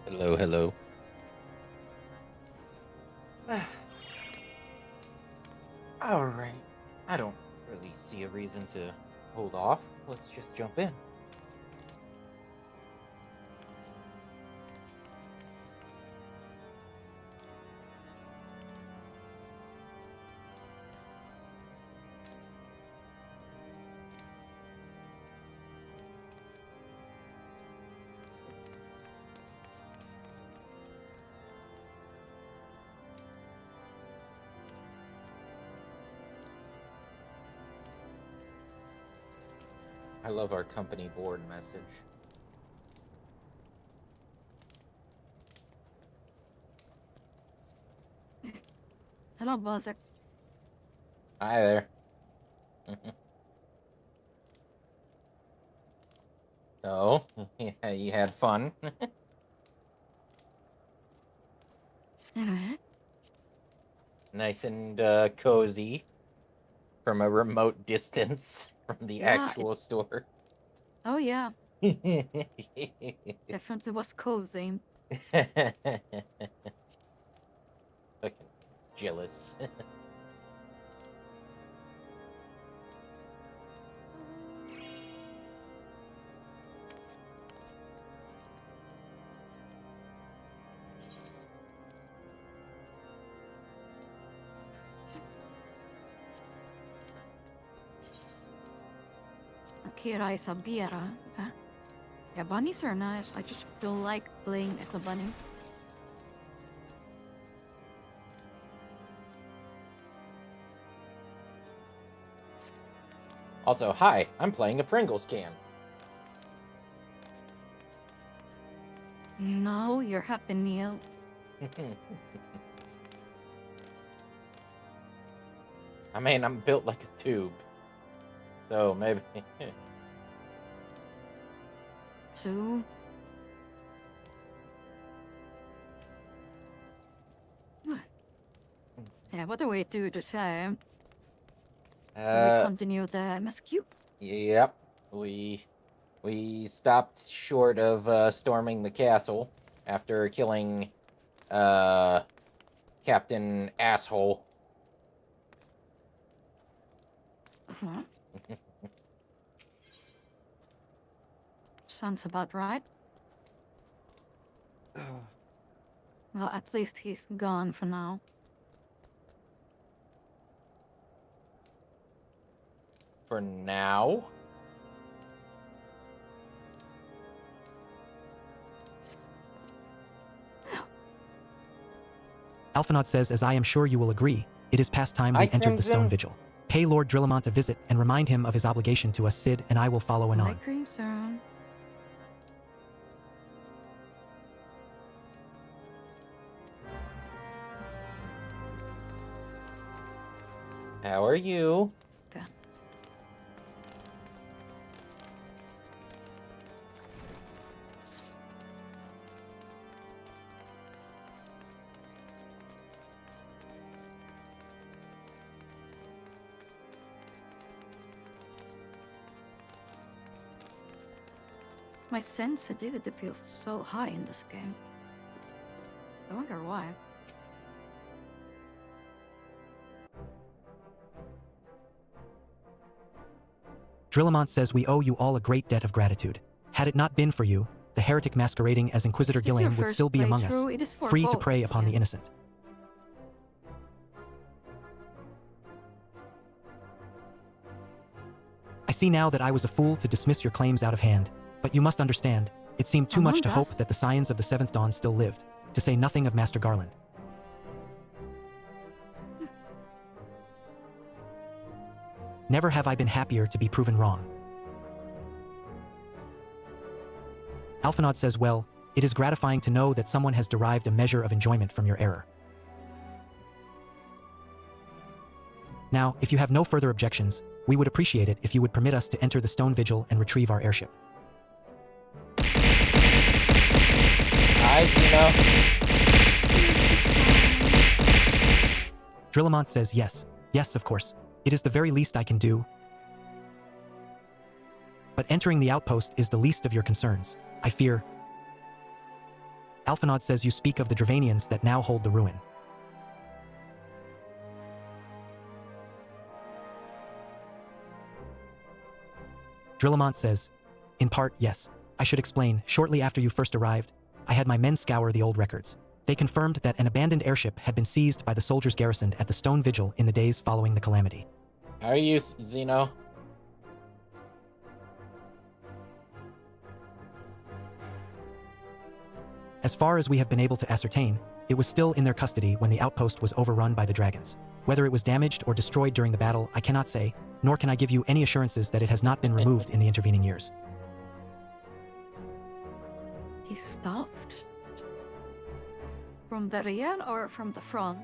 Hello, hello. Alright. I don't really see a reason to hold off. Let's just jump in. I love our company board message. Hello, Bozek. Hi there. So, yeah, you had fun. Alright. Nice and cozy from a remote distance from the Yeah, actual store. oh yeah, definitely was cozy. Fucking jealous. Akira is a Biera. Yeah, bunnies are nice. I just don't like playing as a bunny. Also, hi, I'm playing a Pringles can. No, you're happy, Neil. I mean, I'm built like a tube. So maybe. Too. Yeah, what do we do to say? Do we continue the MSQ? Yep. We stopped short of storming the castle after killing uh Captain Asshole. Uh-huh. Sounds about right. Well, at least he's gone for now. For now. Alphinaud says, as I am sure you will agree, it is past time Hi, we entered the Stone Crimson. Vigil. Pay Lord Drillamont a visit and remind him of his obligation to us, Sid, and I will follow Hi, anon. Crimson. How are you? Okay. My sensitivity feels so high in this game. I wonder why. Drillamont says we owe you all a great debt of gratitude. Had it not been for you, the heretic masquerading as Inquisitor Is this your Gilliam would first still be among us, playthrough? It is for free to both prey of upon the you. innocent. I see now that I was a fool to dismiss your claims out of hand, but you must understand, it seemed too much Among to us? hope that the scions of the Seventh Dawn still lived, to say nothing of Master Garland. Never have I been happier to be proven wrong. Alphinaud says, well, it is gratifying to know that someone has derived a measure of enjoyment from your error. Now, if you have no further objections, we would appreciate it if you would permit us to enter the Stone Vigil and retrieve our airship. Hi, Zeno. Drillamont says yes, yes, of course. It is the very least I can do. But entering the outpost is the least of your concerns, I fear. Alphinaud says you speak of the Dravanians that now hold the ruin. Drillamont says, in part, yes. I should explain, shortly after you first arrived, I had my men scour the old records. They confirmed that an abandoned airship had been seized by the soldiers garrisoned at the Stone Vigil in the days following the calamity. How are you, Zeno? As far as we have been able to ascertain, it was still in their custody when the outpost was overrun by the dragons. Whether it was damaged or destroyed during the battle, I cannot say, nor can I give you any assurances that it has not been removed in the intervening years. He's stuffed. From the rear or from the front?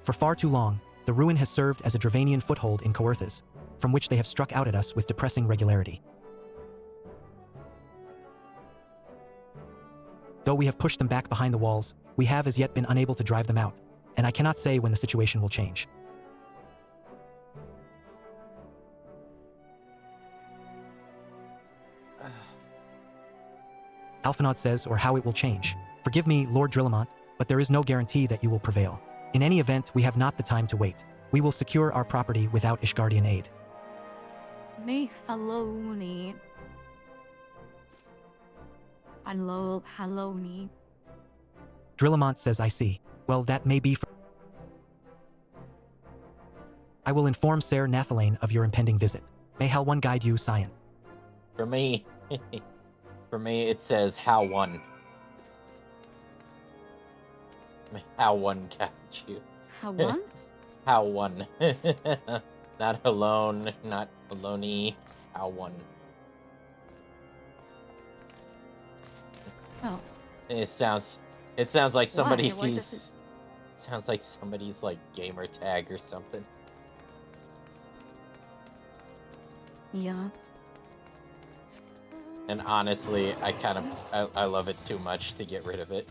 For far too long, the ruin has served as a Dravanian foothold in Coerthas, from which they have struck out at us with depressing regularity. Though we have pushed them back behind the walls, we have as yet been unable to drive them out, and I cannot say when the situation will change. Alphinaud says, or how it will change. Forgive me, Lord Drillamont, but there is no guarantee that you will prevail. In any event, we have not the time to wait. We will secure our property without Ishgardian aid. Me Haloni. Haloni. Drillamont says, I see. Well, that may be for... I will inform Ser Nathalane of your impending visit. May Hal1 guide you, Scion. For me, it says how one. How one got you. How one? How one. Not alone, not alone-y. How one. Oh. It sounds like somebody Why does sounds like somebody's like gamer tag or something. Yeah. And honestly, I love it too much to get rid of it.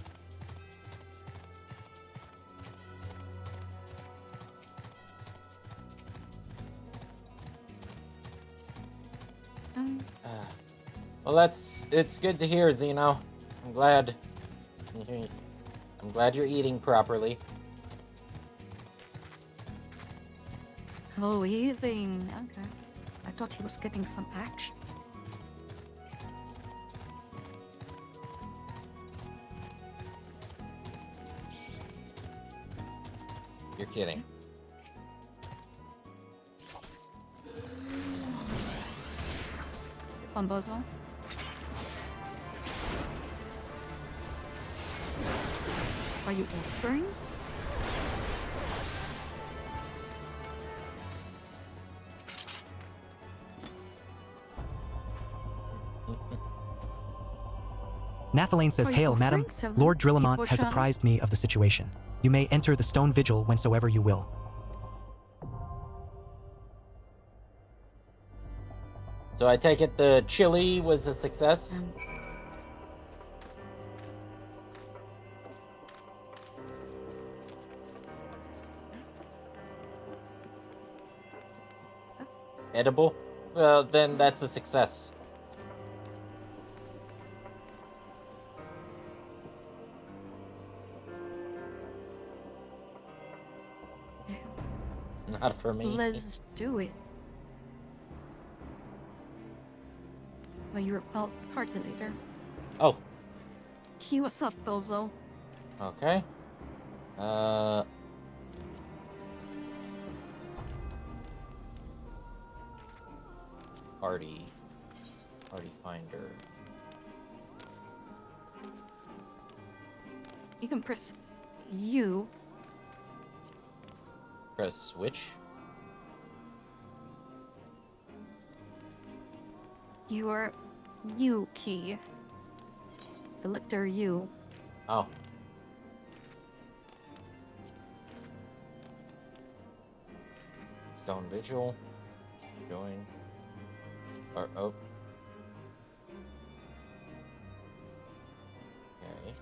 Well, it's good to hear, Zeno. I'm glad you're eating properly. Oh, eating. Okay. I thought he was getting some action. You're kidding. Bonbozo. Are you offering? Nathalane says, Are you Hail, offering madam. 7 Lord Drillamont people has shall- apprised me of the situation. You may enter the Stone Vigil whensoever you will. So I take it the chili was a success? Edible? Well, then that's a success. Not for me. Let's do it. Well, you're out party later. Oh, He was up, Bozo. okay. Party finder. You can press U. Press switch. Your U key. The letter U. Oh. Stone Vigil. Join. Or, oh. Okay.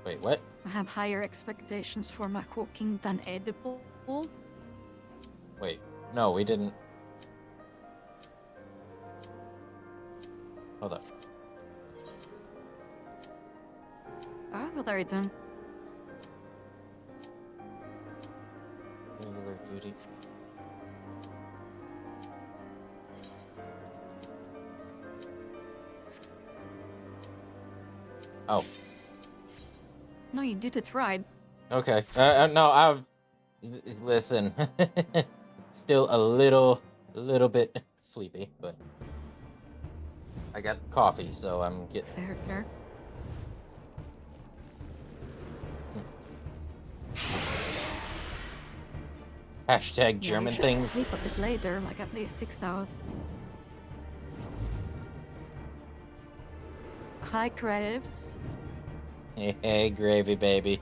Wait, what? I have higher expectations for my cooking than edible. Wait, no, we didn't. Hold up. Ah, what are you doing? Regular duty. Oh. No, you did it right. Okay. No, listen. Still a little bit sleepy, but I got coffee, so I'm getting. Fair, fair. Hashtag Yeah, German you should things. sleep a bit later, like at least 6 hours. Hi, Graves. Hey, gravy, baby.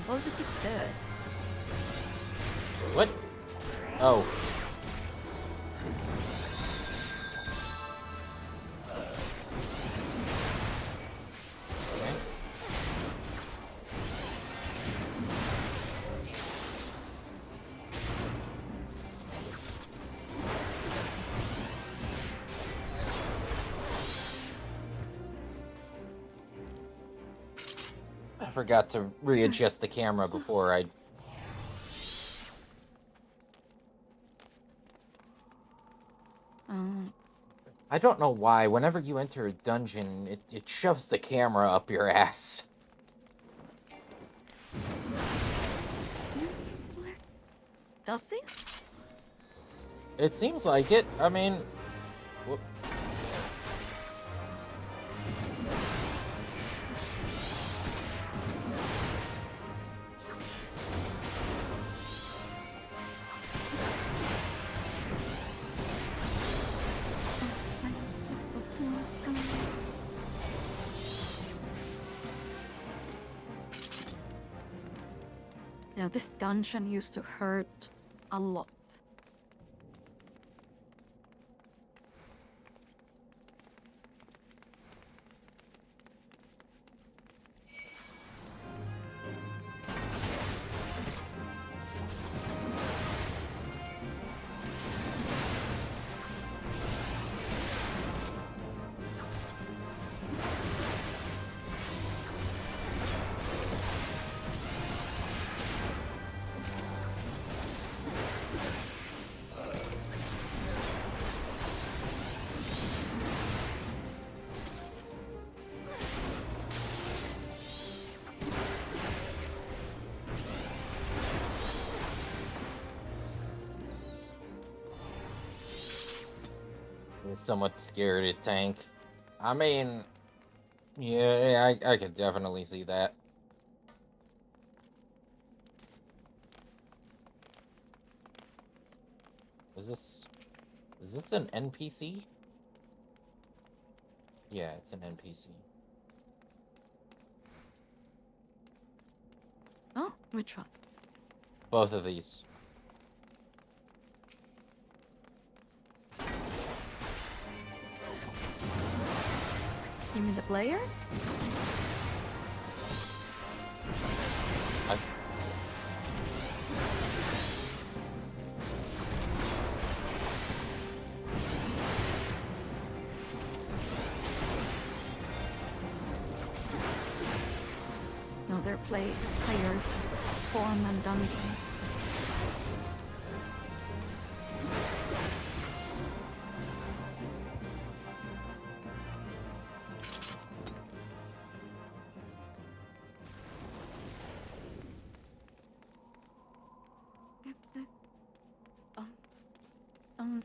What was it instead? What? Oh. Okay. I forgot to readjust the camera before I. I don't know why. Whenever you enter a dungeon, it shoves the camera up your ass. Does he? It seems like it. I mean, whoop. Yeah, this dungeon used to hurt a lot. I was somewhat scared to tank. I mean, yeah, I could definitely see that. Is this an NPC? Yeah, it's an NPC. Oh, which one? Both of these. You mean the players? I... No, they're players. Form and dungeon. Um,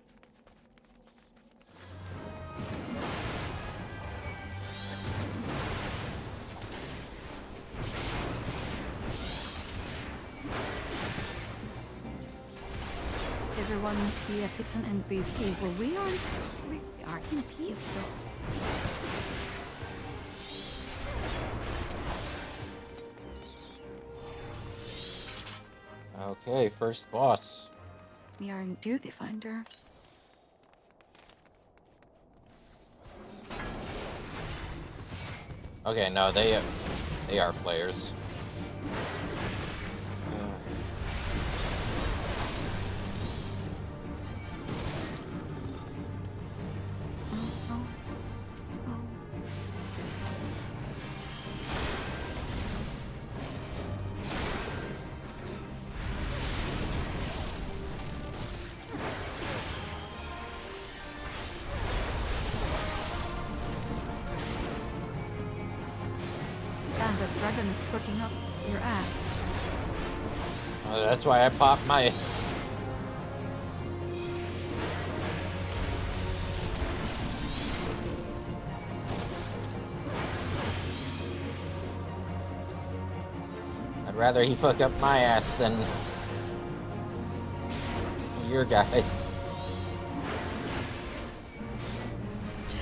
everyone in PF is an NPC. Well, we are in PF though. Okay, first boss. We are in Duty Finder. Okay, no, they are players. Oh, oh, oh. Damn, the dragon is fucking up your ass. That's why I popped my. I'd rather he fuck up my ass than your guys. Two.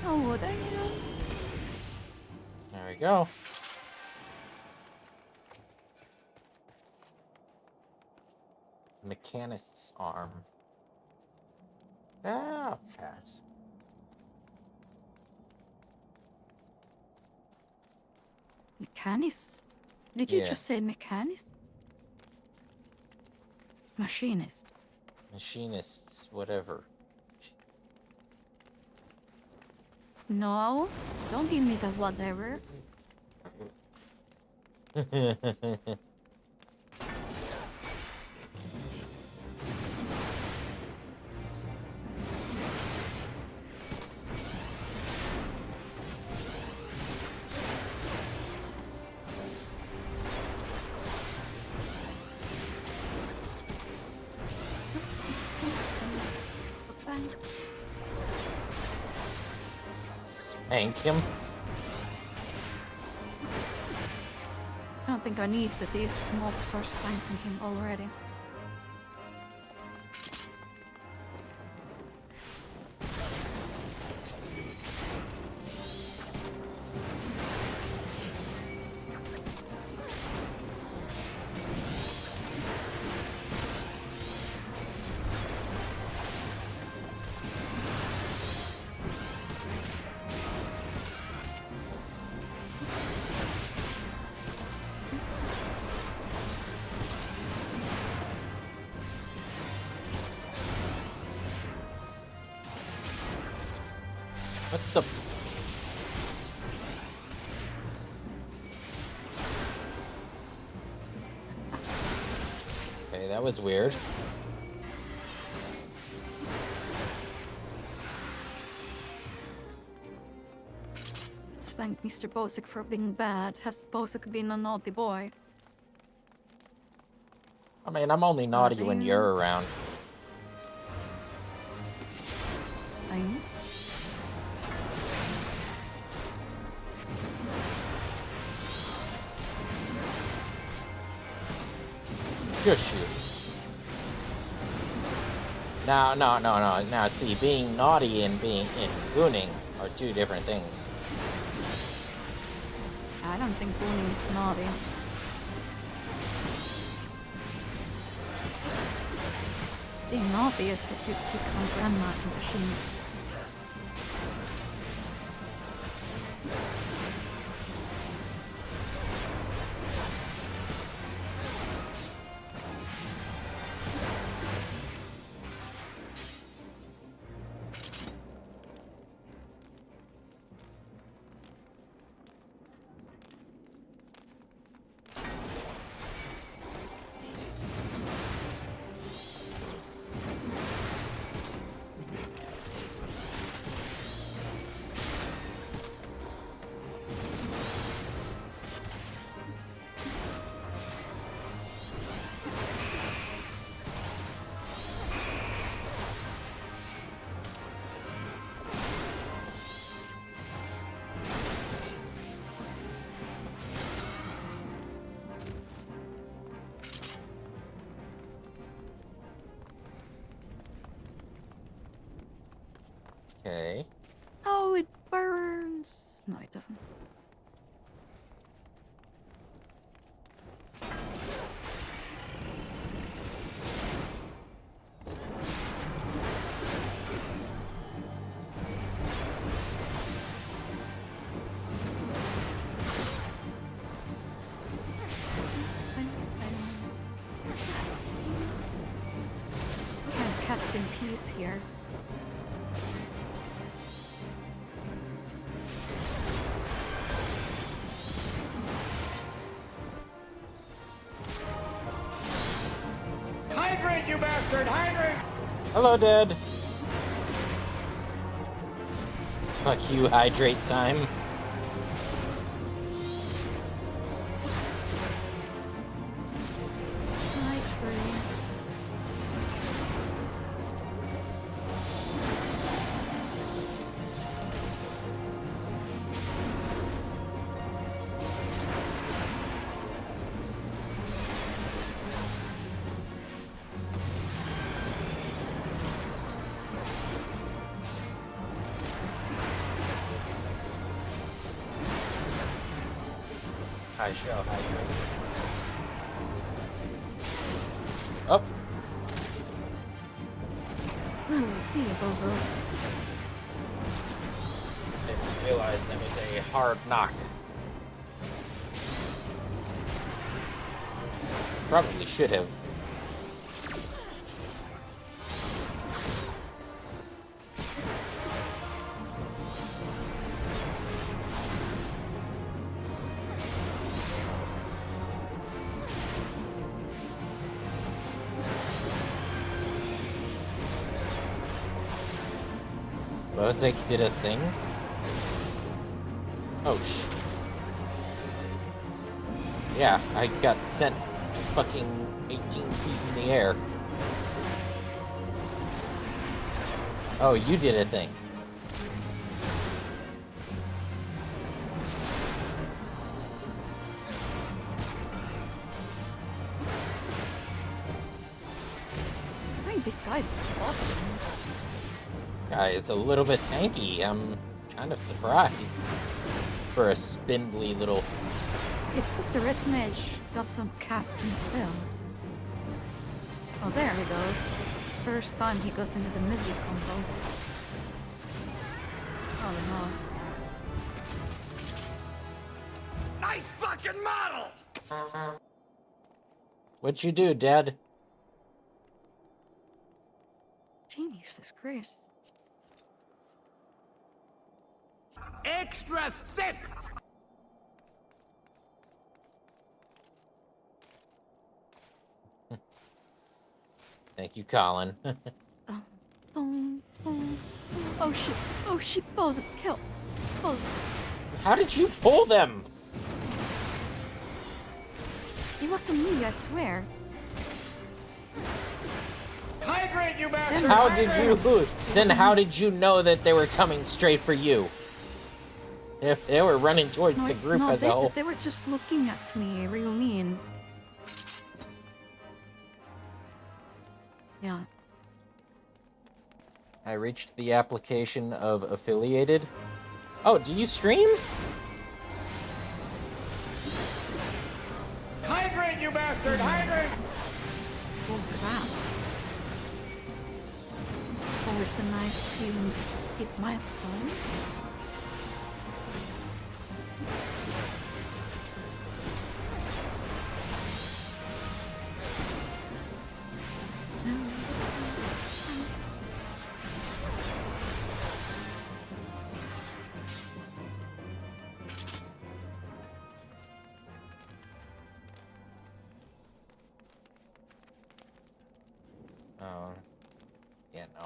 Oh, damn. There we go. Mechanist's arm. Ah, pass. Mechanist? Did you Yeah. just say mechanist? It's machinist. Machinists, whatever. No, don't give me that whatever. Bang. Spank him. I don't think I need that these mobs are spanking him already. What the? Okay, that was weird. Spank Mr. Bosik for being bad. Has Bosik been a naughty boy? I mean, I'm only naughty when damn. you're around. I know. Just shoot. No. Now, see, being naughty and being in gooning are two different things. I don't think Gooning is naughty. Being naughty is if you kick some grandmas in the shins. Okay. Oh, it burns. No, it doesn't. Can't cast in peace here. Hydrate, you bastard! Hydrate! Hello, Dad. Fuck you, hydrate time. Hydrate. I shall hydrate. Up. Oh, see you, bozo. Didn't realize that was a hard knock. Probably should have. Bozek did a thing? Oh, yeah, I got sent fucking 18 feet in the air. Oh, you did a thing. I think this guy's awesome. Guy is a little bit tanky. I'm kind of surprised. For a spindly little... It's because the red mage doesn't cast in spell. Oh, there we go. First time he goes into the mid combo. Oh no. Nice fucking model! What'd you do, Dad? Jesus Christ. Extra thick! Thank you, Colin. Oh, oh, oh, oh shit. Oh shit, balls kill. Oh, How did you pull them? it wasn't me, I swear. Hydrate, you bastard! How did you... Then how did you know that they were coming straight for you? If they were running towards the group as a whole. They were just looking at me real mean. Yeah. I reached the application of affiliated. Oh, do you stream? Hydrate, you bastard! Hydrate! Oh crap. Always a nice hit milestone. Oh, yeah, no.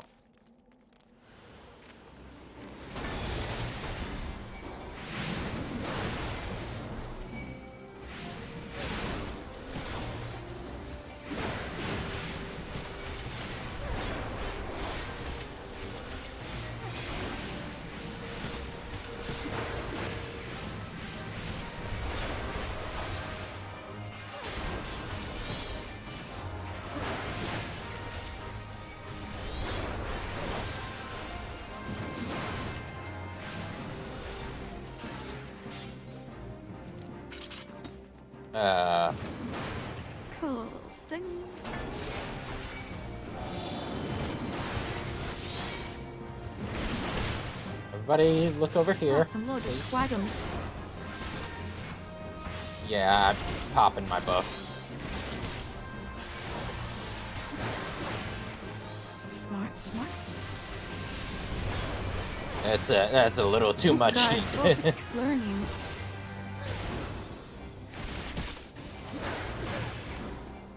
Cool. Ding. Everybody, look over here. Awesome load of wagons. Yeah, I'm popping my buff. Smart, smart. That's a little too much Guys, heat. Gothics learning.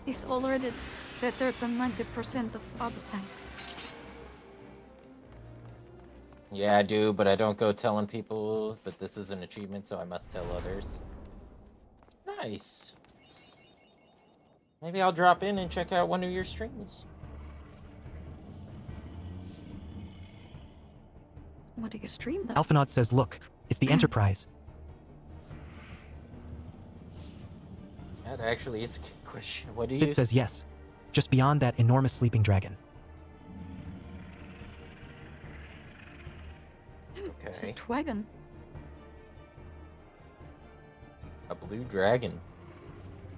He's already better than 90% of other tanks. Yeah, I do, but I don't go telling people that this is an achievement, so I must tell others. Nice. Maybe I'll drop in and check out one of your streams. What do you stream though? Alphanaud says, look, it's the Enterprise. That actually is a good question. What do you... Sid says yes. Just beyond that enormous sleeping dragon. This is Okay. Twagon. A blue dragon.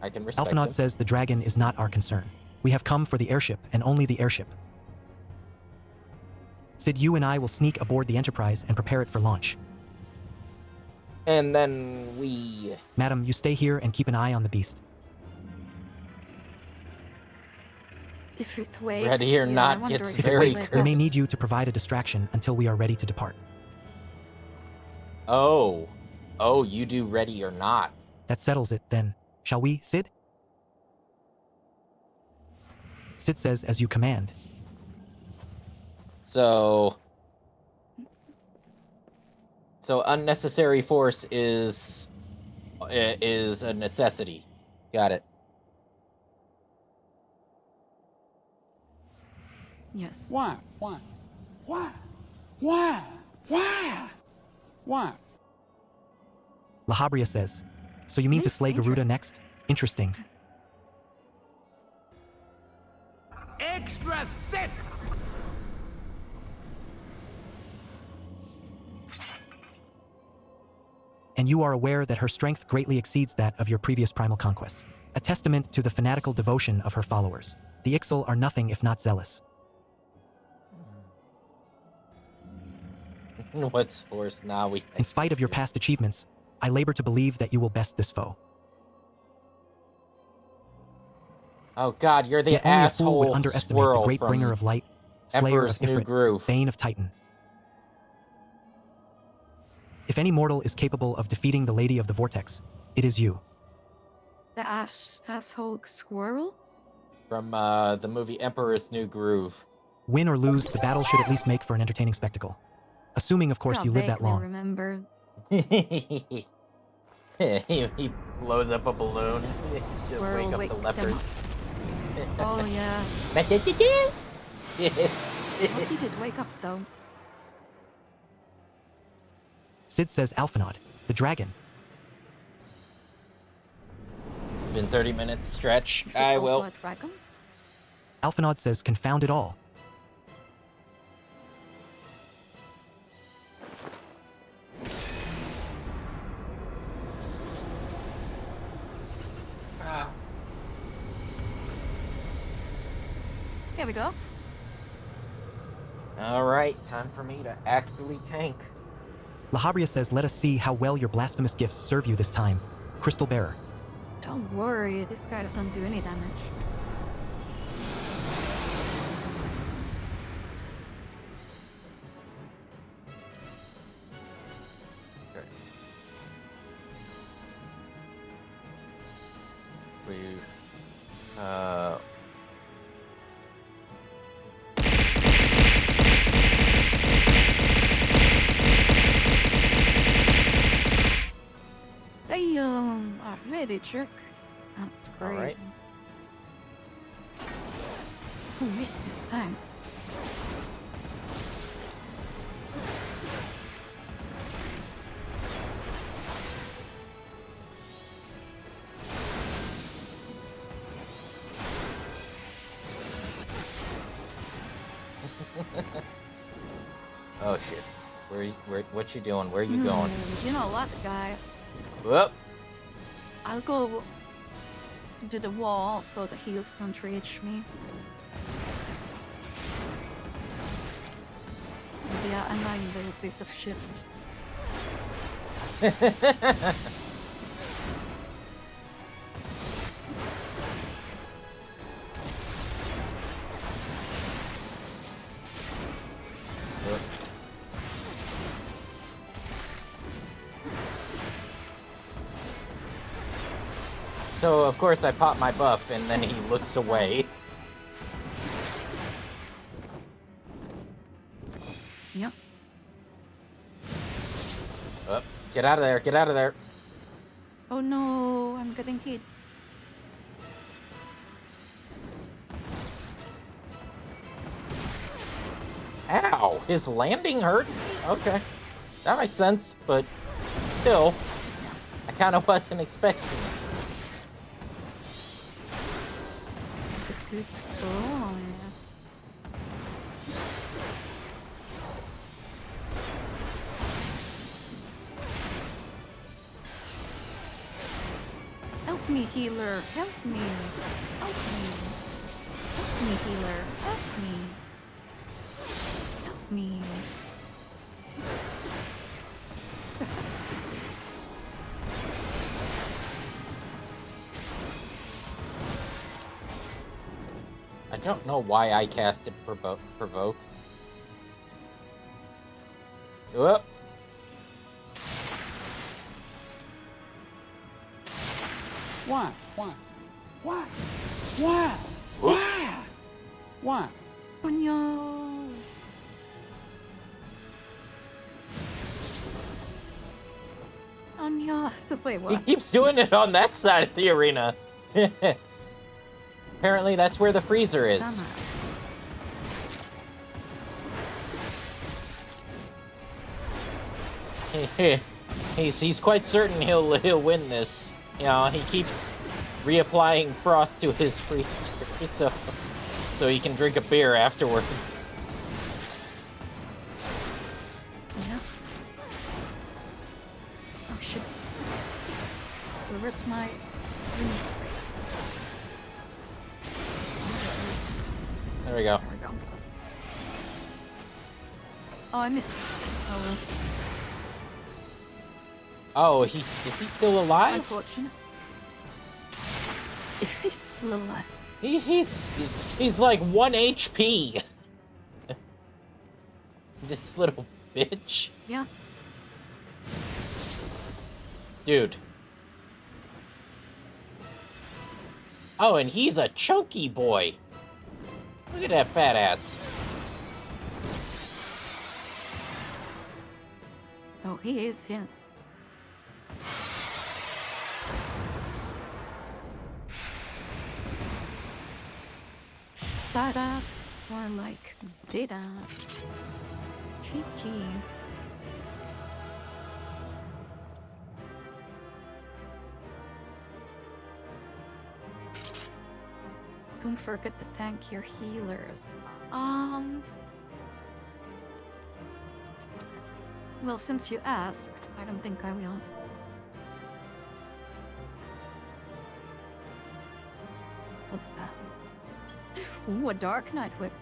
I can respect Alphanaud him. says the dragon is not our concern. We have come for the airship and only the airship. Sid, you and I will sneak aboard the Enterprise and prepare it for launch. And then we... Madam, you stay here and keep an eye on the beast. If it waits, Ready or yeah, not I wonder gets if If it very waits, close. we may need you to provide a distraction until we are ready to depart. Oh. Oh, you do ready or not. That settles it, then. Shall we, Sid? Sid says, as you command. So unnecessary force is a necessity. Got it. Yes. Why? Why? Why? Why? Why? Why? La Habria says, so you mean to slay Garuda Interesting. next? Interesting. Extra thick! And you are aware that her strength greatly exceeds that of your previous primal conquests, a testament to the fanatical devotion of her followers. The Ixal are nothing if not zealous. What's force now? We In spite of your execute. past achievements, I labor to believe that you will best this foe. Oh God, you're the Yet only a fool asshole would underestimate the squirrel great from bringer of light, slayer Emperor's of New Ifrit, Groove. bane of Titan. If any mortal is capable of defeating the Lady of the Vortex, it is you. The asshole squirrel? From the movie Emperor's New Groove. Win or lose, the battle should at least make for an entertaining spectacle. Assuming, of course, I you live that vaguely long. remember. he blows up a balloon to Squirrel wake up the wake them up. leopards. Oh yeah. What did it wake up though? Sid says Alphanaud, the dragon. It's been 30 minutes stretch. Is it I also will. a dragon? Alphanaud says confound it all. Here we go. Alright, time for me to actually tank. La Habria says let us see how well your blasphemous gifts serve you this time. Crystal Bearer. Don't worry, this guy doesn't do any damage. Okay. We They are ready, Chuck. That's All great. right. Who missed this time? oh shit. What you doing? Where you going? You know what, guys? Whoop. I'll go into the wall so the heals don't reach me. And yeah, annoying little piece of shit. So, of course, I pop my buff, and then he looks away. Yep. Oh, get out of there, get out of there. Oh no, I'm getting hit. Ow, his landing hurts? Okay, that makes sense, but still, I kind of wasn't expecting it. Oh, yeah. Help me, healer. Help me. Help me. Help me, healer. Help me. Help me. I don't know why I casted Provoke. Whoop. Why? Why? Why? Why? Why? Why? Oh no. Oh no. Wait, He what? keeps doing it on that side of the arena. Apparently, that's where the freezer is. He's quite certain he'll win this. You know, he keeps reapplying frost to his freezer so he can drink a beer afterwards. Yeah. Oh shit. Where's my... There we go. There we go. Oh, I missed. Oh well. Oh, is he still alive? Unfortunate. If he's still alive. He's like 1 HP. This little bitch. Yeah. Dude. Oh, and he's a chunky boy. Look at that fat ass. Oh, he is, yeah. Fat ass, more like dead ass. Cheeky. Don't forget to thank your healers. Well, since you asked, I don't think I will. What the? Ooh, a Dark Knight weapon.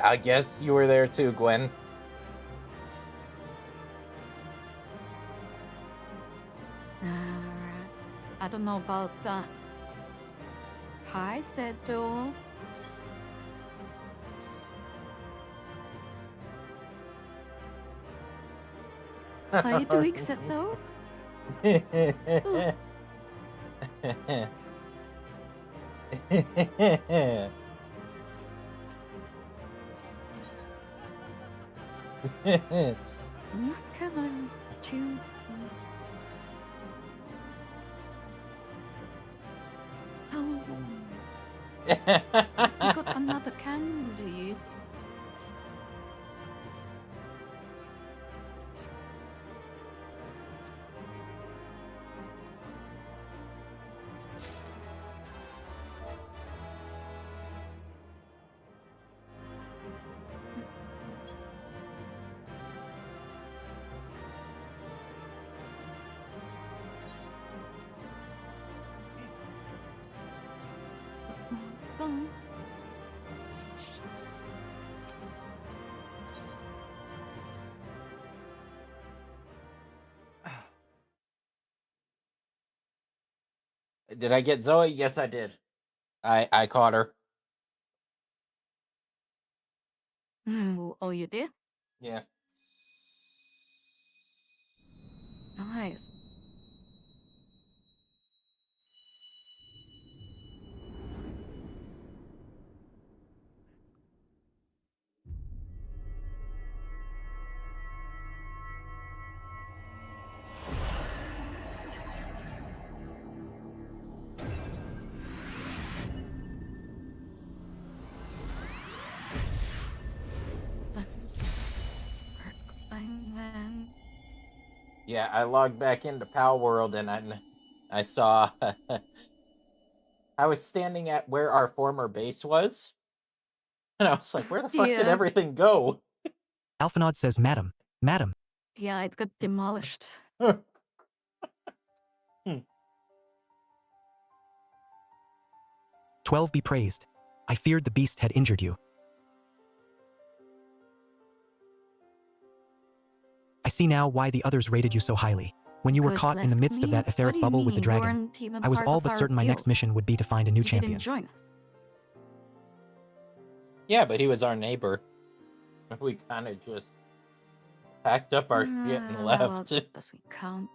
I guess you were there too, Gwen. I don't know about that. Hi, Seto. How you doing, Seto? Come on, chew. Oh, you got another candy. Did I get Zoe? Yes, I did. I caught her. Oh, you did? Yeah. Nice. Man. Yeah, I logged back into Pal World and I saw I was standing at where our former base was, and I was like, where the fuck did Yeah. everything go? Alphanod says, Madam, Madam. Yeah, it got demolished. 12 be praised. I feared the beast had injured you. I see now why the others rated you so highly. When you were Ghost caught in the left midst of me? that What etheric do you bubble with the mean? You dragon, weren't even I was part all of but our certain my next guild. mission would be to find a new You champion. didn't join us. Yeah, but he was our neighbor. We kind of just packed up our shit and Well, left. doesn't count.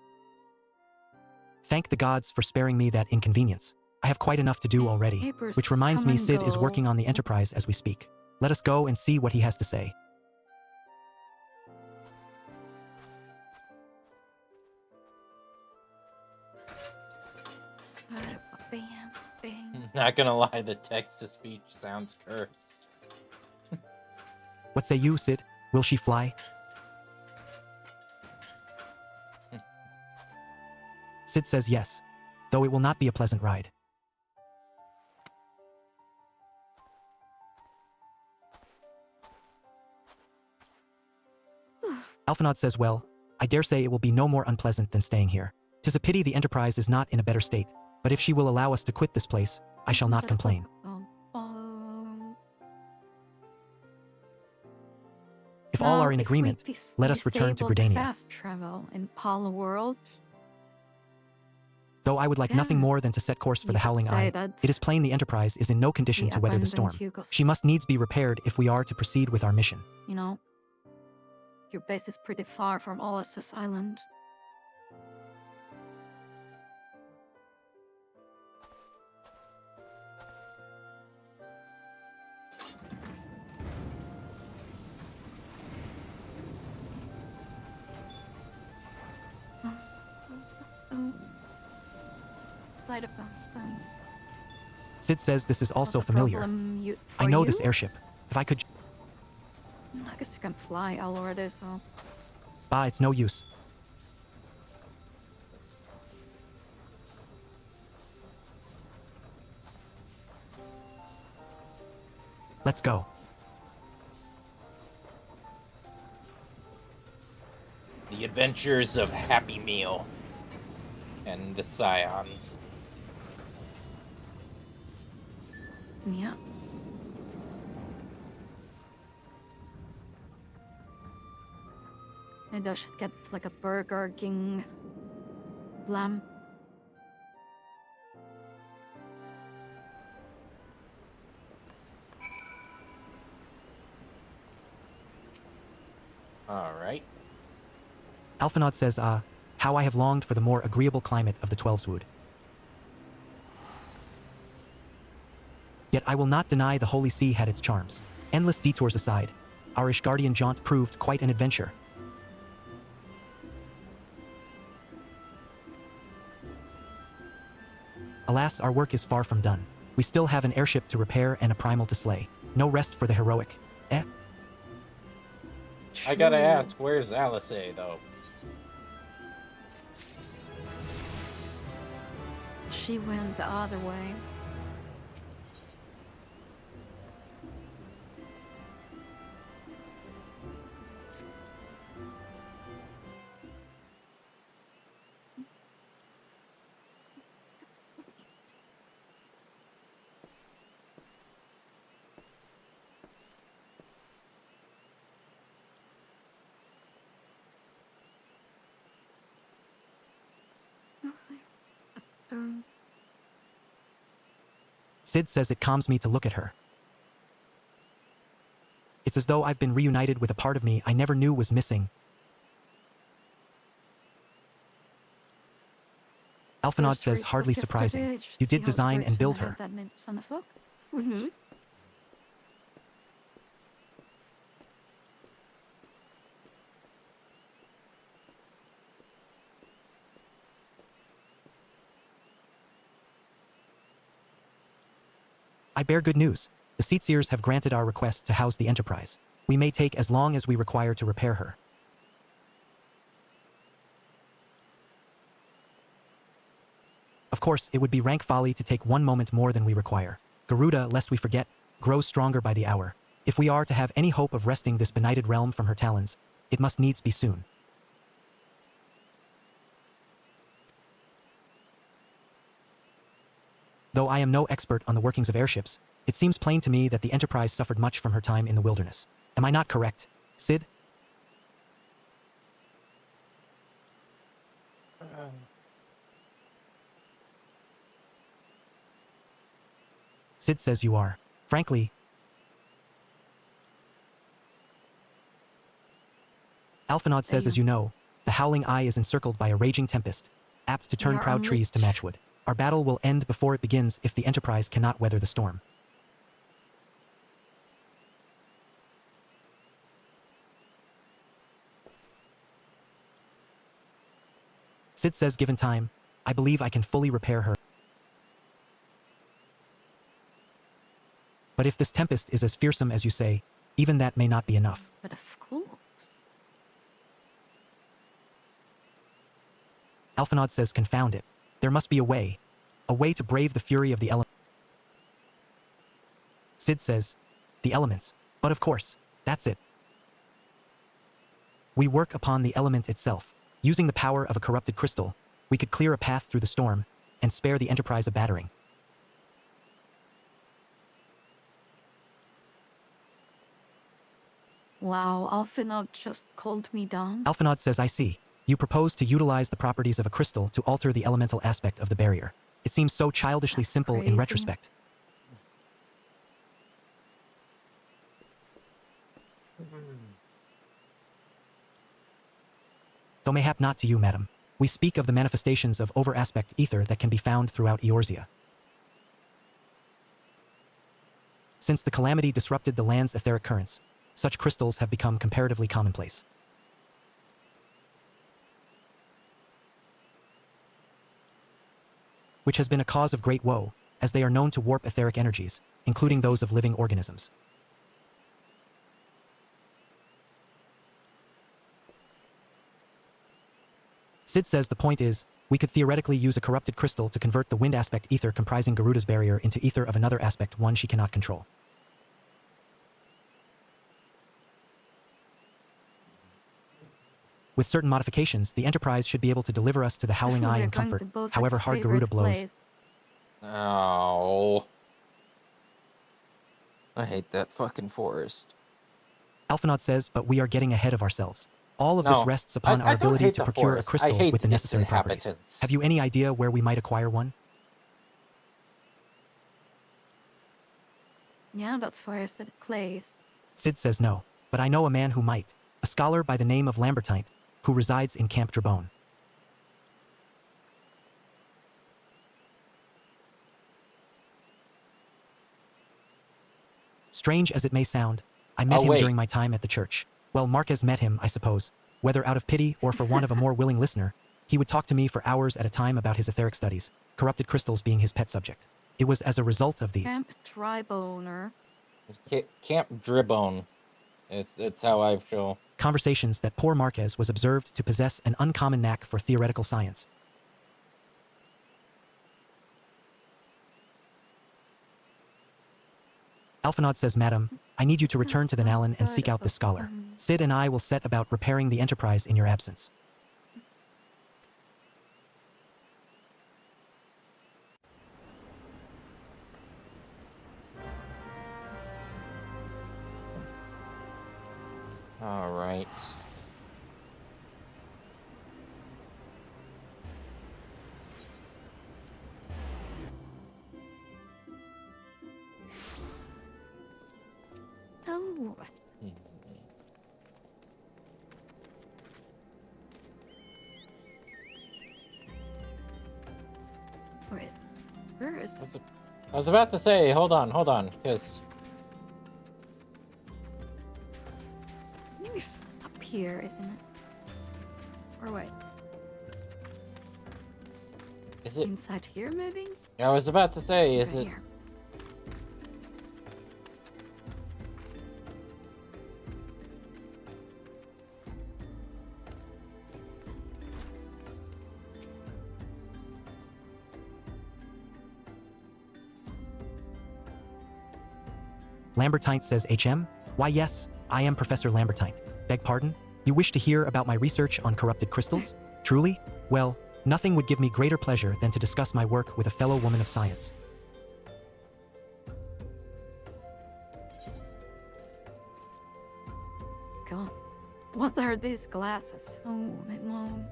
Thank the gods for sparing me that inconvenience. I have quite enough to do already. Neighbors Which reminds come me and Sid is working go. on the Enterprise as we speak. Let us go and see what he has to say. Bam, bam. Not gonna lie, the text-to-speech sounds cursed. What say you, Sid? Will she fly? Sid says yes, though it will not be a pleasant ride. Alphanod says, well, I dare say it will be no more unpleasant than staying here. 'Tis a pity the Enterprise is not in a better state, but if she will allow us to quit this place, I shall not complain. If all are in agreement, let us return to Gridania. Fast travel in Pala World. Though I would like nothing Yeah. more than to set course for You the could Howling say Eye, that it is plain the Enterprise is in no condition we to weather the abandoned storm. you 'cause, She must needs be repaired if we are to proceed with our mission. you know, your base is pretty far from OSS Island. Light up. Sid says this is also Not a familiar. problem I know for this you? airship. If I could... I guess you can fly already, so. Bah, it's no use. Let's go. The Adventures of Happy Meal and the Scions. Yeah. Maybe I should get like a Burger King lamb. All right. Alphanod says, how I have longed for the more agreeable climate of the Twelveswood. Yet I will not deny the Holy See had its charms. Endless detours aside, our Ishgardian jaunt proved quite an adventure. Alas, our work is far from done. We still have an airship to repair and a primal to slay. No rest for the heroic. I gotta True. ask, where's Alice, though? She went the other way. Um, Sid says it calms me to look at her. It's as though I've been reunited with a part of me I never knew was missing. Alphinaud says, hardly surprising. You did design and build her. I bear good news. The Seatseers have granted our request to house the Enterprise. We may take as long as we require to repair her. Of course, it would be rank folly to take 1 moment more than we require. Garuda, lest we forget, grows stronger by the hour. If we are to have any hope of wresting this benighted realm from her talons, it must needs be soon. Though I am no expert on the workings of airships, it seems plain to me that the Enterprise suffered much from her time in the wilderness. Am I not correct, Sid? Sid says you are. Frankly, Alphinaud says, as you know, the Howling Eye is encircled by a raging tempest, apt to turn proud trees to matchwood. Our battle will end before it begins if the Enterprise cannot weather the storm. Sid says, given time, I believe I can fully repair her. But if this tempest is as fearsome as you say, even that may not be enough. But of course. Alphinaud says, confound it. There must be a way to brave the fury of the elements. Sid says, the elements. But of course, that's it. We work upon the element itself. Using the power of a corrupted crystal, we could clear a path through the storm and spare the Enterprise a battering. Wow, Alphinaud just called me down. Alphinaud says, I see. You propose to utilize the properties of a crystal to alter the elemental aspect of the barrier. It seems so childishly simple in retrospect. Though mayhap not to you, madam. We speak of the manifestations of over-aspect ether that can be found throughout Eorzea. Since the calamity disrupted the land's etheric currents, such crystals have become comparatively commonplace. Which has been a cause of great woe, as they are known to warp etheric energies, including those of living organisms. Sid says the point is, we could theoretically use a corrupted crystal to convert the wind aspect ether comprising Garuda's barrier into ether of another aspect, one she cannot control. With certain modifications, the Enterprise should be able to deliver us to the Howling Eye in comfort, however hard Garuda blows. Oh. I hate that fucking forest. Alphinaud says, but we are getting ahead of ourselves. All of this rests upon our ability to procure a crystal with the necessary properties. Have you any idea where we might acquire one? Yeah, that's why I said place. Sid says no, but I know a man who might. A scholar by the name of Lambertine, who resides in Camp Drabone. Strange as it may sound, I met him during my time at the church. Well, Marquez met him, I suppose. Whether out of pity or for want of a more willing listener, he would talk to me for hours at a time about his etheric studies, corrupted crystals being his pet subject. It was as a result of these. Camp Dryboner. Camp Dribone. It's how I feel. Conversations that poor Marquez was observed to possess an uncommon knack for theoretical science. Alphinaud says, Madam, I need you to return to the Nalin and seek out this scholar. Sid and I will set about repairing the Enterprise in your absence. All right. Where is it? I was about to say, hold on, because I think it's up here, isn't it? Or wait, is it? inside here maybe? I was about to say, is Right it? here. Lambertine says HM? Why yes, I am Professor Lambertine. Beg pardon? You wish to hear about my research on corrupted crystals? Truly? Well, nothing would give me greater pleasure than to discuss my work with a fellow woman of science. God, what are these glasses? Oh, my mom.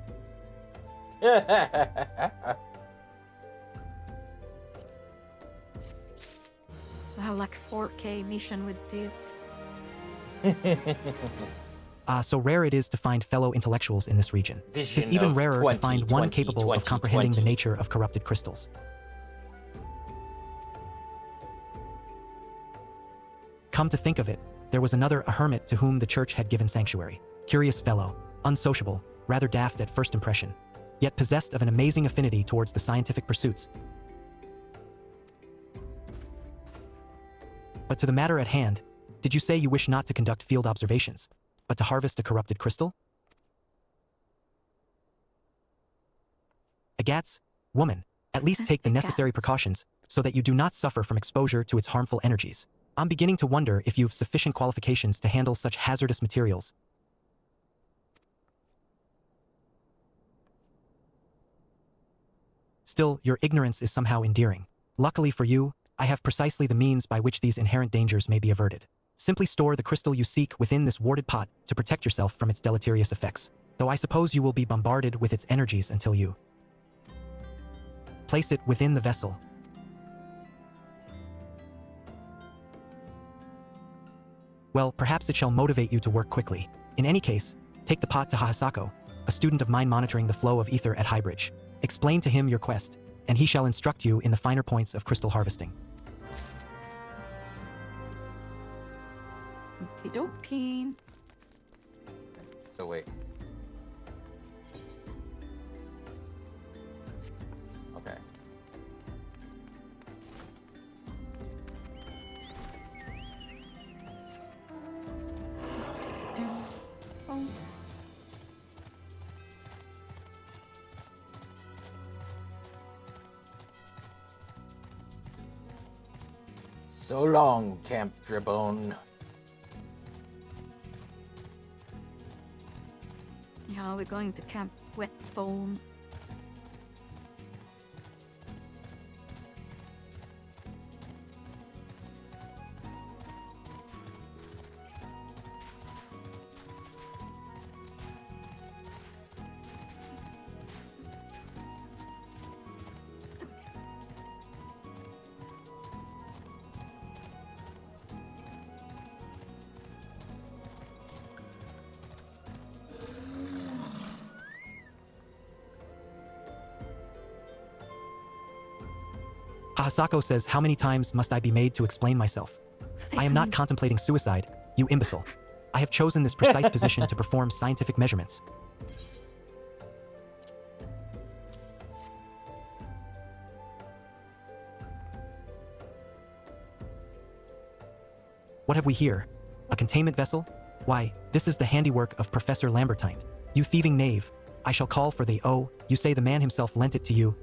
I have like 4K mission with this. So rare it is to find fellow intellectuals in this region. It is Vision even of rarer to find one 2020, capable of comprehending the 2020. nature of corrupted crystals. Come to think of it, there was another, a hermit to whom the church had given sanctuary. Curious fellow, unsociable, rather daft at first impression, yet possessed of an amazing affinity towards the scientific pursuits. But to the matter at hand, did you say you wish not to conduct field observations, but to harvest a corrupted crystal? Agats, woman, at least take the necessary Agats. precautions so that you do not suffer from exposure to its harmful energies. I'm beginning to wonder if you've sufficient qualifications to handle such hazardous materials. Still, your ignorance is somehow endearing. Luckily for you, I have precisely the means by which these inherent dangers may be averted. Simply store the crystal you seek within this warded pot to protect yourself from its deleterious effects, though I suppose you will be bombarded with its energies until you place it within the vessel. Well, perhaps it shall motivate you to work quickly. In any case, take the pot to Hahasako, a student of mine monitoring the flow of ether at Highbridge. Explain to him your quest, and he shall instruct you in the finer points of crystal harvesting. Okie dokie. So wait. Okay. Oh. So long, Camp Dribone. Yeah, we're going to Camp Wet Bone. Hahasako says, how many times must I be made to explain myself? I am not contemplating suicide, you imbecile. I have chosen this precise position to perform scientific measurements. What have we here? A containment vessel? Why, this is the handiwork of Professor Lambertine. You thieving knave, I shall call for the, oh, you say the man himself lent it to you.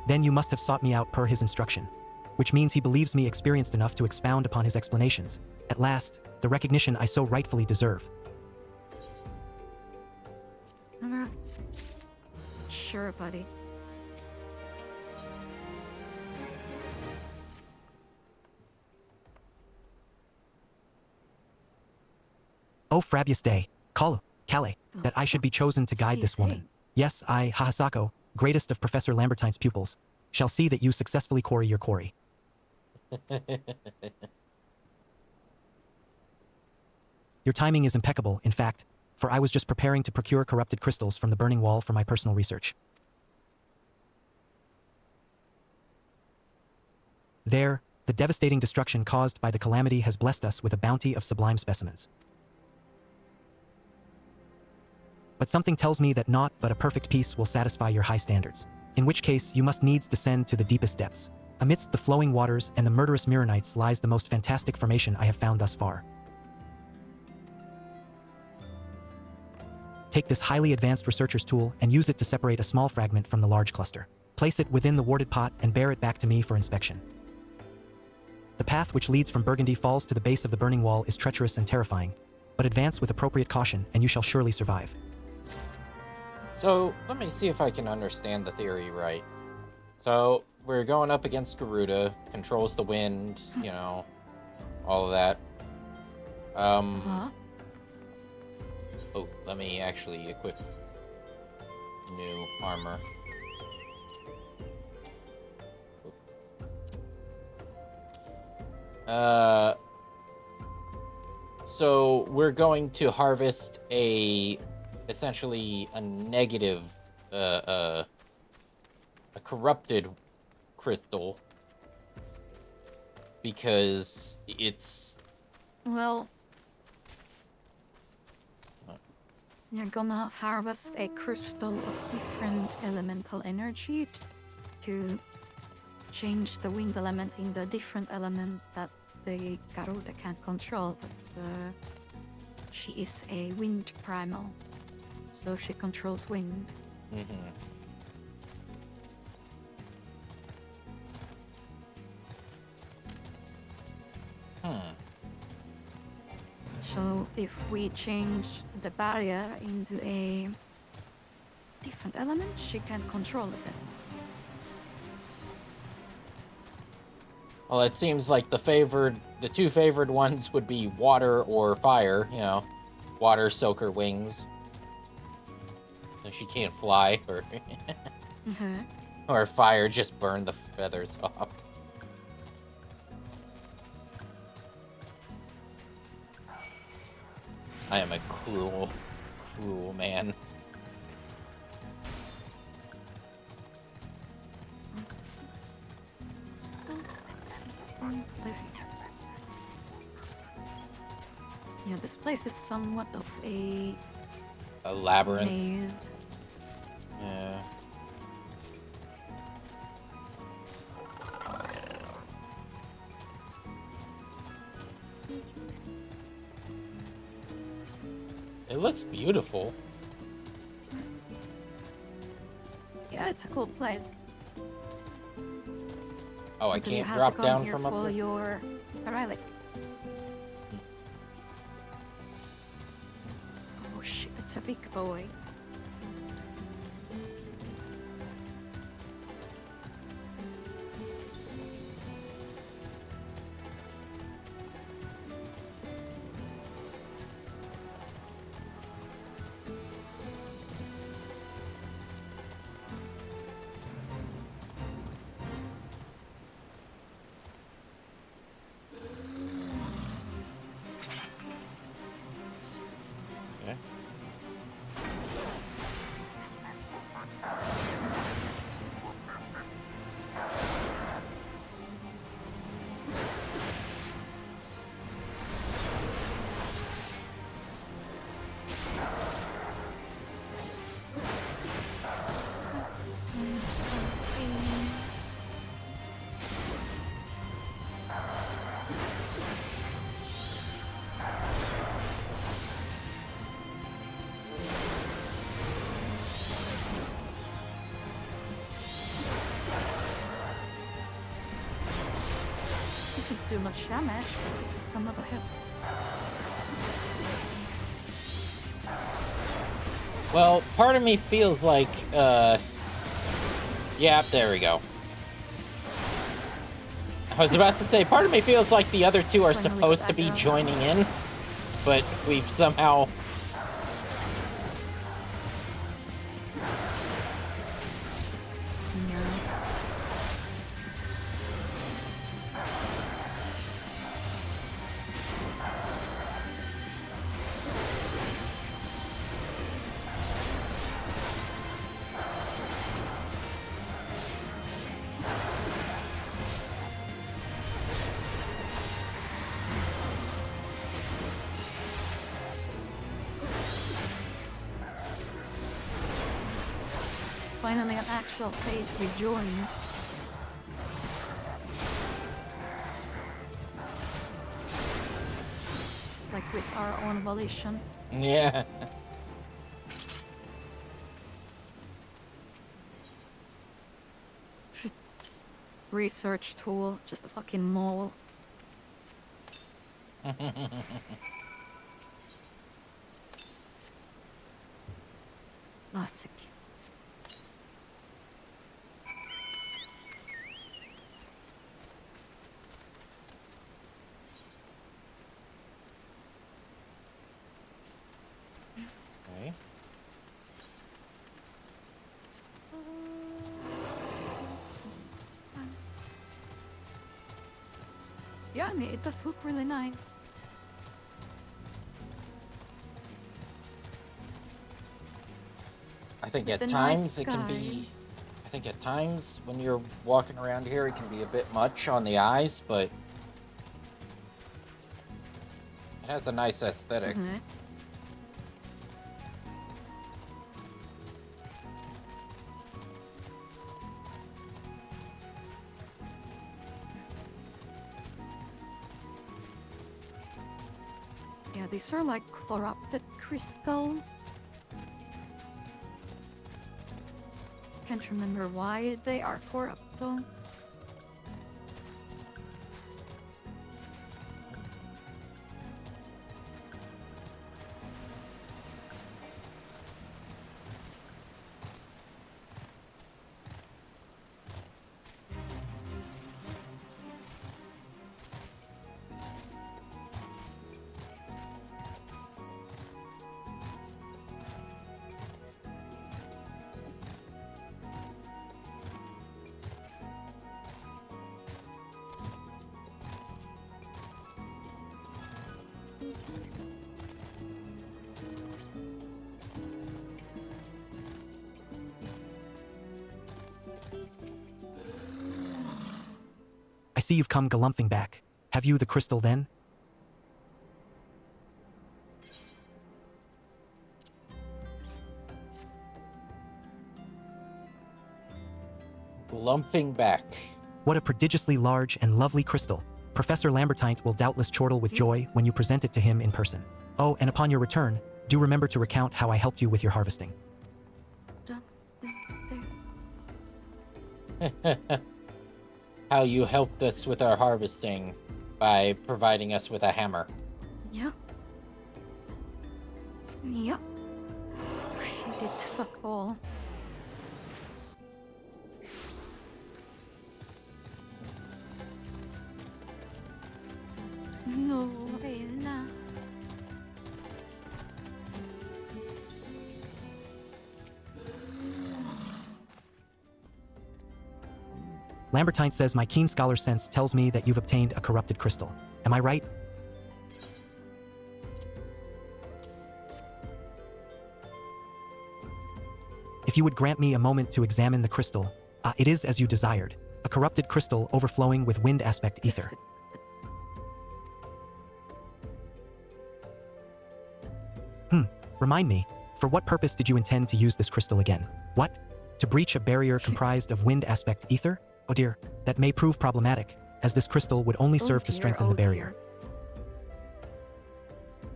Then you must have sought me out per his instruction, which means he believes me experienced enough to expound upon his explanations. At last, the recognition I so rightfully deserve. Sure, buddy. Oh Frabius Day, Kalu, Kale, that I should be chosen to guide this woman. Yes, I, Hahasako, greatest of Professor Lambertine's pupils, shall see that you successfully quarry your quarry. Your timing is impeccable, in fact, for I was just preparing to procure corrupted crystals from the burning wall for my personal research. There, the devastating destruction caused by the calamity has blessed us with a bounty of sublime specimens. But something tells me that naught but a perfect peace will satisfy your high standards, in which case you must needs descend to the deepest depths. Amidst the flowing waters and the murderous Mirrorites lies the most fantastic formation I have found thus far. Take this highly advanced researcher's tool and use it to separate a small fragment from the large cluster. Place it within the warded pot and bear it back to me for inspection. The path which leads from Burgundy Falls to the base of the burning wall is treacherous and terrifying, but advance with appropriate caution and you shall surely survive. So, let me see if I can understand the theory right. So, we're going up against Garuda, controls the wind, you know, all of that. Huh? Oh, let me actually equip new armor. So we're going to harvest essentially a negative, a corrupted crystal because it's... Well, you're gonna harvest a crystal of different elemental energy to change the wind element into a different element that the Garuda can't control, because she is a wind primal, so she controls wind. Mm-hmm. So if we change the barrier into a different element, she can control it then. Well, it seems like the two favored ones would be water or fire, you know. Water soak her wings. So she can't fly, or or fire just burn the feathers off. I am a cruel, cruel man. Yeah, this place is somewhat of a labyrinth. maze. Yeah. It looks beautiful. Yeah, it's a cool place. Oh, I Until you can't have drop to come down here from up for there? your relic. Oh shit, it's a big boy. Okay. Doesn't do much damage, but some of the hit. Well, part of me feels like, yeah, there we go. I was about to say, part of me feels like the other two are supposed to be joining in, but we've somehow... Yeah. finally an actual page we joined. Like with our own volition. Yeah. Research tool, just a fucking mole. Classic. Okay. Yeah, I mean, it does look really nice. I think With at the night times it can sky. be. I think at times when you're walking around here, it can be a bit much on the eyes, but it has a nice aesthetic. Mhm. Yeah, these are like corrupted crystals. Can't remember why they are corrupt though. I see you've come galumphing back. Have you the crystal then? Lumping back. What a prodigiously large and lovely crystal. Professor Lambertine will doubtless chortle with joy when you present it to him in person. Oh, and upon your return, do remember to recount how I helped you with your harvesting. How you helped us with our harvesting by providing us with a hammer. Yeah. Yeah. She did fuck all. No, Bella. Lambertine says my keen scholar sense tells me that you've obtained a corrupted crystal. Am I right? If you would grant me a moment to examine the crystal, it is as you desired, a corrupted crystal overflowing with wind aspect ether. Remind me, for what purpose did you intend to use this crystal again? What? To breach a barrier comprised of wind aspect ether? Oh dear, that may prove problematic, as this crystal would only serve to strengthen the barrier.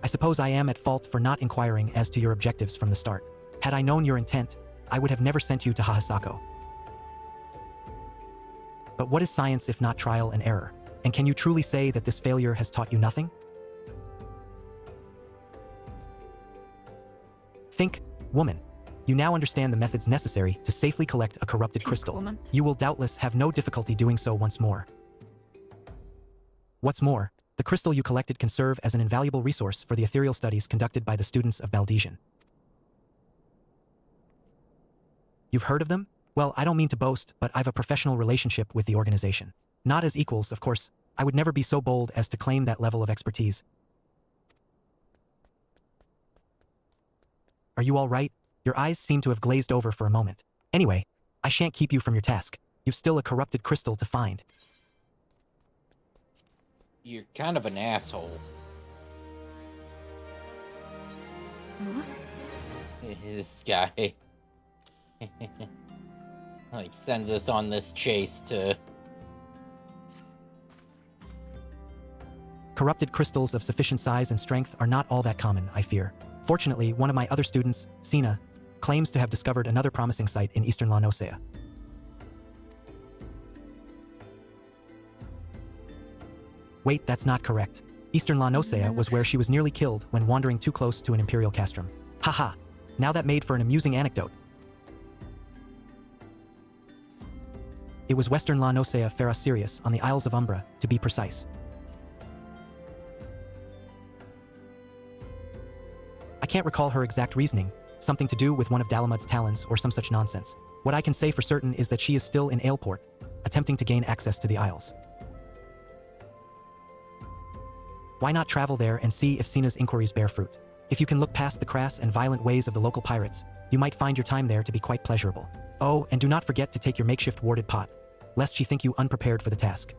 I suppose I am at fault for not inquiring as to your objectives from the start. Had I known your intent, I would have never sent you to Hahasako. But what is science if not trial and error? And can you truly say that this failure has taught you nothing? Think, woman. You now understand the methods necessary to safely collect a corrupted crystal. Woman. You will doubtless have no difficulty doing so once more. What's more, the crystal you collected can serve as an invaluable resource for the ethereal studies conducted by the students of Baldesian. You've heard of them? Well, I don't mean to boast, but I've a professional relationship with the organization. Not as equals, of course. I would never be so bold as to claim that level of expertise. Are you all right? Your eyes seem to have glazed over for a moment. Anyway, I shan't keep you from your task. You've still a corrupted crystal to find. You're kind of an asshole. What? This guy. Like, sends us on this chase to... Corrupted crystals of sufficient size and strength are not all that common, I fear. Fortunately, one of my other students, Sina, claims to have discovered another promising site in eastern La Nosea. Wait, that's not correct. Eastern La Nosea was where she was nearly killed when wandering too close to an imperial castrum. Haha. Now that made for an amusing anecdote. It was western La Nosea Ferra Sirius on the Isles of Umbra, to be precise. I can't recall her exact reasoning, something to do with one of Dalamud's talons or some such nonsense. What I can say for certain is that she is still in Aleport, attempting to gain access to the Isles. Why not travel there and see if Sina's inquiries bear fruit? If you can look past the crass and violent ways of the local pirates, you might find your time there to be quite pleasurable. Oh, and do not forget to take your makeshift warded pot, lest she think you unprepared for the task.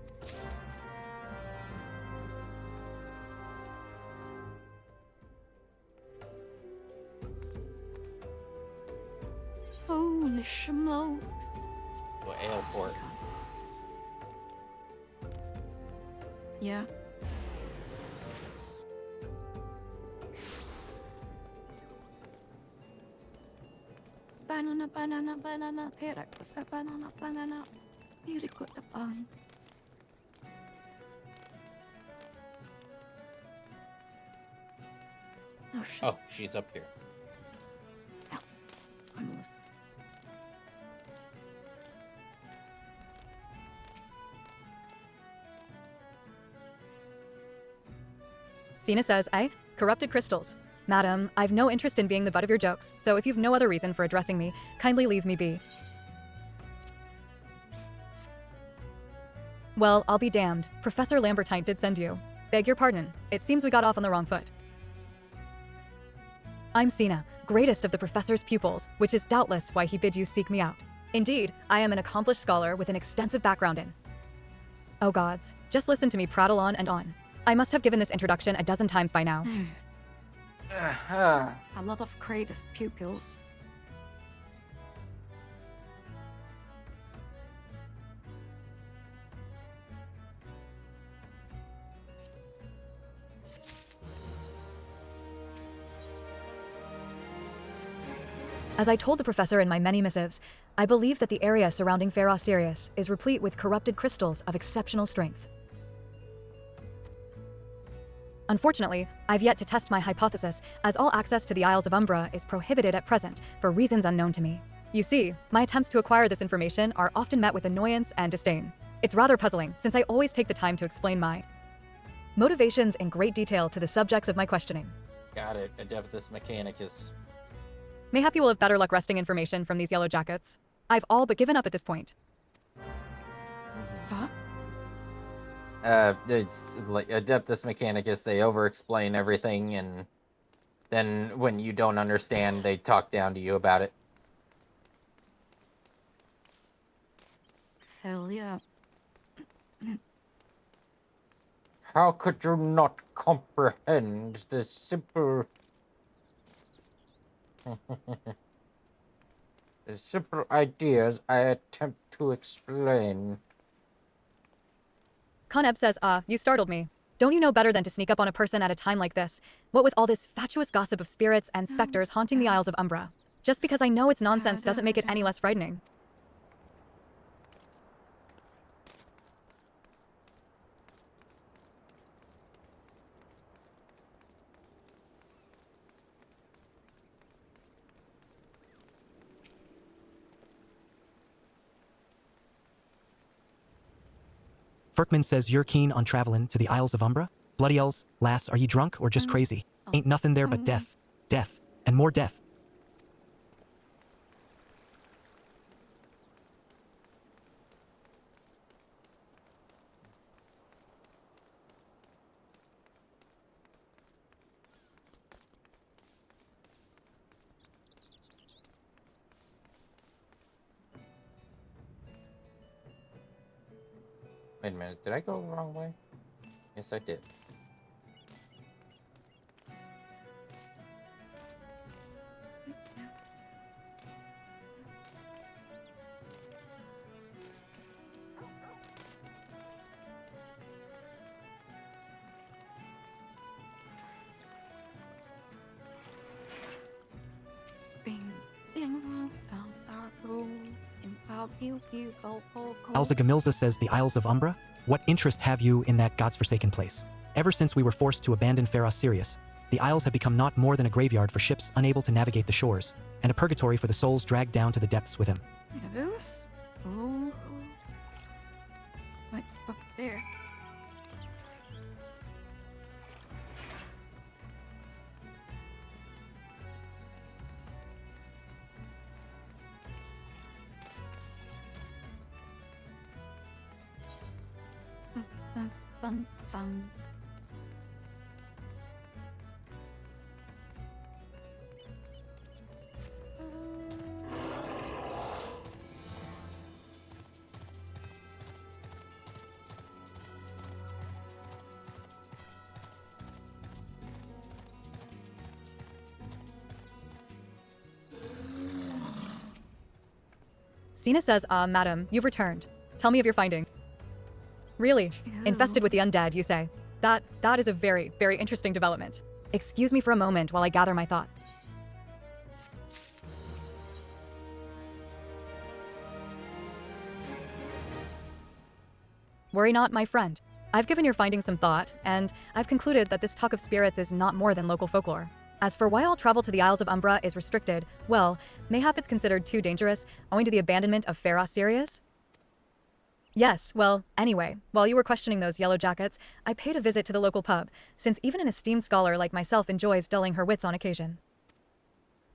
Holy smokes. to Aleport. Yeah. Banana, banana, banana, pera, banana, banana. Really good bun. Oh shit. Oh, she's up here. I'm lost. Sina says, corrupted crystals. Madam, I've no interest in being the butt of your jokes, so if you've no other reason for addressing me, kindly leave me be. Well, I'll be damned. Professor Lambertine did send you. Beg your pardon. It seems we got off on the wrong foot. I'm Sina, greatest of the professor's pupils, which is doubtless why he bid you seek me out. Indeed, I am an accomplished scholar with an extensive background in... Oh gods, just listen to me prattle on and on. I must have given this introduction a dozen times by now. A lot of greatest pupils. As I told the professor in my many missives, I believe that the area surrounding Ferra Sirius is replete with corrupted crystals of exceptional strength. Unfortunately, I've yet to test my hypothesis, as all access to the Isles of Umbra is prohibited at present for reasons unknown to me. You see, my attempts to acquire this information are often met with annoyance and disdain. It's rather puzzling, since I always take the time to explain my motivations in great detail to the subjects of my questioning. Got it. Adeptus Mechanicus. Mayhap you will have better luck wresting information from these yellow jackets. I've all but given up at this point. Huh? It's like Adeptus Mechanicus, they over-explain everything, and then when you don't understand, they talk down to you about it. Hell yeah. How could you not comprehend the simple... the simple ideas I attempt to explain? Coneb says, you startled me. Don't you know better than to sneak up on a person at a time like this? What with all this fatuous gossip of spirits and specters haunting the Isles of Umbra? Just because I know it's nonsense doesn't make it any less frightening. Ferkman says you're keen on travelin' to the Isles of Umbra? Bloody ells, lass, are ye drunk or just crazy? Ain't nothing there but death, death, and more death. Wait a minute, did I go the wrong way? Yes, I did. Pew pew go go go. Alza Gamilza says the Isles of Umbra? What interest have you in that god's forsaken place? Ever since we were forced to abandon Pharos Sirius, the Isles have become not more than a graveyard for ships unable to navigate the shores, and a purgatory for the souls dragged down to the depths with him. Nervous? Oh. What's up there? Bum, bum, bum. Sina says, madam, you've returned. Tell me of your finding. Really? Infested with the undead, you say? That is a very, very interesting development. Excuse me for a moment while I gather my thoughts. Worry not, my friend. I've given your findings some thought, and I've concluded that this talk of spirits is not more than local folklore. As for why all travel to the Isles of Umbra is restricted, well, mayhap it's considered too dangerous owing to the abandonment of Pharos Sirius? Yes, well, anyway, while you were questioning those yellow jackets, I paid a visit to the local pub, since even an esteemed scholar like myself enjoys dulling her wits on occasion.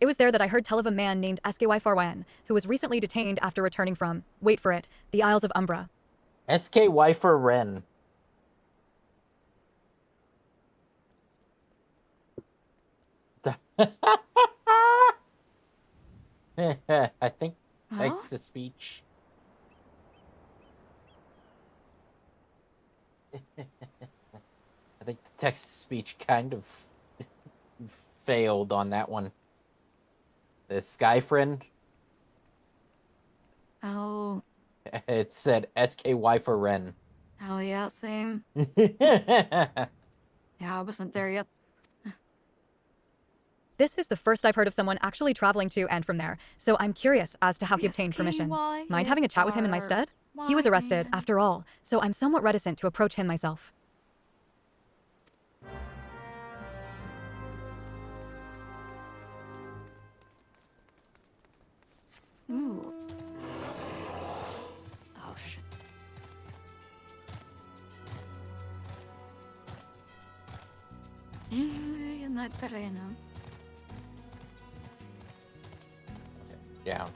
It was there that I heard tell of a man named SKY Farwan, who was recently detained after returning from, wait for it, the Isles of Umbra. SK Wifer Ren. I think text to speech. I think the text to speech kind of failed on that one. The Sky Friend. Oh. It said SKY for Ren. Oh yeah, same. Yeah, I wasn't there yet. This is the first I've heard of someone actually traveling to and from there, so I'm curious as to how he obtained permission. Mind having a chat with him in my stead? He was arrested, after all, so I'm somewhat reticent to approach him myself. Ooh. Oh shit. In that terreno. Down.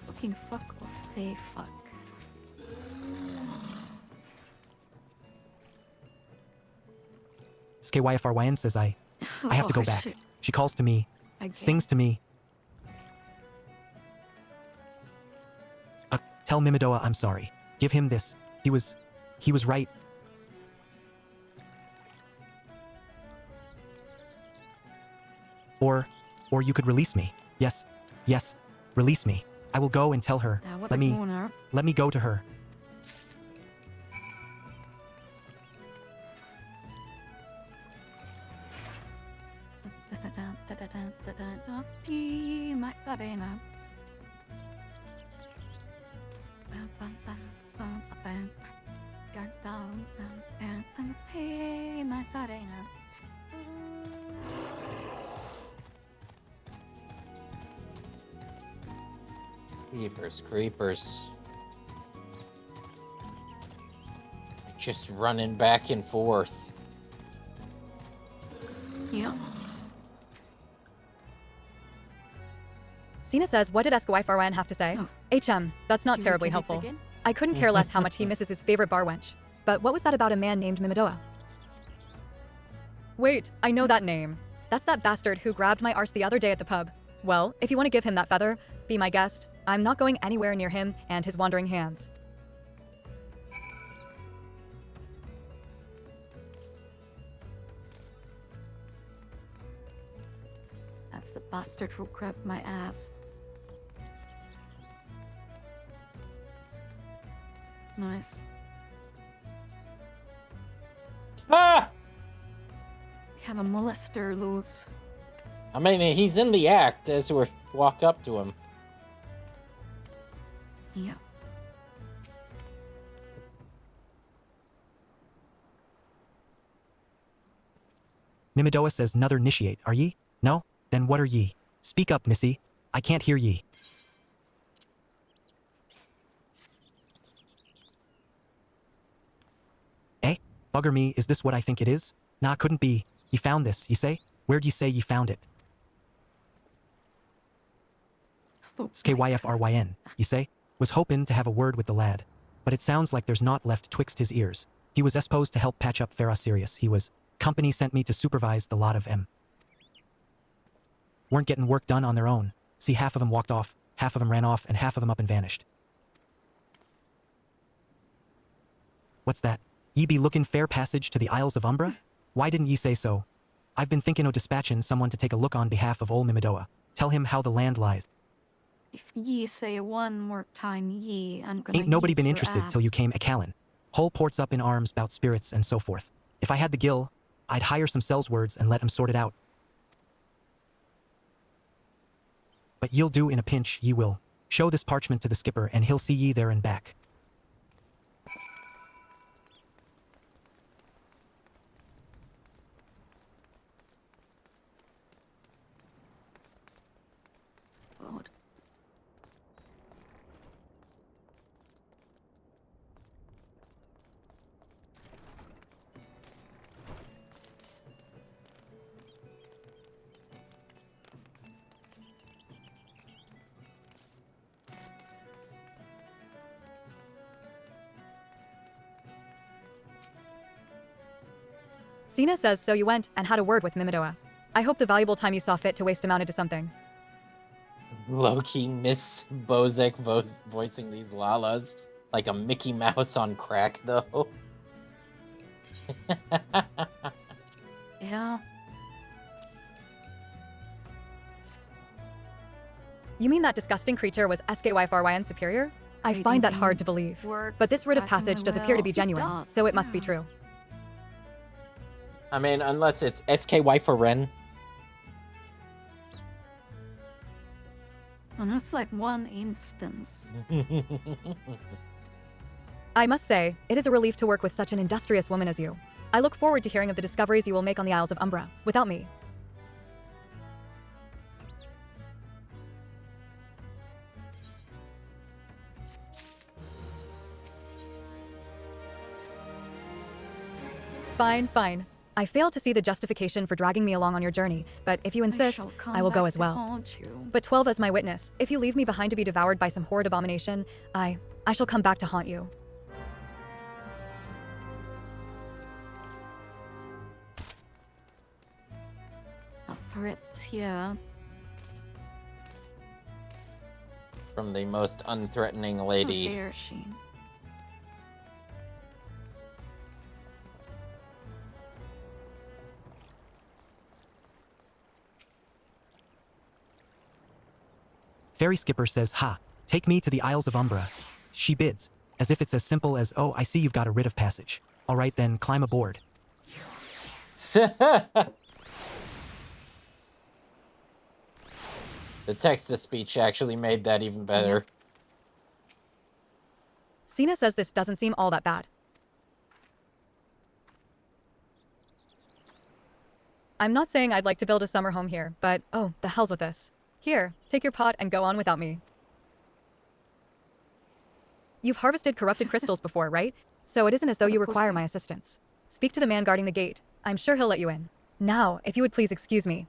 Fucking fuck off, hey fuck. SKYFRYN says I have to go back. Shit. She calls to me, Again. sings to me. Tell Mimidoa I'm sorry. Give him this. He was right. Or you could release me. Yes, release me. I will go and tell her. Let me go to her. Creepers. Just running back and forth. Yeah. Sina says, what did SKYFRYN have to say? Oh. HM, that's not Can we terribly get it helpful. again? I couldn't care less how much he misses his favorite bar wench. But what was that about a man named Mimidoa? Wait, I know that name. That's that bastard who grabbed my arse the other day at the pub. Well, if you want to give him that feather, be my guest. I'm not going anywhere near him and his wandering hands. That's the bastard who grabbed my ass. Nice. Ah! We have a molester loose. I mean, he's in the act as we walk up to him. Yeah. Mimidoa says, "Nother initiate, are ye? No? Then what are ye? Speak up, missy. I can't hear ye." Eh? Bugger me, is this what I think it is? Nah, couldn't be. Ye found this, ye say? Where'd ye say ye found it? SKYFRYN, ye say? Was hopin' to have a word with the lad. But it sounds like there's naught left twixt his ears. He was esposed to help patch up Farah Sirius. He was. Company sent me to supervise the lot of 'em. Weren't getting work done on their own. See, half of 'em walked off, half of 'em ran off, and half of 'em up and vanished. What's that? Ye be lookin' fair passage to the Isles of Umbra? Why didn't ye say so? I've been thinkin' o' dispatchin' someone to take a look on behalf of ol' Mimidoa. Tell him how the land lies. If ye say one more time ye, I'm gonna Ain't nobody yeet been your interested till you ass. came a Callan. Whole port's up in arms bout spirits and so forth. If I had the gill, I'd hire some sellswords and let 'em sort it out. But ye'll do in a pinch, ye will. Show this parchment to the skipper and he'll see ye there and back. God. Sina says, so you went and had a word with Mimidoa. I hope the valuable time you saw fit to waste amounted to something. Low-key Miss Bozek voicing these Lalas like a Mickey Mouse on crack, though. Yeah. You mean that disgusting creature was SKYFRYN superior? I Reading find that thing hard to believe. works But this writ of surprisingly passage does appear to be well. It genuine, does, so it must be yeah. true. I mean, unless it's SKY for Ren. And it's like one instance. I must say, it is a relief to work with such an industrious woman as you. I look forward to hearing of the discoveries you will make on the Isles of Umbra, without me. Fine, fine. I fail to see the justification for dragging me along on your journey, but if you insist, shall come I will go back as to well. haunt you. But 12 as my witness, if you leave me behind to be devoured by some horrid abomination, I shall come back to haunt you. A threat here. From the most unthreatening How lady. dare she? Ferry skipper says, "Ha, take me to the Isles of Umbra." She bids, as if it's as simple as, "Oh, I see you've got a writ of passage. All right then, climb aboard." The text-to-speech actually made that even better. Sina says this doesn't seem all that bad. I'm not saying I'd like to build a summer home here, but oh, the hell's with this. Here, take your pot and go on without me. You've harvested corrupted crystals before, right? So it isn't as though What a you require pussy. my assistance. Speak to the man guarding the gate. I'm sure he'll let you in. Now, if you would please excuse me.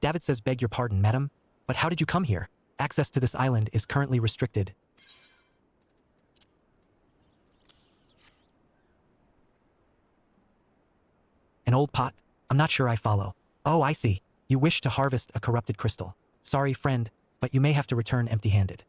David says, "Beg your pardon, madam, but how did you come here? Access to this island is currently restricted." An old pot? I'm not sure I follow. Oh, I see. You wish to harvest a corrupted crystal. Sorry, friend, but you may have to return empty-handed.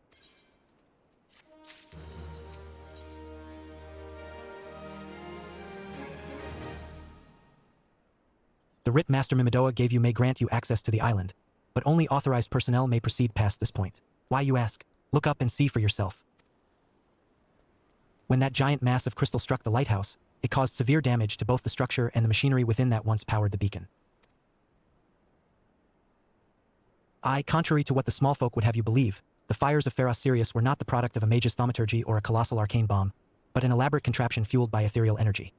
The writ Master Mimidoa gave you may grant you access to the island, but only authorized personnel may proceed past this point. Why, you ask? Look up and see for yourself. When that giant mass of crystal struck the lighthouse, it caused severe damage to both the structure and the machinery within that once powered the beacon. Contrary to what the small folk would have you believe, the fires of Pharos Sirius were not the product of a mage's thaumaturgy or a colossal arcane bomb, but an elaborate contraption fueled by ethereal energy.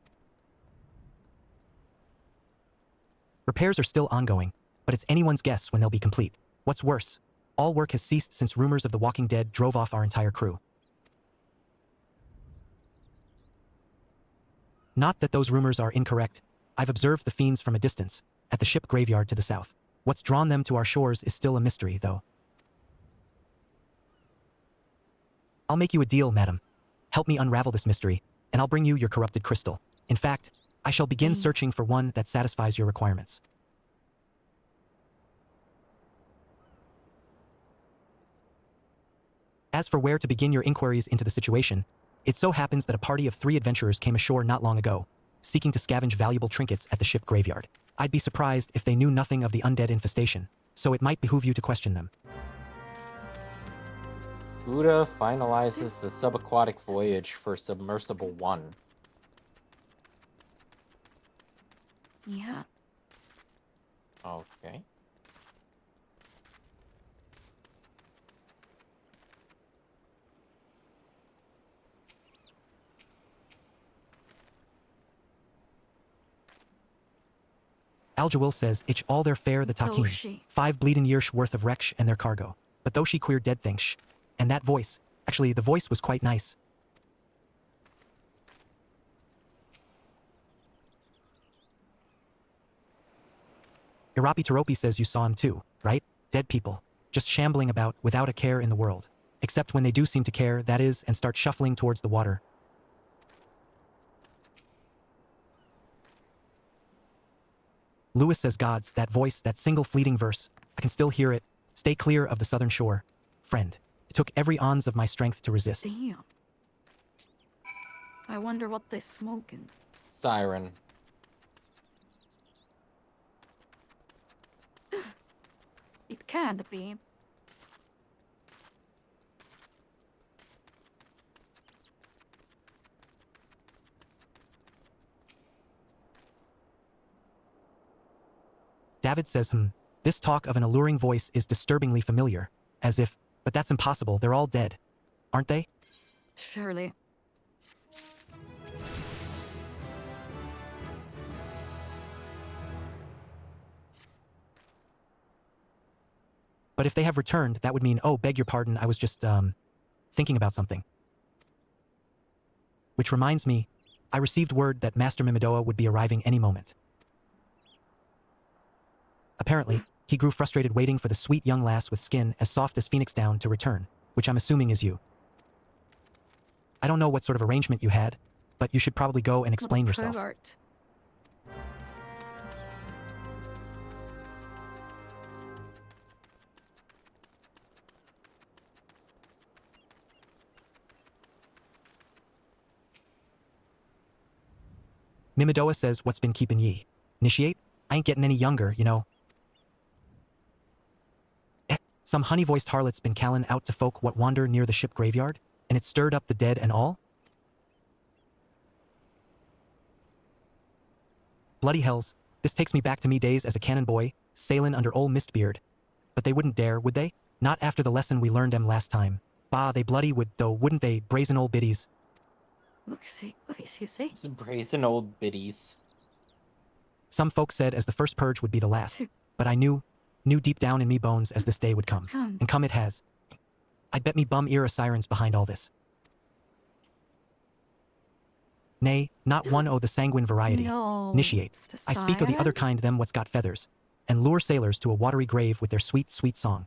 Repairs are still ongoing, but it's anyone's guess when they'll be complete. What's worse, all work has ceased since rumors of the Walking Dead drove off our entire crew. Not that those rumors are incorrect. I've observed the fiends from a distance, at the ship graveyard to the south. What's drawn them to our shores is still a mystery, though. I'll make you a deal, madam. Help me unravel this mystery, and I'll bring you your corrupted crystal. In fact, I shall begin searching for one that satisfies your requirements. As for where to begin your inquiries into the situation, it so happens that a party of 3 adventurers came ashore not long ago, seeking to scavenge valuable trinkets at the ship graveyard. I'd be surprised if they knew nothing of the undead infestation, so it might behoove you to question them. Buddha finalizes the subaquatic voyage for Submersible 1. Yeah. Okay. Aljawil says itch all their fare the takim, Doshi. 5 bleeding years worth of wrecksh and their cargo. But though she queer dead things, and that voice, actually the voice was quite nice. Irapi Taropi says you saw him too, right? Dead people, just shambling about without a care in the world. Except when they do seem to care, that is, and start shuffling towards the water. Lewis says gods, that voice, that single fleeting verse, I can still hear it. Stay clear of the southern shore. Friend, it took every ounce of my strength to resist. Damn. I wonder what they're smoking. Siren. It can't be. David says, this talk of an alluring voice is disturbingly familiar. As if, but that's impossible, they're all dead. Aren't they? Surely. But if they have returned, that would mean, oh, beg your pardon, I was just, thinking about something. Which reminds me, I received word that Master Mimidoa would be arriving any moment. Apparently, he grew frustrated waiting for the sweet young lass with skin as soft as phoenix down to return, which I'm assuming is you. I don't know what sort of arrangement you had, but you should probably go and explain yourself. Pervert. Mimidoa says, what's been keeping ye? Initiate? I ain't getting any younger, you know. Some honey-voiced harlot's been calling out to folk what wander near the ship graveyard, and it stirred up the dead and all? Bloody hells, this takes me back to me days as a cannon boy, sailin' under ol' Mistbeard. But they wouldn't dare, would they? Not after the lesson we learned 'em last time. Bah, they bloody would though, wouldn't they, brazen old biddies? What is he say? Some brazen old biddies. Some folks said as the first purge would be the last, but I knew deep down in me bones as this day would come. And come it has. I'd bet me bum ear a siren's behind all this. Nay, not one o' the sanguine variety. No, Initiate. it's the I speak of the other siren? kind, them what's got feathers, and lure sailors to a watery grave with their sweet, sweet song.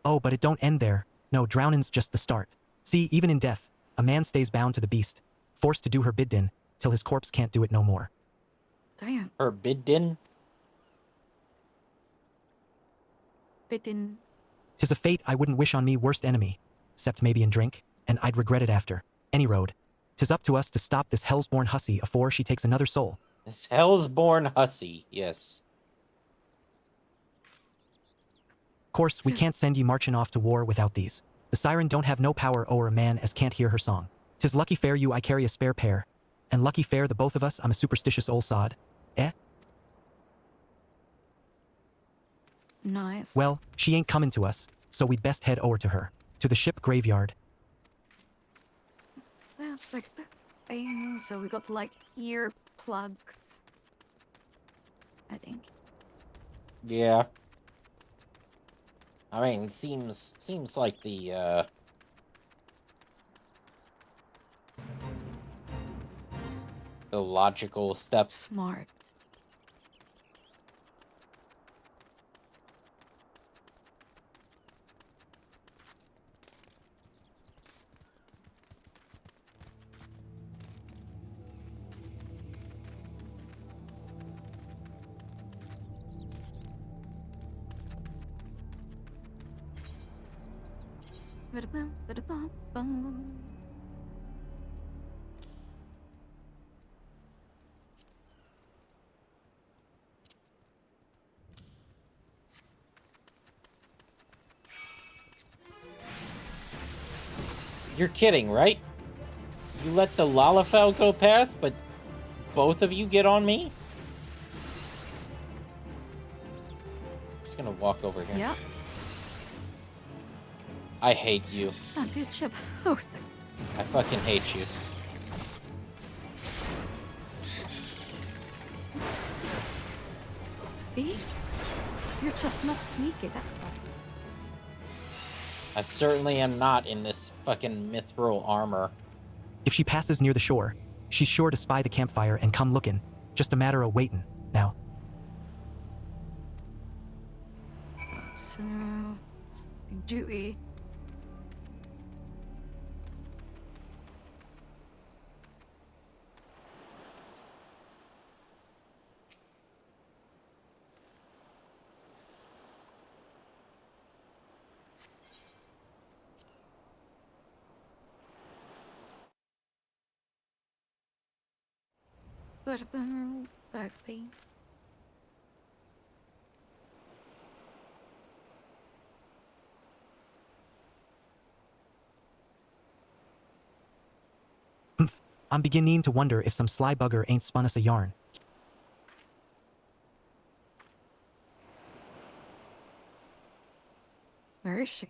Oh, but it don't end there. No, drownin's just the start. See, even in death, a man stays bound to the beast, forced to do her biddin, till his corpse can't do it no more. Damn. Her biddin? Bit in. 'Tis a fate I wouldn't wish on me worst enemy, except maybe in drink, and I'd regret it after. Any road. 'Tis up to us to stop this hellsborn hussy afore she takes another soul. This hell's-born hussy, yes. Course, we can't send ye marchin' off to war without these. The siren don't have no power o'er a man as can't hear her song. 'Tis lucky fair you I carry a spare pair, and lucky fair the both of us I'm a superstitious old sod. Eh? Nice. Well, she ain't comin' to us, so we'd best head over to her. To the ship graveyard. That's like the thing. So we got like ear plugs. I think. Yeah. I mean, seems like the logical step. Smart. Ba-da-bum, ba-da-bum, bum. You're kidding, right? You let the Lalafell go past, but both of you get on me? I'm just gonna walk over here. Yeah. I hate you. Ah, good ship. Oh, sick. I fucking hate you. See? You're just not sneaky, that's why. I certainly am not in this fucking mithril armor. If she passes near the shore, she's sure to spy the campfire and come lookin'. Just a matter of waitin', now. So, do we? Ba-da-bum, ba-da-bing. I'm beginning to wonder if some sly bugger ain't spun us a yarn. Where is she?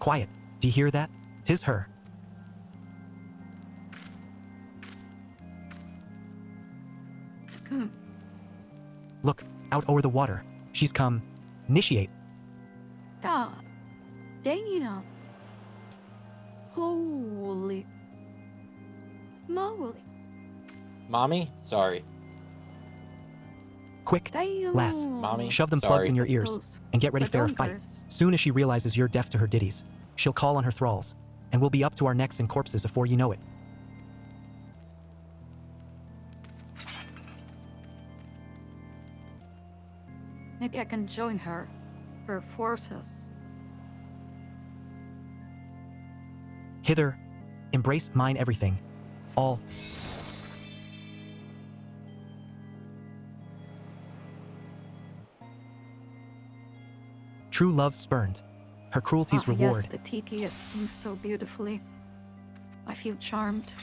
Quiet. Do you hear that? 'Tis her. Hmm. Look, out o'er the water. She's come. Initiate. God damn. Holy moly. Mommy? Sorry. Quick. Damn. Lass, Mommy? shove them Sorry. plugs in your ears Those and get ready for a fight. badonkers. Soon as she realizes you're deaf to her ditties, she'll call on her thralls, and we'll be up to our necks in corpses afore you know it. Maybe I can join her forces. Hither, embrace mine everything. All. True love spurned. Her cruelty's reward. Yes, the TTS sings so beautifully. I feel charmed.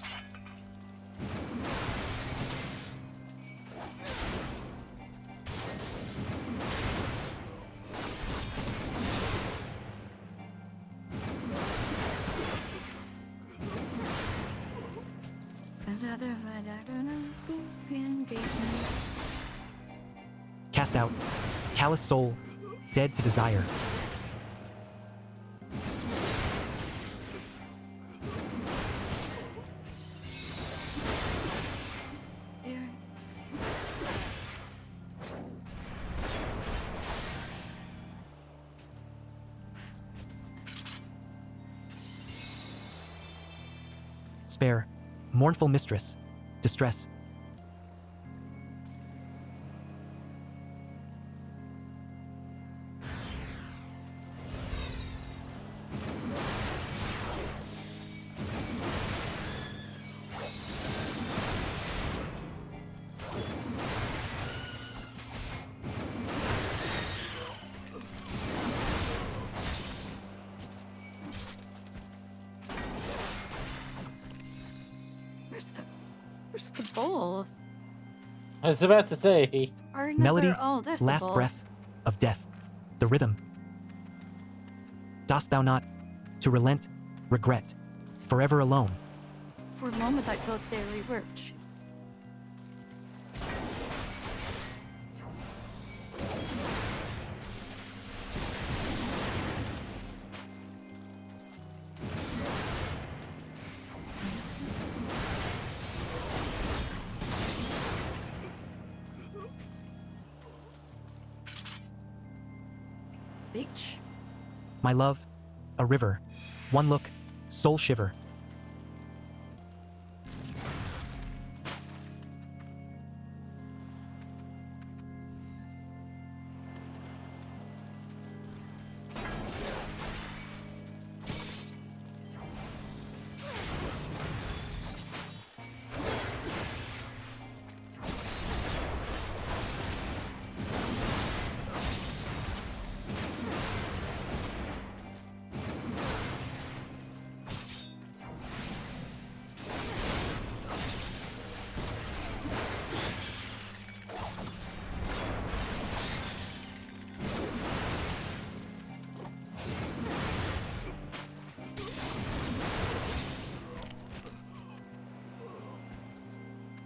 Cast out. Callous soul. Dead to desire. Spare. Mournful mistress. Distress. balls? I was about to say. Or Melody, another, oh, there's the last balls. breath of death. The rhythm. Dost thou not, to relent, regret, forever alone? For a moment I thought they reworked. Beach. My love, a river. One look, soul shiver.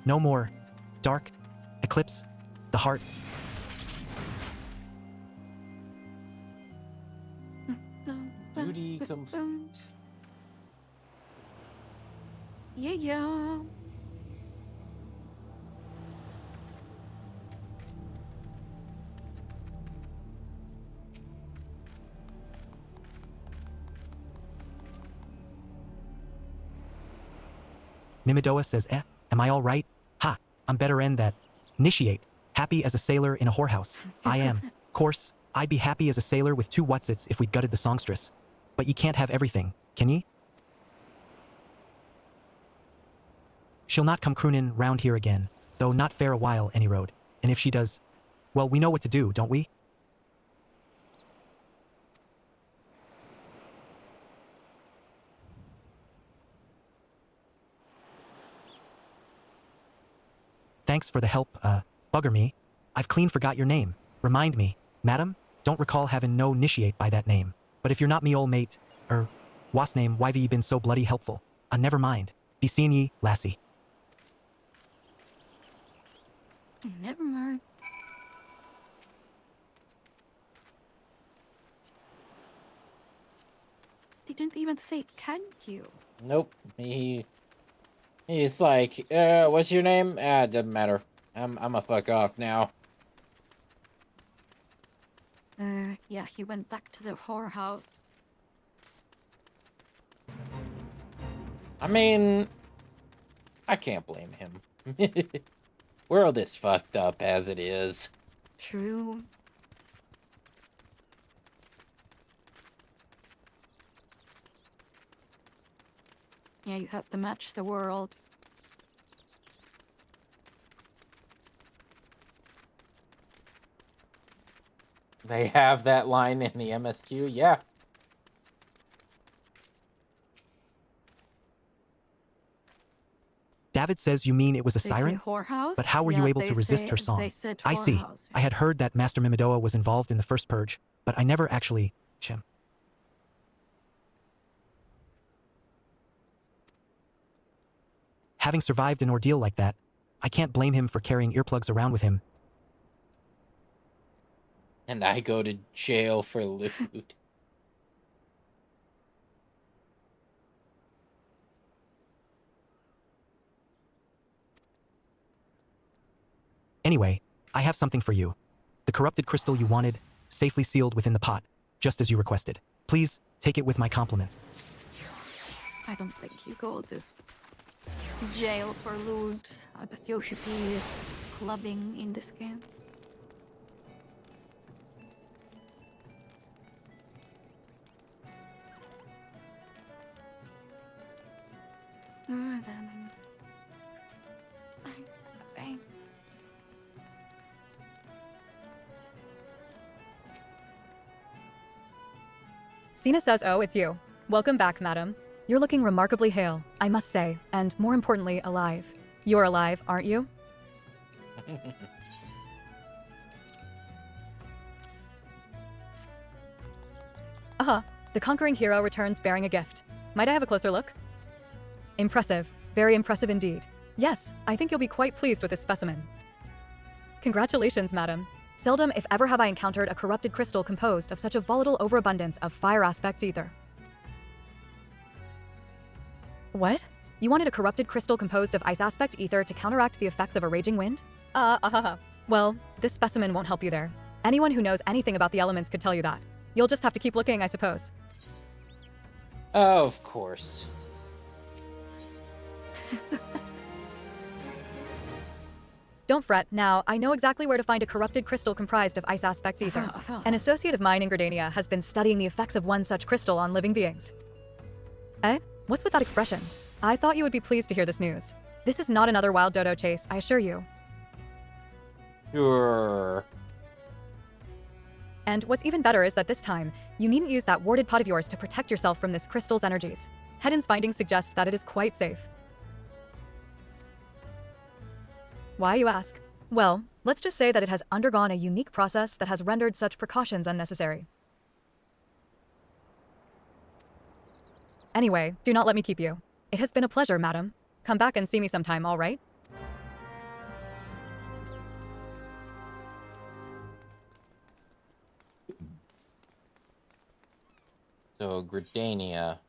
No more. Dark. Eclipse. The heart. Duty complete. Yeah. Mimidoa says, am I all right? Ha, I'm better in that. Initiate. Happy as a sailor in a whorehouse. I am. Course, I'd be happy as a sailor with 2 whatsits if we'd gutted the songstress. But ye can't have everything, can ye? She'll not come croonin' round here again, though not fair a while any road. And if she does, well, we know what to do, don't we? Thanks for the help, bugger me. I've clean forgot your name. Remind me, madam? Don't recall having no initiate by that name. But if you're not me ol' mate, was name, why've ye been so bloody helpful? Never mind. Be seeing ye, lassie. Never mind. Didn't even say thank you. Nope. He's like, what's your name? Doesn't matter. I'm a fuck off now. Yeah, he went back to the whorehouse. I mean, I can't blame him. World is fucked up as it is. True. Yeah, you have to match the world. They have that line in the MSQ, yeah. David says you mean it was a They siren? say whorehouse? But how were you Yeah, able they to resist her say- song? They said I see. whorehouse. I had heard that Master Mimidoa was involved in the first purge, but I never actually... Chim. Having survived an ordeal like that, I can't blame him for carrying earplugs around with him. And I go to jail for loot. Anyway, I have something for you. The corrupted crystal you wanted, safely sealed within the pot, just as you requested. Please, take it with my compliments. I don't think you go to jail for loot. I bet Yoshi P is clubbing in this game. Sina says, oh, it's you. Welcome back, madam. You're looking remarkably hale, I must say, and more importantly, alive. You're alive, aren't you? The conquering hero returns bearing a gift. Might I have a closer look? Impressive. Very impressive indeed. Yes, I think you'll be quite pleased with this specimen. Congratulations, madam. Seldom, if ever, have I encountered a corrupted crystal composed of such a volatile overabundance of fire aspect ether. What? You wanted a corrupted crystal composed of ice aspect ether to counteract the effects of a raging wind? Well, this specimen won't help you there. Anyone who knows anything about the elements could tell you that. You'll just have to keep looking, I suppose. Oh, of course. Don't fret. Now, I know exactly where to find a corrupted crystal comprised of ice aspect ether. An associate of mine in Gridania has been studying the effects of one such crystal on living beings. Eh? What's with that expression? I thought you would be pleased to hear this news. This is not another wild dodo chase, I assure you. Sure. And what's even better is that this time, you needn't use that warded pot of yours to protect yourself from this crystal's energies. Hedon's findings suggest that it is quite safe. Why, you ask? Well, let's just say that it has undergone a unique process that has rendered such precautions unnecessary. Anyway, do not let me keep you. It has been a pleasure, madam. Come back and see me sometime, all right? So, Gridania.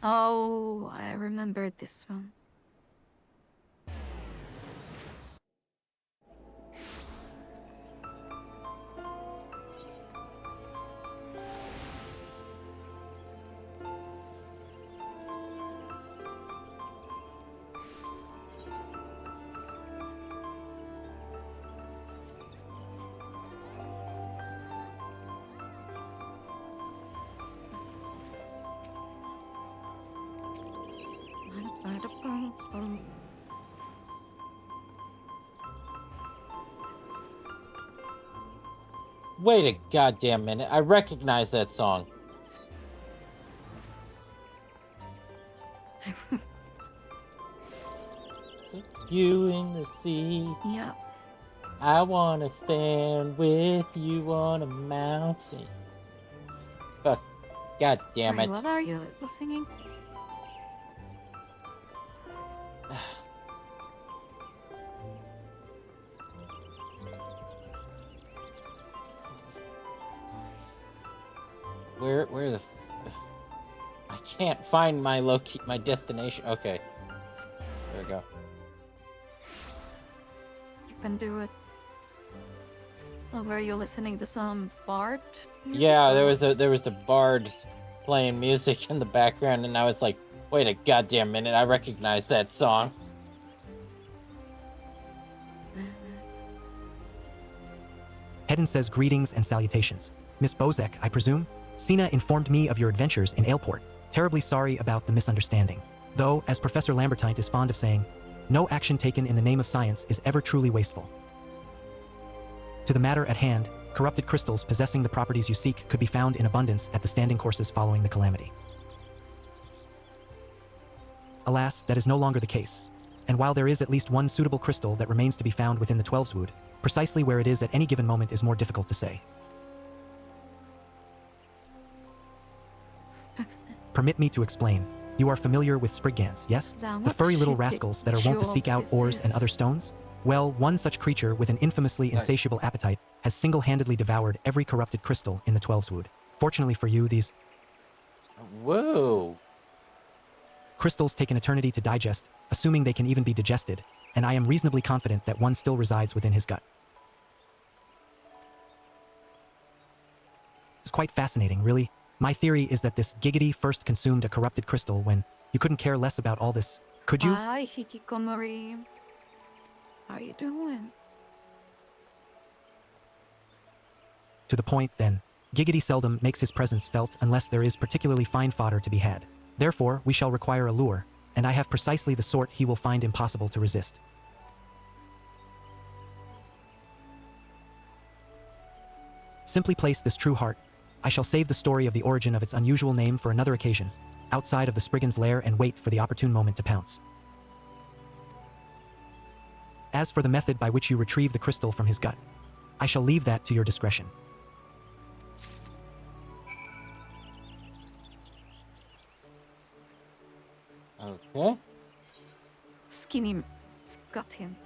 Oh, I remembered this one. Wait a goddamn minute. I recognize that song. You in the sea. Yeah. I wanna stand with you on a mountain. Fuck. God damn Wait, it. what are you singing? Where the I can't find my my destination. Okay. There we go. You can do it. Oh, were you listening to some bard music? Yeah, or- there was a bard playing music in the background, and I was like, wait a goddamn minute, I recognize that song. Hedon says greetings and salutations. Miss Bozek, I presume? Sina informed me of your adventures in Aleport. Terribly sorry about the misunderstanding. Though, as Professor Lambertine is fond of saying, no action taken in the name of science is ever truly wasteful. To the matter at hand, corrupted crystals possessing the properties you seek could be found in abundance at the standing courses following the calamity. Alas, that is no longer the case. And while there is at least one suitable crystal that remains to be found within the Twelveswood, precisely where it is at any given moment is more difficult to say. Permit me to explain. You are familiar with Spriggans, yes? Damn, The what furry little shitty rascals that are wont to job seek out this ores and is. other stones? Well, one such creature with an infamously insatiable appetite has single-handedly devoured every corrupted crystal in the Twelveswood. Fortunately for you, these Whoa. crystals take an eternity to digest, assuming they can even be digested, and I am reasonably confident that one still resides within his gut. It's quite fascinating, really. My theory is that this giggity first consumed a corrupted crystal when you couldn't care less about all this, could you? Hi, Hikikomori. How you doing? To the point, then, Giggity seldom makes his presence felt unless there is particularly fine fodder to be had. Therefore, we shall require a lure, and I have precisely the sort he will find impossible to resist. Simply place this true heart I shall save the story of the origin of its unusual name for another occasion, outside of the Spriggan's lair, and wait for the opportune moment to pounce. As for the method by which you retrieve the crystal from his gut, I shall leave that to your discretion. Okay. Skin him. Got him.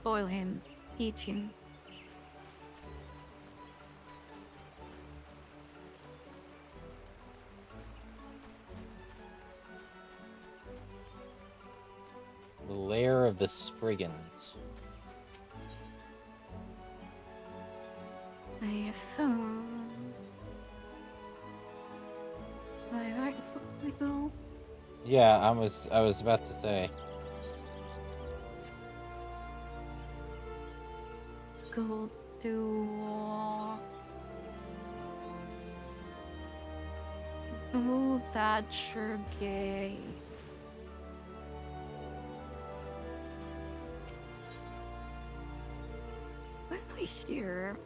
Boil him. Eat him. The lair of the Spriggans. I have found my right foot we go. Yeah, I was about to say. Go to oh, that's your gay. Why am I here?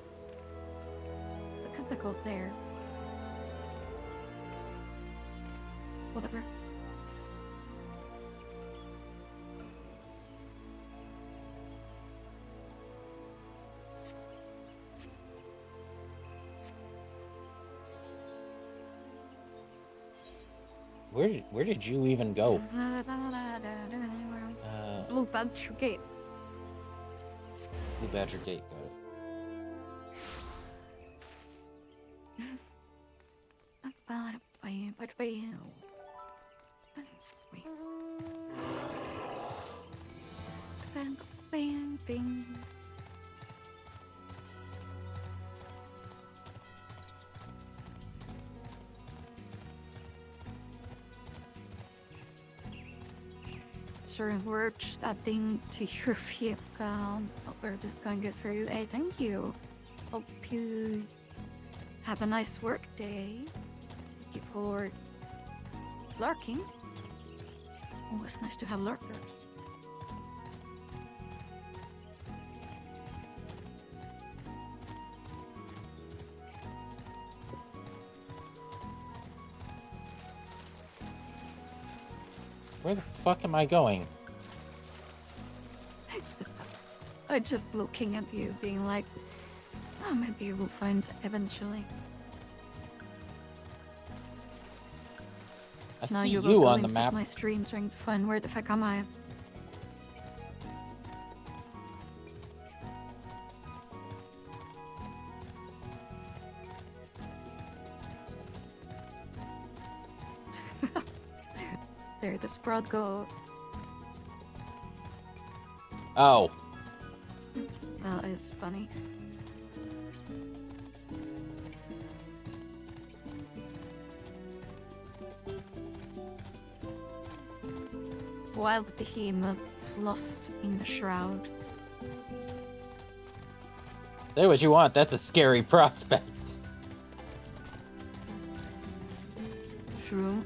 Look at the gold there. Whatever. Where did you even go? Blue Badger Gate. Blue Badger Gate, got it. Sorry, we're just adding to your fee account. We're just going to get through. Hey, thank you. Hope you have a nice work day. Thank you for lurking. Always nice to have lurkers. Where the fuck am I going? I'm just looking at you, being like, oh, maybe we'll find eventually. I Now see you you will on the glimpse at map. my stream trying to find where the fuck am I. There the sprout goes. Oh, That is funny. Wild behemoth lost in the shroud. say what you want. That's a scary prospect. True.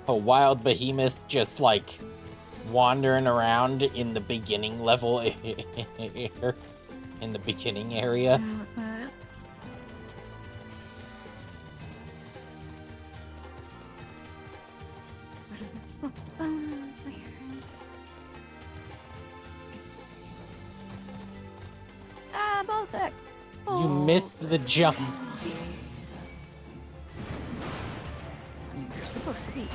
A wild behemoth just like wandering around in the beginning level in the beginning area. Ah, Balzac! You missed the jump. You're supposed to be.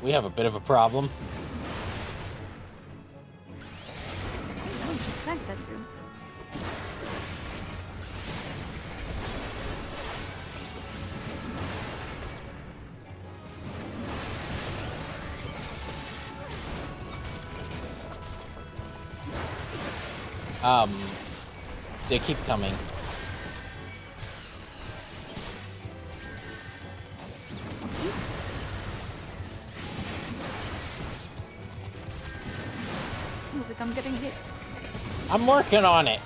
We have a bit of a problem. No, just like that, dude. They keep coming. Music, I'm getting hit. I'm working on it.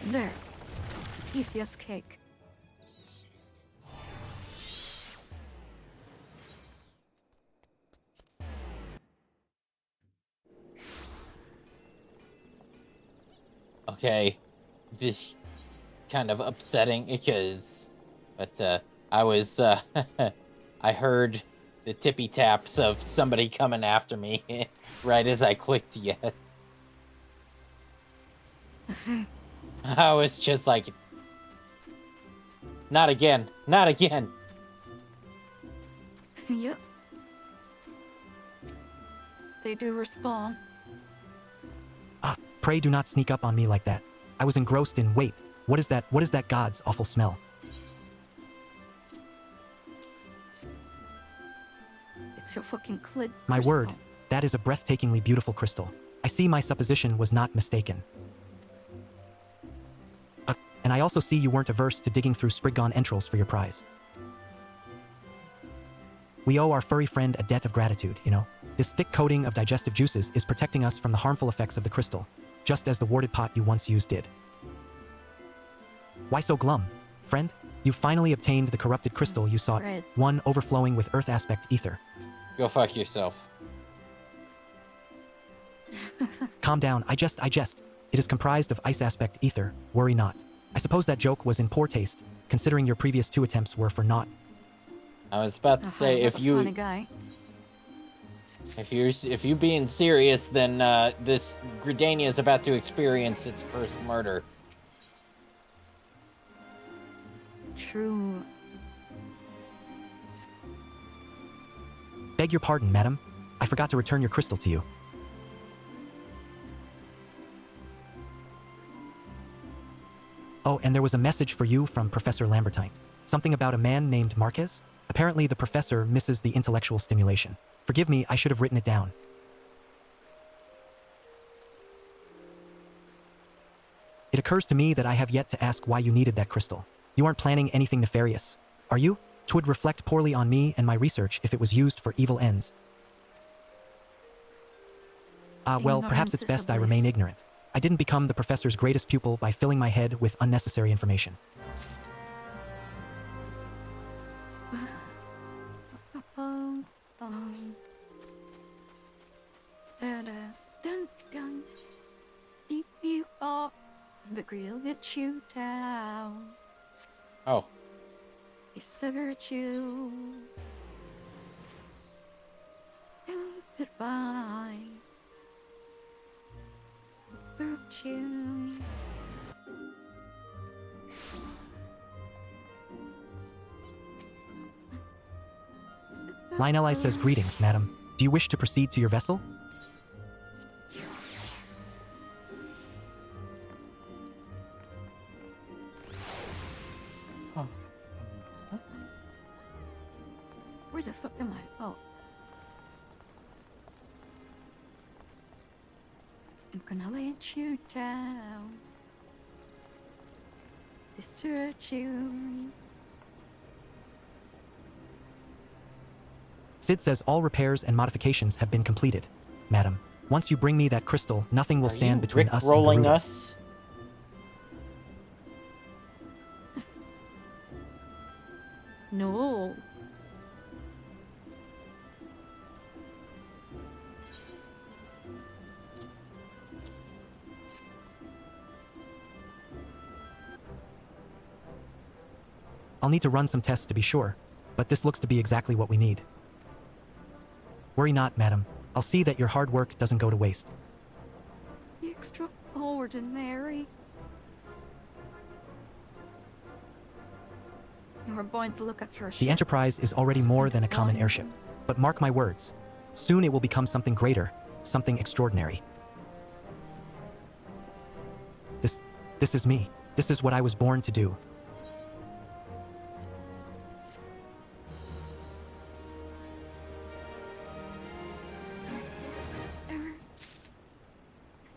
There. Easy as cake. Okay, this kind of upsetting because, but I was I heard the tippy taps of somebody coming after me right as I clicked yes. I was just like, not again, not again. Yep. They do respond. Ah, pray do not sneak up on me like that. I was engrossed in, wait, what is that God's awful smell? It's your fucking clit. My word, crystal. that is a breathtakingly beautiful crystal. I see my supposition was not mistaken. And I also see you weren't averse to digging through Spriggon entrails for your prize. We owe our furry friend a debt of gratitude, you know? This thick coating of digestive juices is protecting us from the harmful effects of the crystal, just as the warded pot you once used did. Why so glum? Friend, you've finally obtained the corrupted crystal you sought, Red. one overflowing with earth aspect ether. Go fuck yourself. Calm down, I jest. It is comprised of ice aspect ether, worry not. I suppose that joke was in poor taste, considering your previous 2 attempts were for naught. I was about to say, What a funny guy. if you being serious, then this Gridania is about to experience its first murder. True. Beg your pardon, madam. I forgot to return your crystal to you. Oh, and there was a message for you from Professor Lambertine. Something about a man named Marquez? Apparently the professor misses the intellectual stimulation. Forgive me, I should have written it down. It occurs to me that I have yet to ask why you needed that crystal. You aren't planning anything nefarious, are you? 'Twould reflect poorly on me and my research if it was used for evil ends. Well, perhaps it's best I remain ignorant. I didn't become the professor's greatest pupil by filling my head with unnecessary information. Deep you up, the grill get you down. Oh. Desert you. Goodbye. You. Lionel says, greetings, madam. Do you wish to proceed to your vessel? Where the fuck am I? Oh. I'm gonna let you down. Desert you. Sid says all repairs and modifications have been completed. Madam, once you bring me that crystal, nothing will stand between us and Rolling Garuda. us? No. I'll need to run some tests to be sure, but this looks to be exactly what we need. Worry not, madam. I'll see that your hard work doesn't go to waste. The extraordinary. You're going to look at your ship. The Enterprise is already more than a common airship. But mark my words, soon it will become something greater, something extraordinary. This is me. This is what I was born to do.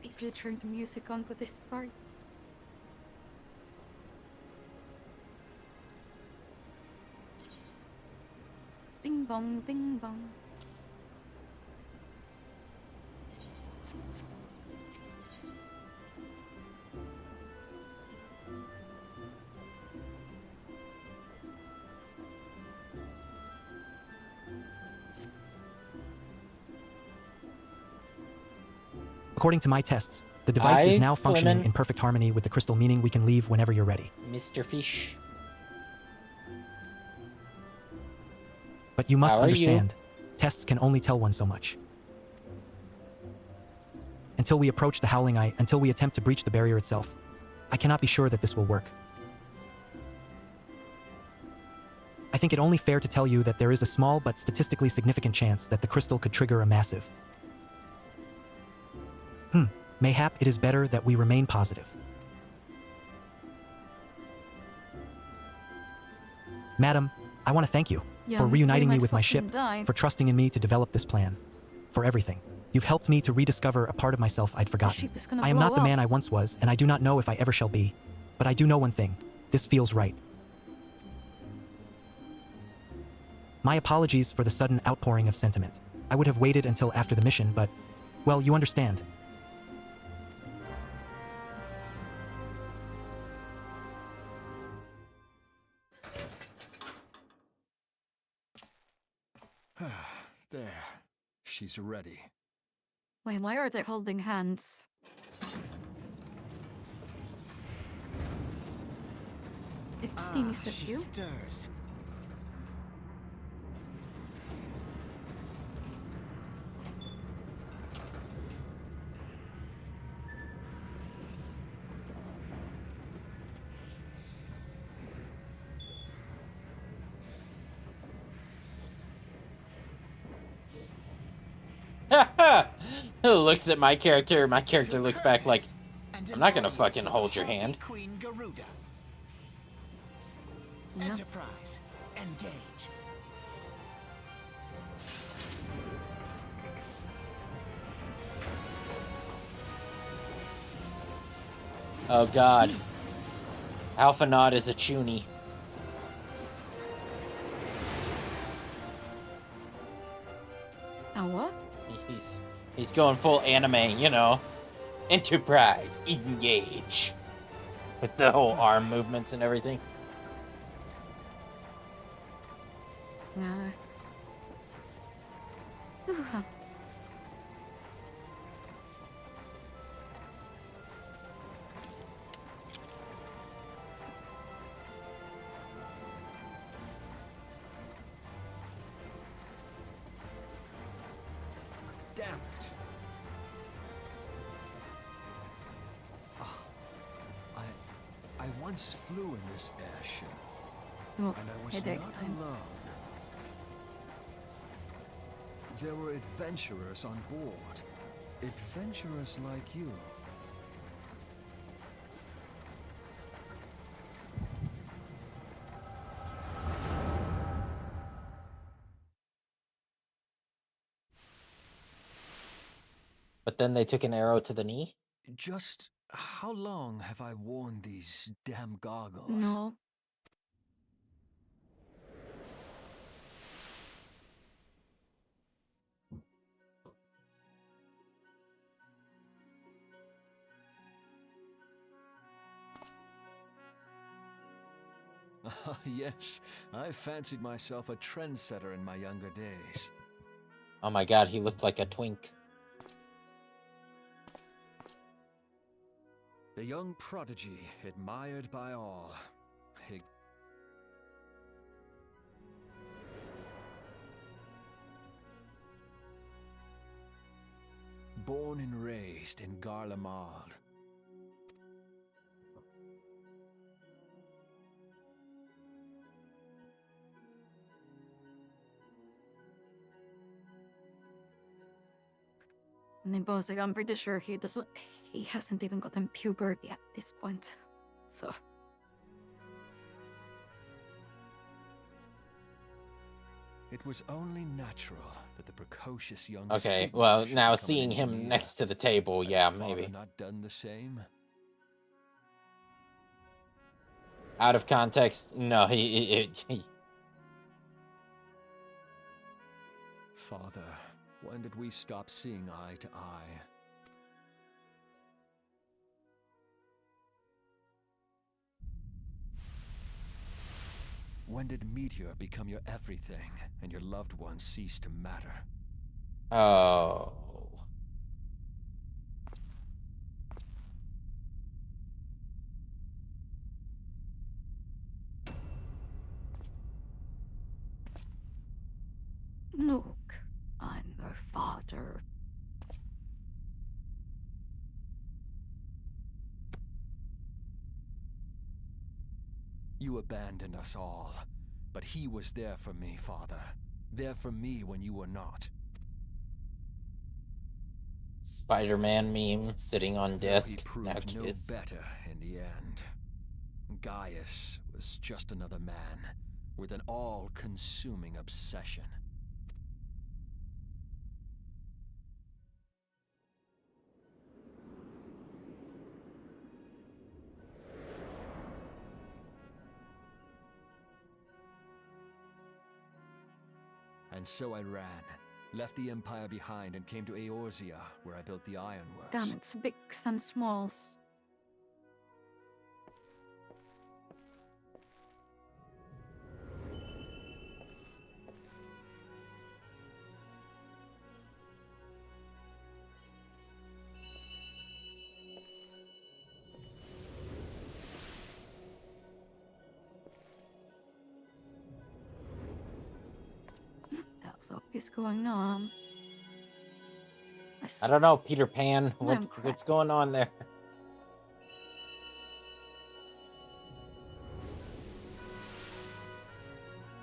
Maybe you turn the music on for this part. Bing bong, bing bong. According to my tests, the device is Aye, now functioning Fleming. in perfect harmony with the crystal, meaning we can leave whenever you're ready. Mr. Fish. But you must How are you? understand, tests can only tell one so much. Until we approach the Howling Eye, until we attempt to breach the barrier itself, I cannot be sure that this will work. I think it only fair to tell you that there is a small but statistically significant chance that the crystal could trigger a massive. Mayhap it is better that we remain positive. Madam, I want to thank you for reuniting me with my ship, for trusting in me to develop this plan, for everything. You've helped me to rediscover a part of myself I'd forgotten. I am not the man I once was, and I do not know if I ever shall be. But I do know one thing. This feels right. My apologies for the sudden outpouring of sentiment. I would have waited until after the mission, but, well, you understand. There. She's ready. Wait, why are they holding hands? Epstein, is that she you? stirs. Looks at my character looks back like, I'm not gonna fucking hold your hand. Queen Garuda. No. Enterprise, engage. Oh god. Alpha Nod is a chuny. Oh, what? He's going full anime, you know. Enterprise, engage. With the whole arm movements and everything. No. Ooh. Damn it. I once flew in this airship, Oof, and I was headache not time. alone. There were adventurers on board. Adventurers like you. But then they took an arrow to the knee. Just how long have I worn these damn goggles? No. Yes, I fancied myself a trendsetter in my younger days. Oh my god, he looked like a twink. The young prodigy, admired by all. born and raised in Garlemald. And then both like, I'm pretty sure he hasn't even gotten puberty at this point. So It was only natural that the precocious young Okay, student well, should now become an seeing him engineer. next to the table, Had yeah, his father maybe. not done the same? Out of context, no, he Father, when did we stop seeing eye to eye? When did Meteor become your everything, and your loved ones cease to matter? Oh. look, I'm your father. You abandoned us all, but he was there for me, Father. There for me when you were not. Spider-Man meme sitting on Though he desk. Now proved no kiss. better in the end. Gaius was just another man, with an all-consuming obsession. And so I ran, left the Empire behind and came to Eorzea, where I built the ironworks. Damn, it's bigs and smalls. What the fuck is going on? I don't know, Peter Pan. I'm What's going on there?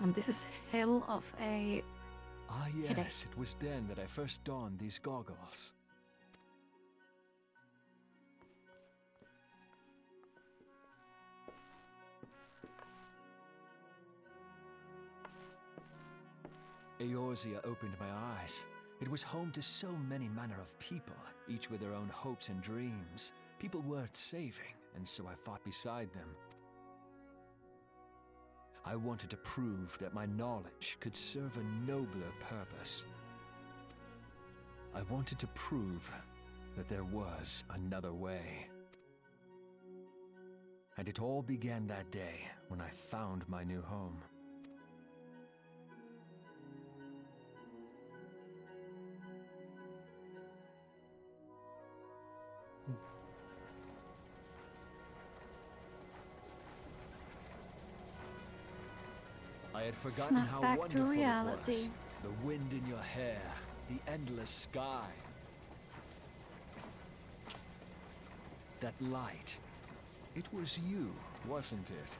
And this is hell of a Ah Headache. yes, it was then that I first donned these goggles. Eorzea opened my eyes. It was home to so many manner of people, each with their own hopes and dreams. People worth saving, and so I fought beside them. I wanted to prove that my knowledge could serve a nobler purpose. I wanted to prove that there was another way. And it all began that day when I found my new home. I had forgotten Snap how back to wonderful it reality. was. The wind in your hair, the endless sky. That light. It was you, wasn't it?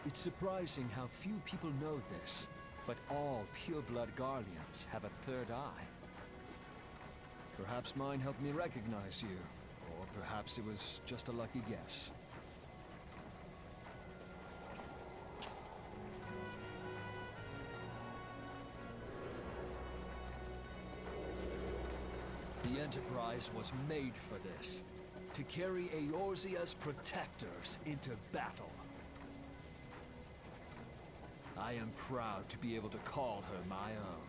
It's surprising how few people know this, but all pureblood Garleans have a third eye. Perhaps mine helped me recognize you, or perhaps it was just a lucky guess. The Enterprise was made for this, to carry Eorzea's protectors into battle. I am proud to be able to call her my own.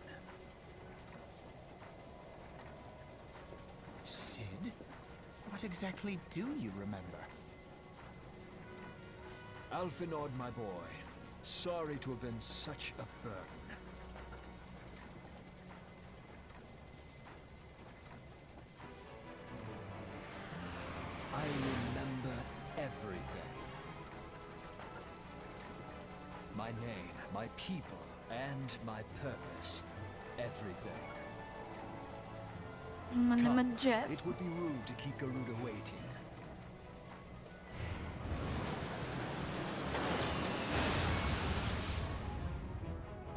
Sid? What exactly do you remember? Alphinaud, my boy, sorry to have been such a burden. I remember everything. My name, my people, and my purpose. Everything. Come, Jeff. it would be rude to keep Garuda waiting.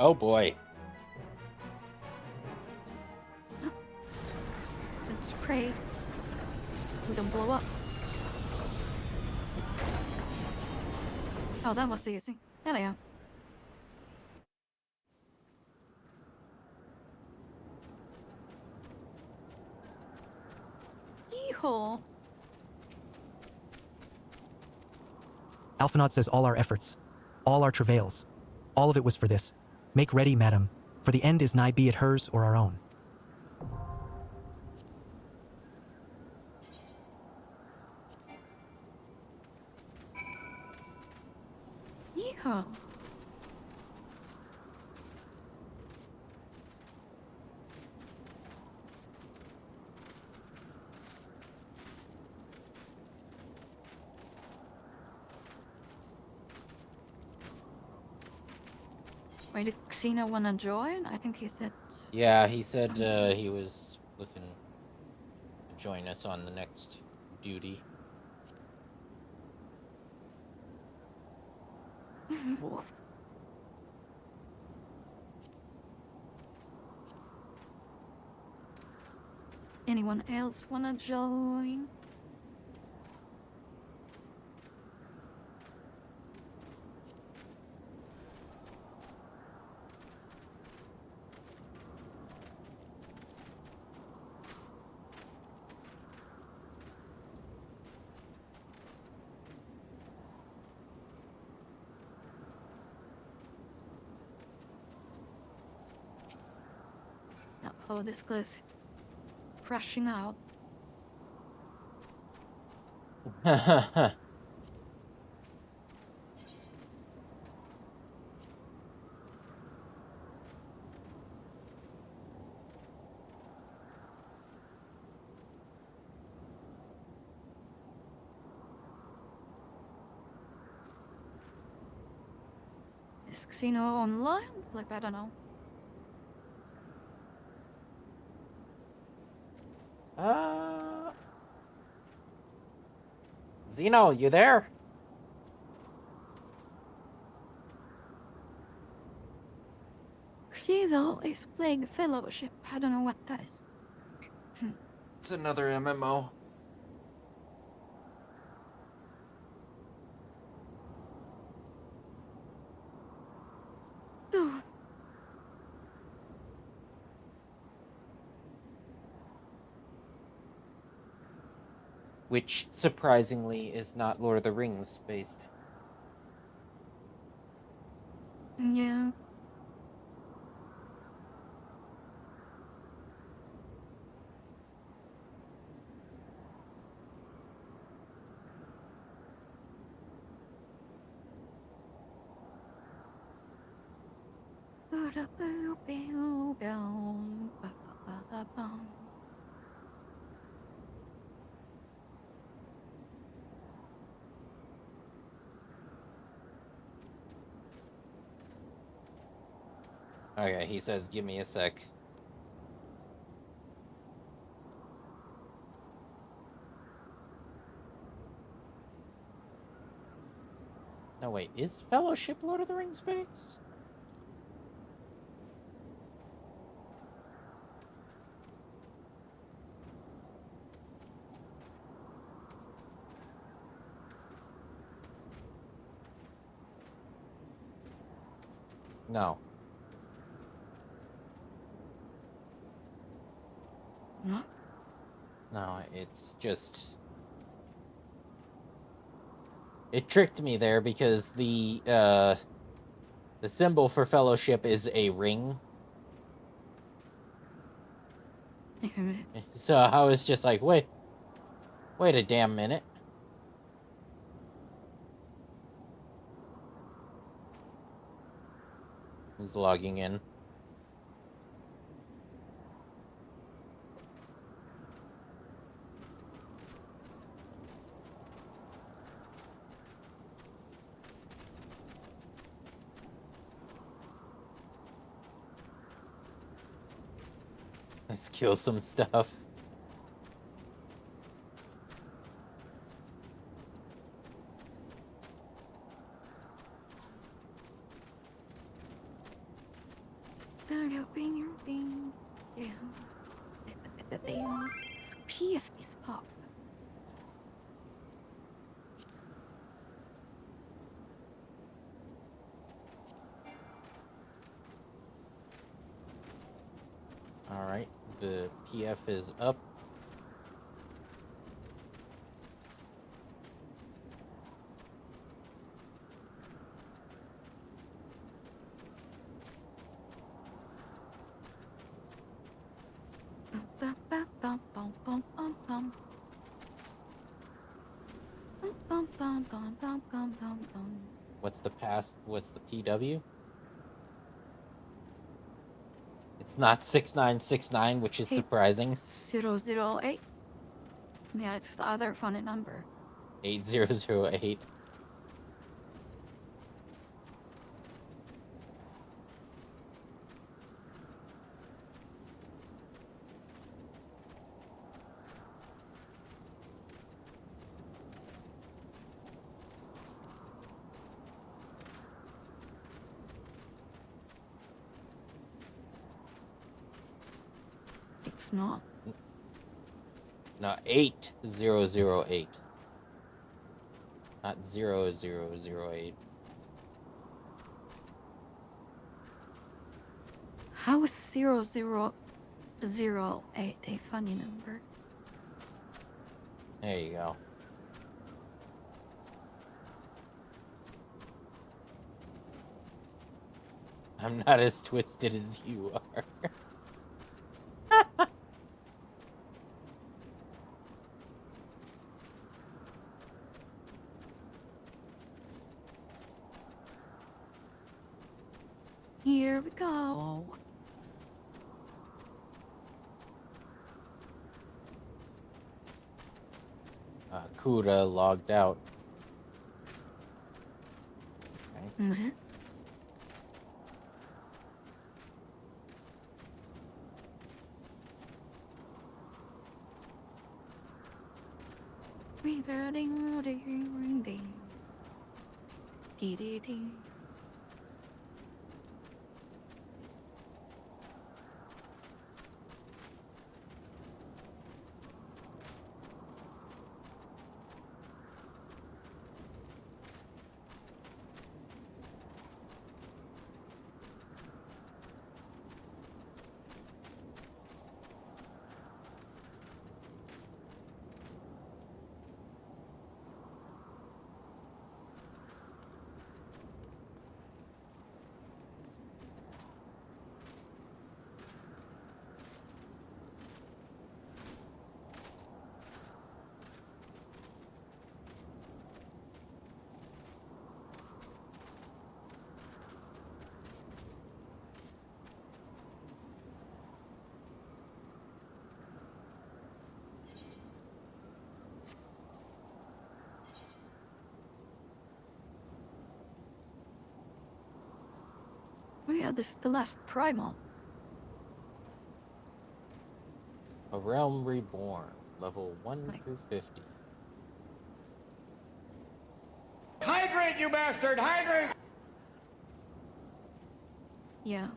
Oh boy. Let's pray we don't blow up. Oh, that was easy. There they are. Yeehaw. Alphinaud says all our efforts, all our travails, all of it was for this. Make ready, madam, for the end is nigh, be it hers or our own. Yeehaw. Wait, did Xena wanna join? I think he said. Yeah, he said he was looking to join us on the next duty. Woof. Anyone else wanna join? Oh, this guy's crashing out. Is Xeno online? Like, I don't know. Zeno, you there? Xeno is playing Fellowship. I don't know what that is. It's another MMO. Oh, Which, surprisingly, is not Lord of the Rings based. yeah. Okay, he says, give me a sec. No, wait, is Fellowship Lord of the Rings based? No. Huh? No, it's just... It tricked me there because the symbol for Fellowship is a ring. So I was just like, wait a damn minute. He's logging in. Let's kill some stuff. PF is up. All right, the PF is up. Bum, bum, bum, bum, bum, bum, bum. Bum, bum, bum, bum, bum, bum, bum, bum. What's the pass? What's the PW? It's not 6969, which is Hey, surprising. 008. Yeah, it's the other funny number. 8008. It's not. No, 8008. Not 0008. How is 0008 a funny number? There you go. I'm not as twisted as you are. Here we go. Kuda logged out. Okay. Mhm. Ring a ding ding ring ding. Dee dee ding. Oh yeah, this is the last primal. A Realm Reborn. Level 1 Like- through 50. Hydrate, you bastard! Hydrate! Yeah.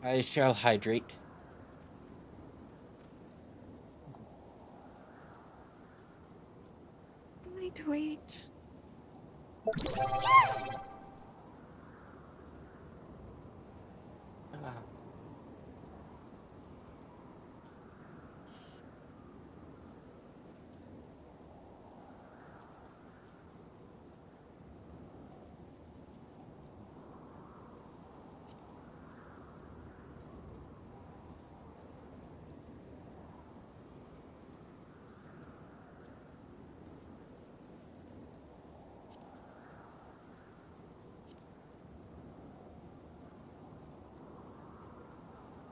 I shall hydrate. Wait. Ah.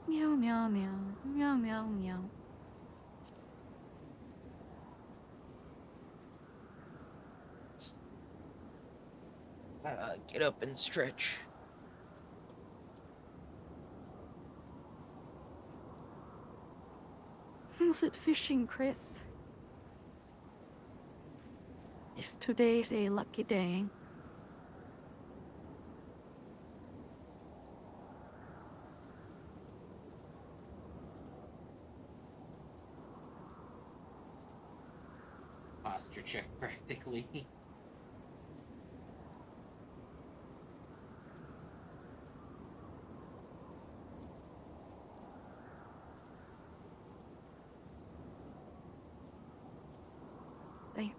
Meow meow meow. Meow meow meow. Get up and stretch. How's it fishing, Chris? Is today a lucky day? posture check, practically. They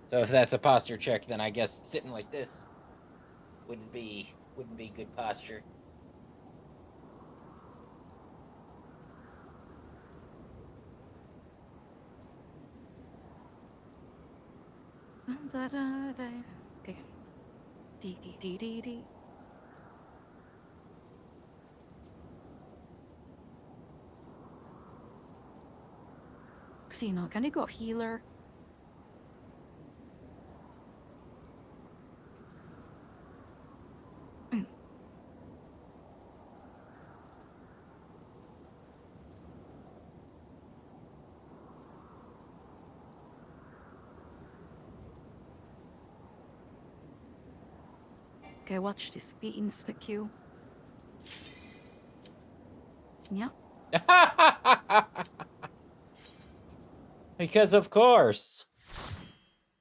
So if that's a posture check, then I guess sitting like this wouldn't be good posture. Okay. Dee dee dee dee dee. Xeno, can you go healer? Okay, watch this. Be insta Q. Yeah. Because of course.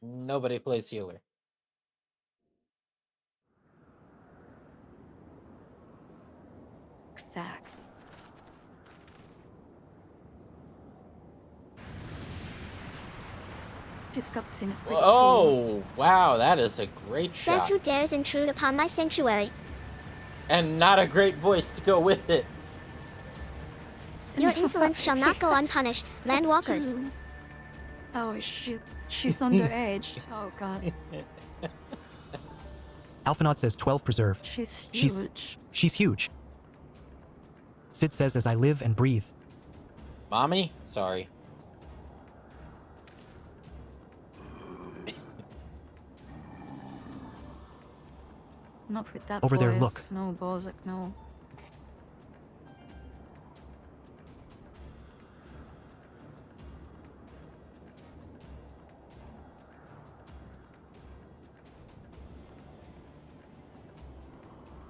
Nobody plays healer. Exactly. His cutscene is pretty cool. Oh, wow, that is a great Says shot. who dares intrude upon my sanctuary. And not a great voice to go with it. Your insolence shall not go unpunished, That's landwalkers. true. Oh shit, she's underage. Oh god, Alphinaud says 12 preserved. she's She's- huge. She's huge. Sid says as I live and breathe. Mommy? Sorry. Not with that Over there, voice. look. No, Bozak, no.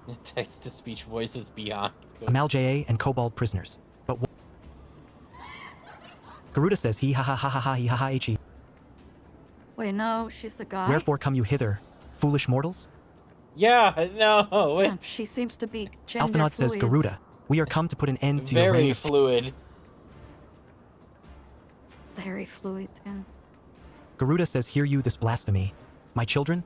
The text-to-speech voice is beyond good. Amal J.A. and Kobold prisoners. But Garuda says he ha ha ha ha ha he ha ha he. Wait, no, she's the guy. Wherefore come you hither, foolish mortals? Yeah, no, Yeah, she seems to be gender Alphinaud says fluid. Garuda, we are come to put an end to your very reign of fluid. Very fluid, yeah. Garuda says hear you this blasphemy. My children?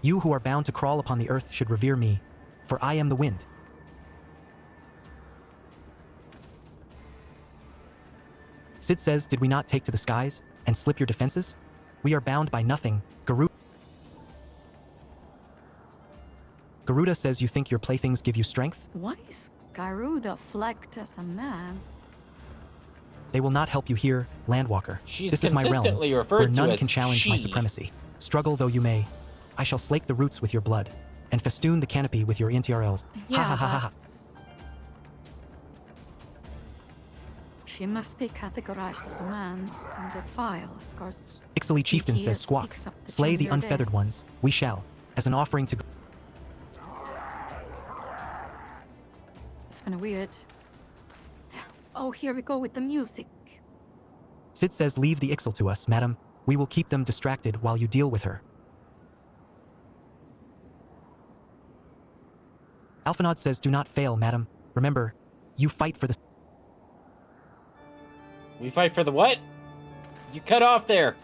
You who are bound to crawl upon the earth should revere me, for I am the wind. Sid says, did we not take to the skies and slip your defenses? We are bound by nothing, Garuda says you think your playthings give you strength? Why is Garuda flagged as a man? They will not help you here, Landwalker. She's This is my realm, consistently referred where to none as can challenge my she. supremacy. Struggle though you may. I shall slake the roots with your blood, and festoon the canopy with your NTRLs. Yeah, ha ha ha ha. but she must be categorized as a man in the files, cause Ixaly Chieftain He says squawk. speaks up the Slay the gender unfeathered there. ones. We shall, as an offering to it's kind of weird. Oh, here we go with the music. Sid says leave the Ixal to us, madam. We will keep them distracted while you deal with her. Alphinaud says do not fail, madam. Remember, you fight for the We fight for the what? You cut off there.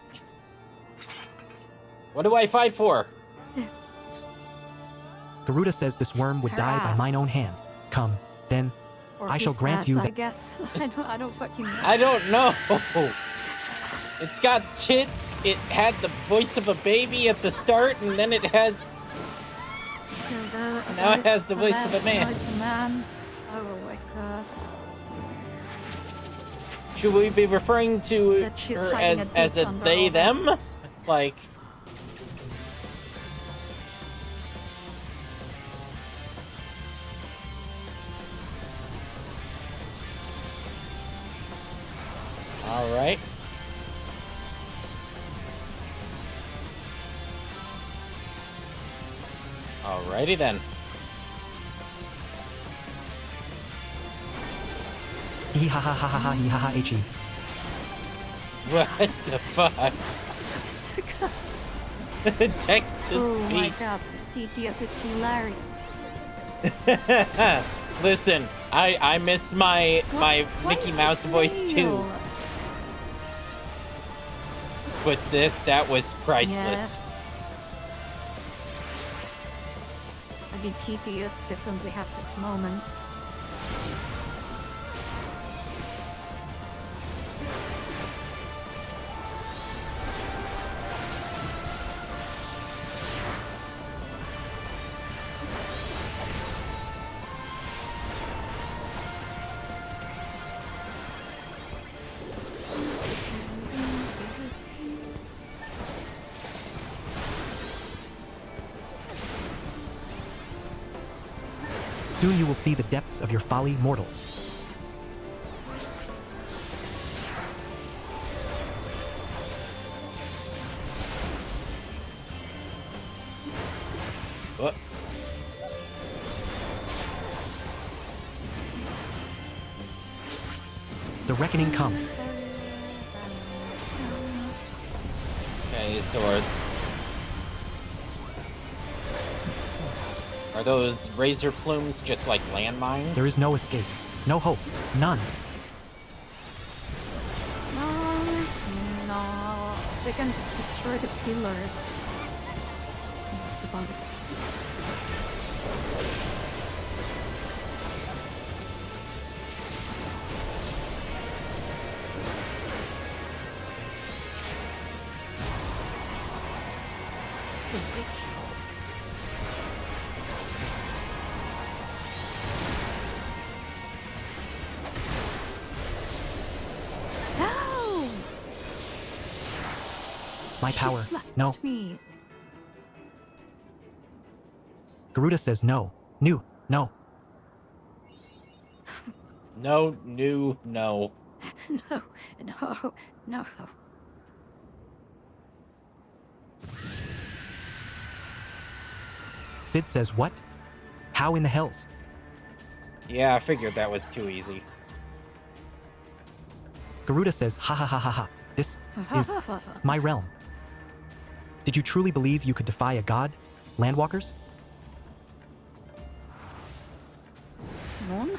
What do I fight for? Garuda says this worm would Her die by ass. mine own hand. Come, then, Or I shall his grant ass, you I that- guess. I don't fucking know. I don't know. It's got tits. It had the voice of a baby at the start, and then it had. Now it has the voice of a man. Now it's a man. Oh my god. Should we be referring to That she's her hiding as a dick a under they all that. them? Like. All right. Alrighty then. Hee ha ha ha ha ha hee ha ha he. What the fuck? Text to Oh my speech. god, this DPS is hilarious. Listen, I miss my Why Mickey is Mouse it voice too, real? but that was priceless. I mean, TPS definitely has its moments. Soon you will see the depths of your folly, mortals. What? The reckoning comes. Okay, so are those razor plumes just like landmines? There is no escape. No hope. None. No, they can destroy the pillars. That's about it. No! My She power. slapped No. me. Garuda says no. No. No. No, no, no. No, no, no. Sid says what? How in the hells? Yeah, I figured that was too easy. Garuda says ha ha ha ha ha. This is my realm. Did you truly believe you could defy a god? Landwalkers? None?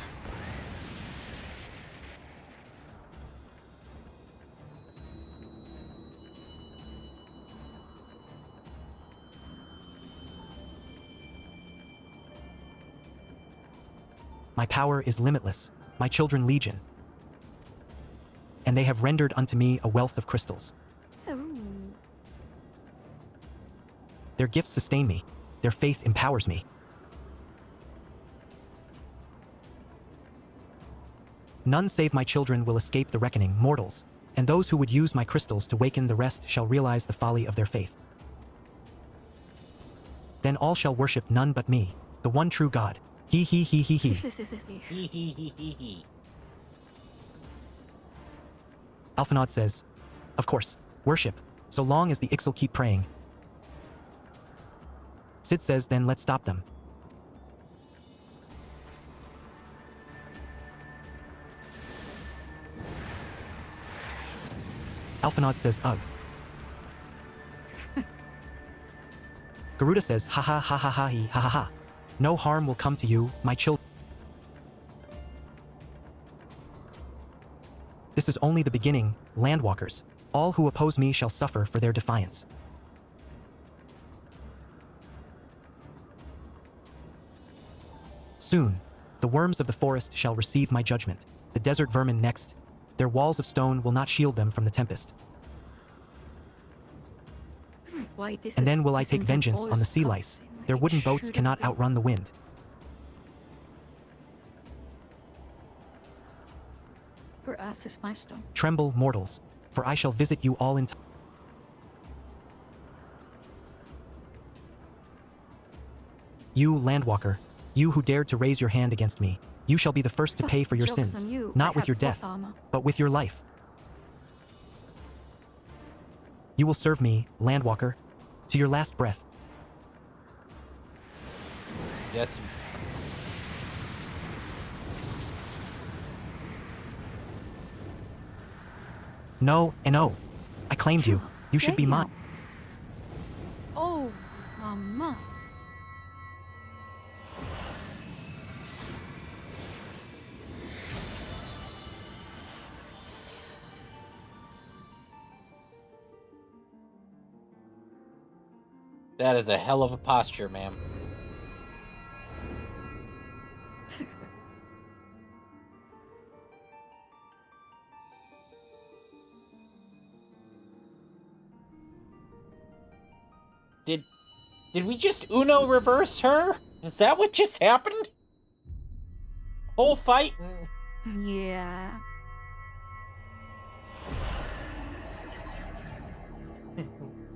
My power is limitless, my children legion. And they have rendered unto me a wealth of crystals. Oh. Their gifts sustain me, their faith empowers me. None save my children will escape the reckoning, mortals, and those who would use my crystals to waken the rest shall realize the folly of their faith. Then all shall worship none but me, the one true God. He he he he he. Hee hee hee hee hee. Alphanod says, of course, worship, so long as the Ixal keep praying. Sid says, then let's stop them. Alphanod says, ugh. Garuda says, ha ha ha ha ha he ha ha ha. No harm will come to you, my children. This is only the beginning, landwalkers. All who oppose me shall suffer for their defiance. Soon, the worms of the forest shall receive my judgment, the desert vermin next. Their walls of stone will not shield them from the tempest. Why this And then is- will I isn't take the vengeance on the voice sea lice. cutscene Their like wooden it boats should cannot have been? outrun the wind. Her ass is my stone. Tremble, mortals, for I shall visit you all in time. You, landwalker, you who dared to raise your hand against me, you shall be the first to pay for your Joke's sins, on you, not I with have your plot death, armor. but with your life. You will serve me, landwalker, to your last breath. Yes. No and no. I claimed you. You should be mine. Damn. Oh, mama. That is a hell of a posture, ma'am. Did we just Uno reverse her? Is that what just happened? Whole fight? Yeah.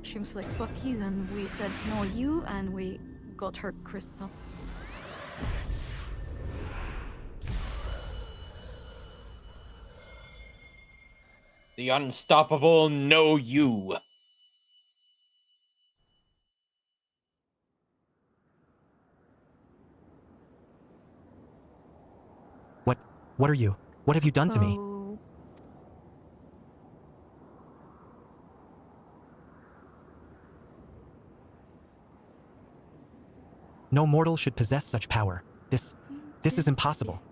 She was like, fuck you, and we said, no, you, and we got her crystal. The unstoppable know you. What are you? What have you done to me? Oh. No mortal should possess such power. This is impossible.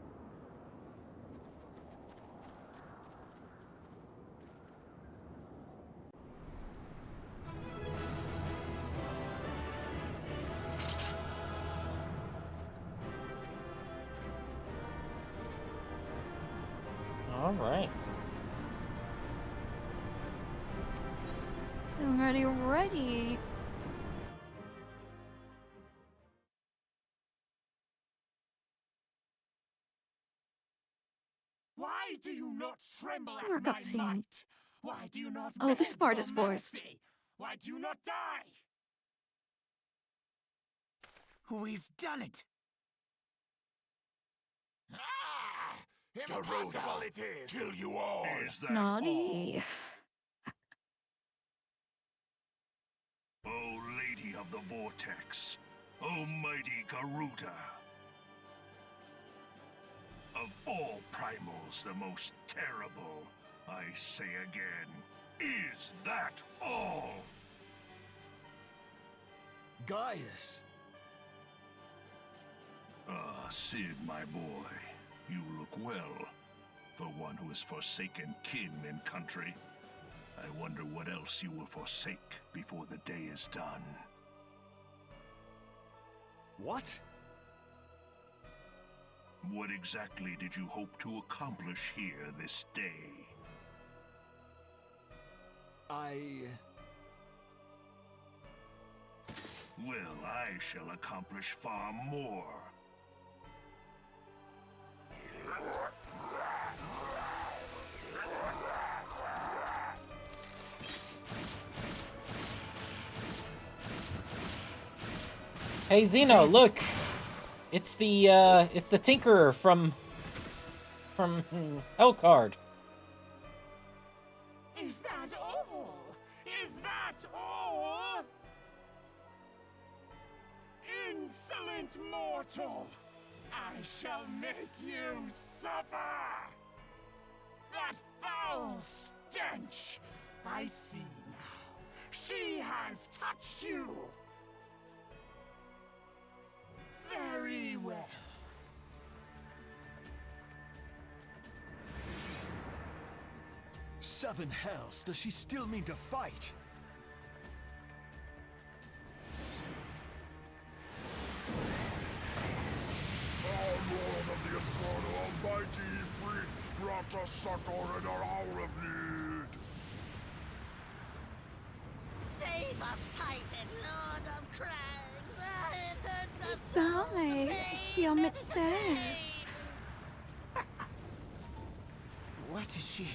All right. Ready. Why do you not tremble More at my cutscene. might? Why do you not Oh, this beg part for is voiced. mercy? Why do you not die? We've done it. Ah! Impossible it is! Kill you all! Naughty. O Lady of the Vortex, O mighty Garuda. Of all primals, the most terrible, I say again, is that all? Gaius! Ah, Sid, my boy, you look well. For one who has forsaken kin and country. I wonder what else you will forsake before the day is done. What? What exactly did you hope to accomplish here this day? Well, I shall accomplish far more. Hey Zeno, look! It's the Tinkerer from Hellcard. Is that all? Is that all? Insolent mortal! I shall make you suffer! That foul stench! I see now. She has touched you! Very well. Seven hells, does she still mean to fight? Our Lord of the Inferno Almighty brought us succor in our hour of need. Save us, Titan, Lord of Crags. It hurts us Dai, jag med dig. What is she?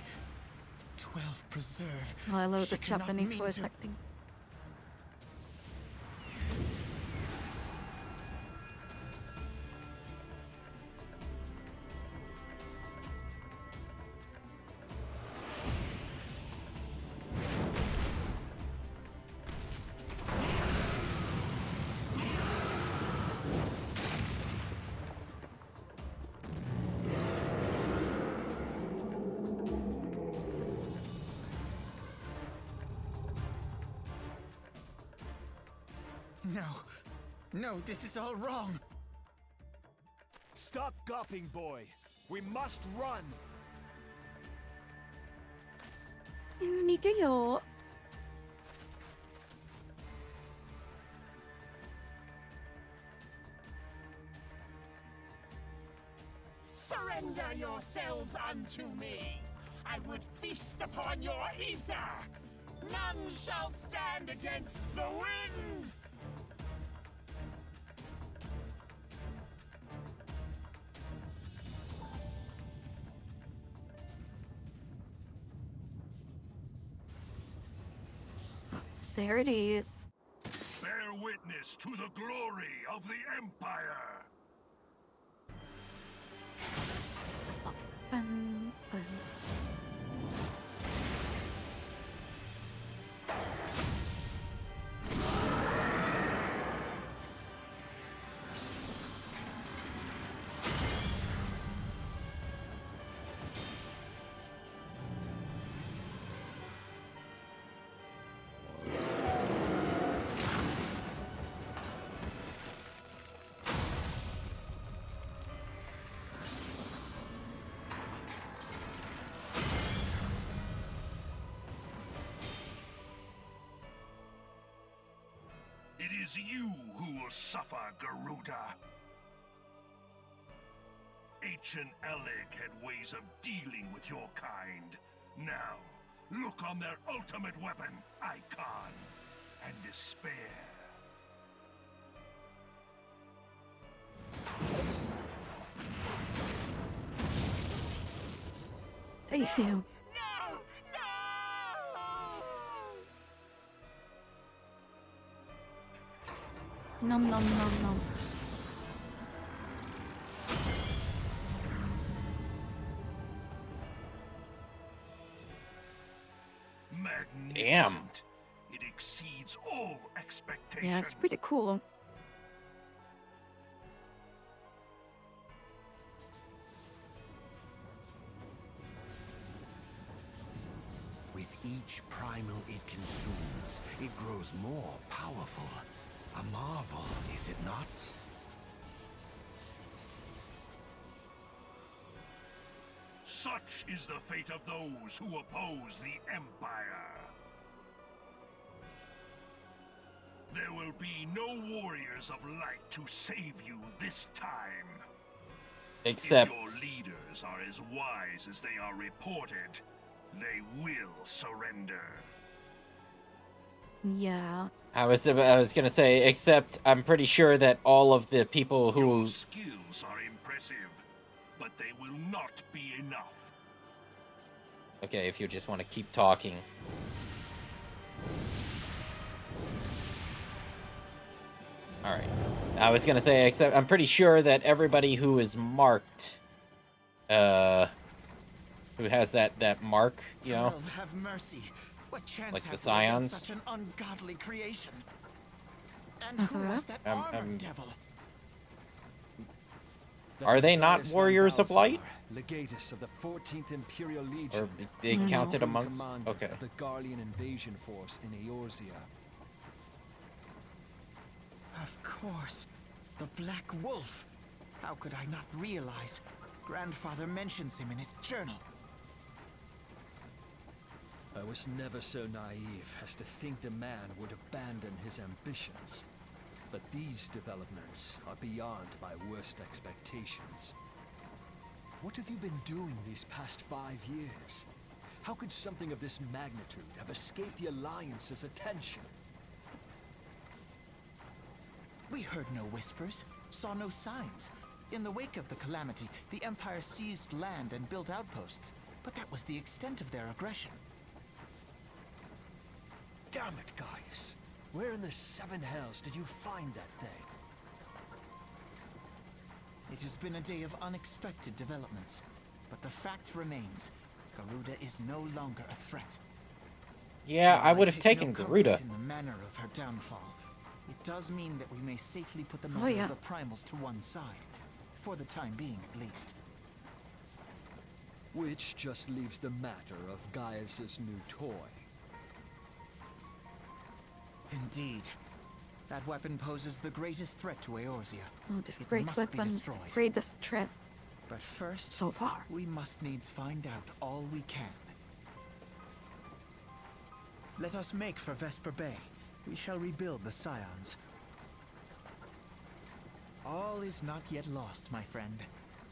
12 preserve. I love She the cannot Japanese mean voice to- acting. No. No, this is all wrong. Stop gawping, boy. We must run. 你就有 Surrender yourselves unto me. I would feast upon your ether. None shall stand against the wind. There it is. Bear witness to the glory of the Empire. It is you who will suffer, Garuda. Ancient Alec had ways of dealing with your kind. Now, look on their ultimate weapon, Icon, and despair. How you feel? No! No! Nom nom nom nom. Magnificent. Damn. It exceeds all expectation. Yeah, it's pretty cool. With each primal it consumes, it grows more powerful. A marvel, is it not? Such is the fate of those who oppose the Empire. There will be no warriors of light to save you this time. Except If your leaders are as wise as they are reported, they will surrender. Yeah. I was gonna say, except I'm pretty sure that all of the people who Your skills are impressive, but they will not be enough. okay, if you just want to keep talking. All right. I was gonna say, except I'm pretty sure that everybody who is marked, who has that mark, you know, Twelve, have mercy. What chance like have the we against Scions? such an ungodly creation? And who was that armored devil? Are they not warriors of light? Legatus of the 14th Imperial Legion. Or they and counted supreme amongst? commander Okay. of the Garlean invasion force in Eorzea. Of course. The Black Wolf. How could I not realize? Grandfather mentions him in his journal. I was never so naive as to think the man would abandon his ambitions. But these developments are beyond my worst expectations. What have you been doing these past 5 years? How could something of this magnitude have escaped the Alliance's attention? We heard no whispers, saw no signs. In the wake of the calamity, the Empire seized land and built outposts. But that was the extent of their aggression. Damn it, Gaius! Where in the seven hells did you find that thing? It has been a day of unexpected developments. But the fact remains, Garuda is no longer a threat. Yeah, While I would have take taken no comfort Garuda. in the manner of her downfall, it does mean that we may safely put the Oh, matter yeah. of the primals to one side. For the time being, at least. Which just leaves the matter of Gaius's new toy. Indeed. That weapon poses the greatest threat to Eorzea. Oh, this It great must be weapon is the destroyed. greatest threat But first, so far. we must needs find out all we can. Let us make for Vesper Bay. We shall rebuild the Scions. All is not yet lost, my friend,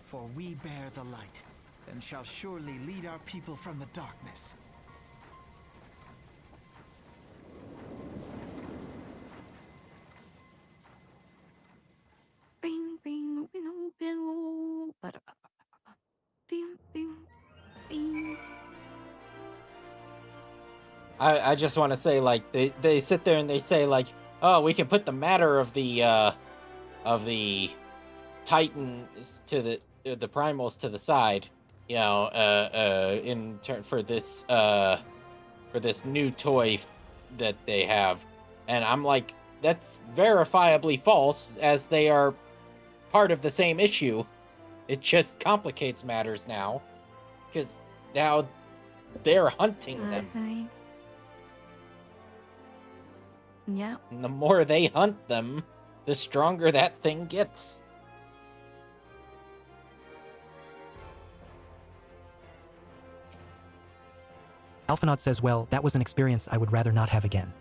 for we bear the light, and shall surely lead our people from the darkness. Bing, bing, bing, bing, ding, ding, bing. I just want to say, like, they sit there and they say, like, oh, we can put the matter of the Titans to the primals to the side, you know, in turn for this new toy that they have, and I'm like, that's verifiably false, as they are part of the same issue. It just complicates matters now, because now they're hunting them. Yeah. And the more they hunt them, the stronger that thing gets. Alphinaud says, well, that was an experience I would rather not have again.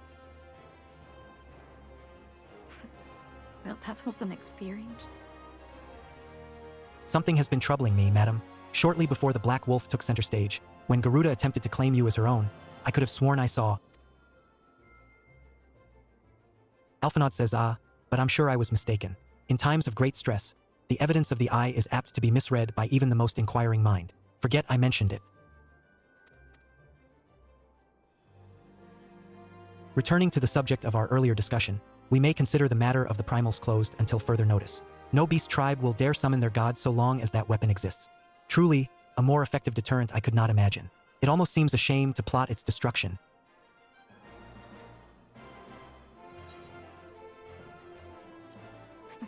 Well, that was an experience. Something has been troubling me, madam. Shortly before the Black Wolf took center stage, when Garuda attempted to claim you as her own, I could have sworn I saw. Alphinaud says, but I'm sure I was mistaken. In times of great stress, the evidence of the eye is apt to be misread by even the most inquiring mind. Forget I mentioned it. Returning to the subject of our earlier discussion, we may consider the matter of the primals closed until further notice. No beast tribe will dare summon their god so long as that weapon exists. Truly, a more effective deterrent I could not imagine. It almost seems a shame to plot its destruction.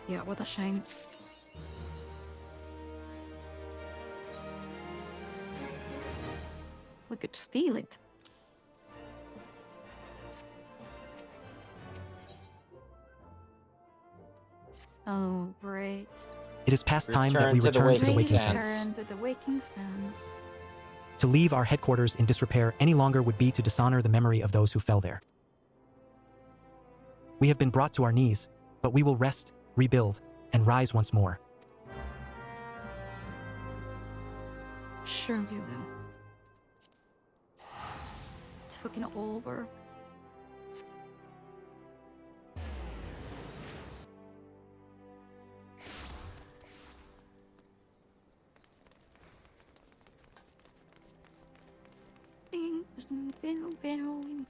Yeah, what a shame. We could steal it. Oh, great. It is past time that we Return to the return to the Waking Waking Sands. Sands. Return to the Waking Sands. To leave our headquarters in disrepair any longer would be to dishonor the memory of those who fell there. We have been brought to our knees, but we will rest, rebuild, and rise once more. Sure we will. It's fucking over. Bing, bing, bing, bing.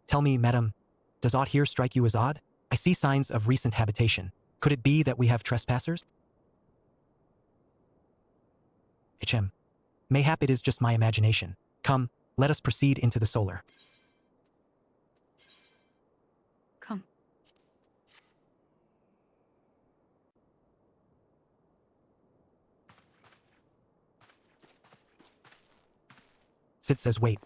Tell me, madam, does aught here strike you as odd? I see signs of recent habitation. Could it be that we have trespassers? HM. Mayhap it is just my imagination. Come, let us proceed into the solar. Come. Sid says, wait.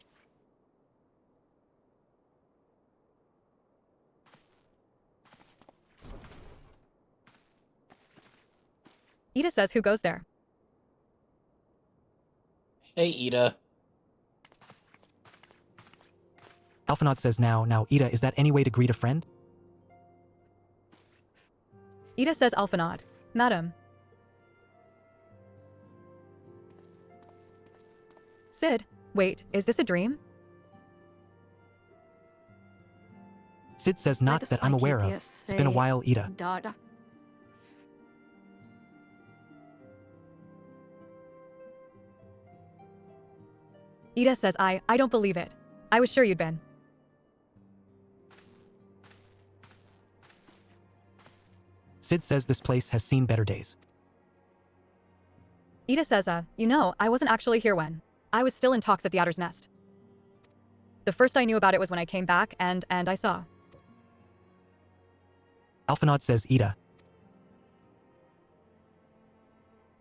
Ida says, who goes there? Hey, Ida. Alphinaud says, now, Ida, is that any way to greet a friend? Ida says, Alphinaud. Madam. Sid, wait, is this a dream? Sid says, not that I'm aware of. It's been a while, Ida. Dada. Ida says, I don't believe it. I was sure you'd been. Sid says this place has seen better days. Ida says, I wasn't actually here when. I was still in talks at the Adder's Nest. The first I knew about it was when I came back and I saw. Alphinaud says Ida.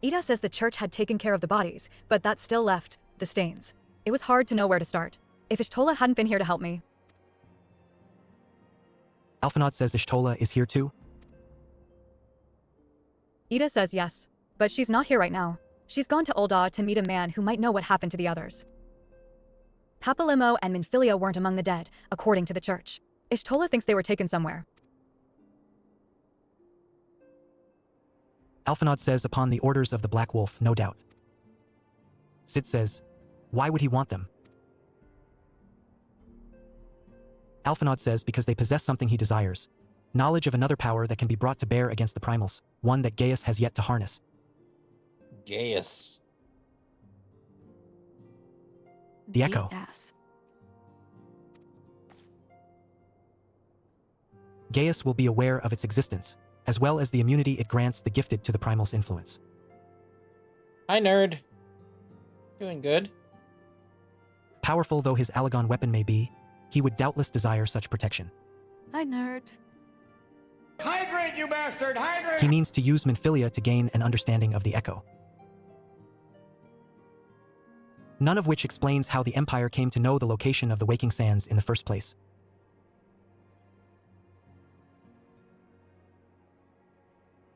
Ida says the church had taken care of the bodies, but that still left the stains. It was hard to know where to start. If Ishtola hadn't been here to help me. Alphinaud says Ishtola is here too. Ida says yes, but she's not here right now. She's gone to Ul'dah to meet a man who might know what happened to the others. Papalimo and Minfilia weren't among the dead, according to the church. Ishtola thinks they were taken somewhere. Alphinaud says upon the orders of the Black Wolf, no doubt. Sid says, why would he want them? Alphinaud says because they possess something he desires. Knowledge of another power that can be brought to bear against the primals, one that Gaius has yet to harness. Gaius. The Echo. Yes. Gaius will be aware of its existence, as well as the immunity it grants the gifted to the primal's influence. Hi, nerd. Doing good. Powerful though his Alagon weapon may be, he would doubtless desire such protection. Hi, nerd. Hydrate, you bastard! Hydrate! He means to use Minfilia to gain an understanding of the Echo. None of which explains how the Empire came to know the location of the Waking Sands in the first place.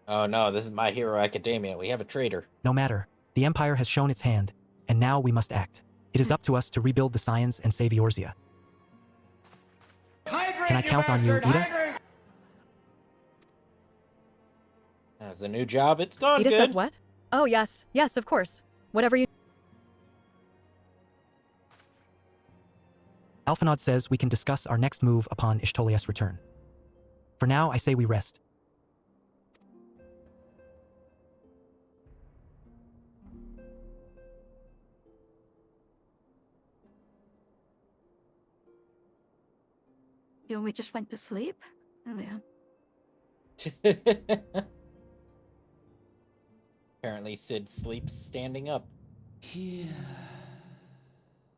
Oh no, this is My Hero Academia. We have a traitor. No matter, the Empire has shown its hand, and now we must act. It is up to us to rebuild the Scions and save Eorzea. Hydrate, Can I count on you, Ida? Hydrate! As a new job, it's gone Ida good. says what? Oh yes, of course. Whatever you... Alphinaud says we can discuss our next move upon Ishtolia's return. For now, I say we rest. You know, we just went to sleep. Oh, yeah. Apparently Sid sleeps standing up. Here.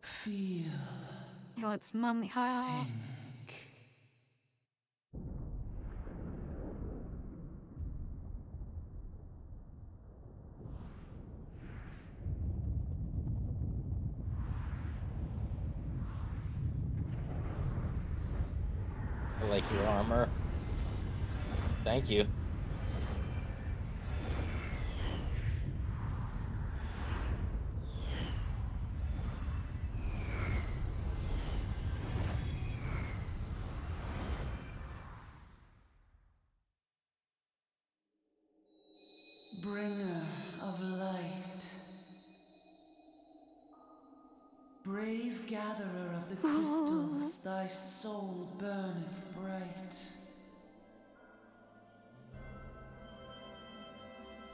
Feel. Yo, it's mummy. Hi. Think. I like your armor. Thank you. Bringer of light. Brave gatherer of the crystals, thy soul burneth bright.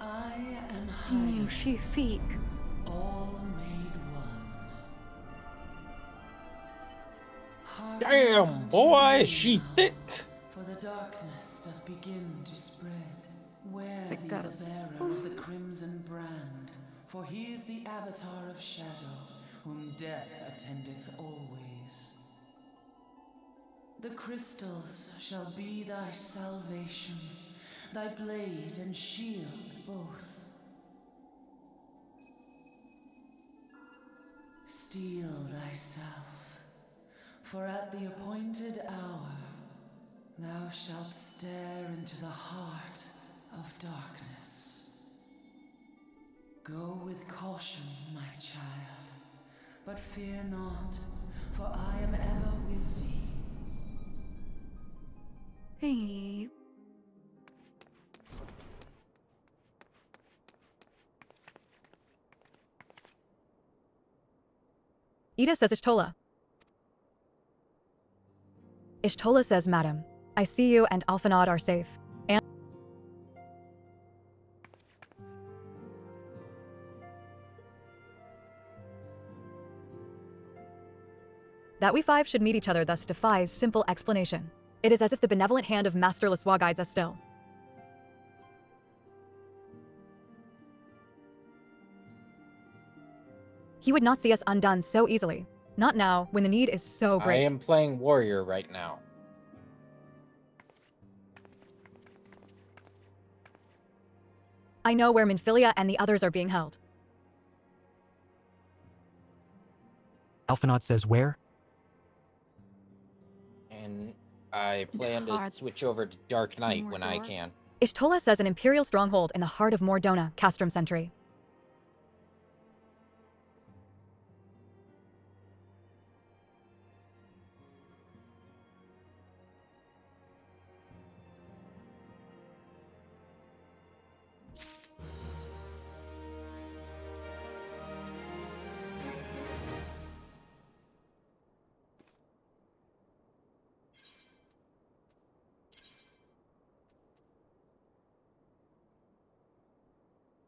I am hiding, She feek. all made one. Damn, Hearken boy, unto is she me thick. for the darkness doth begin to spread. Wear Thick thee the goes. bearer of the crimson brand, for he is the avatar of shadow, whom death attendeth always. The crystals shall be thy salvation, thy blade and shield both. Steel thyself, for at the appointed hour thou shalt stare into the heart of darkness. Go with caution, my child, but fear not, for I am ever with thee. Hey. Ida says Ishtola. Ishtola says, Madam, I see you and Alphinaud are safe. And that we five should meet each other thus defies simple explanation. It is as if the benevolent hand of Master Laswa guides us still. He would not see us undone so easily. Not now, when the need is so I great. am playing warrior right now. I know where Minfilia and the others are being held. Alphinaud says where? And I plan to Heart. switch over to Dark Knight when I Mordor. can. Ishtola says an Imperial stronghold in the heart of Mordona, Castrum Sentry.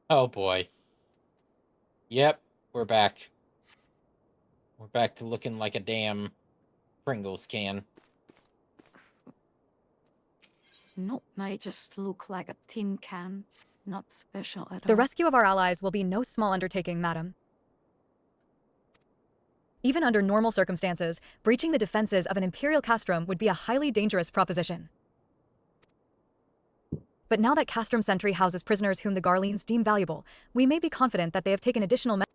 Oh boy. Yep, we're back. We're back to looking like a damn Pringles can. Nope, I just look like a tin can. Not special at The all. rescue of our allies will be no small undertaking, madam. Even under normal circumstances, breaching the defenses of an Imperial castrum would be a highly dangerous proposition. But now that Castrum Sentry houses prisoners whom the Garleans deem valuable, we may be confident that they have taken additional measures.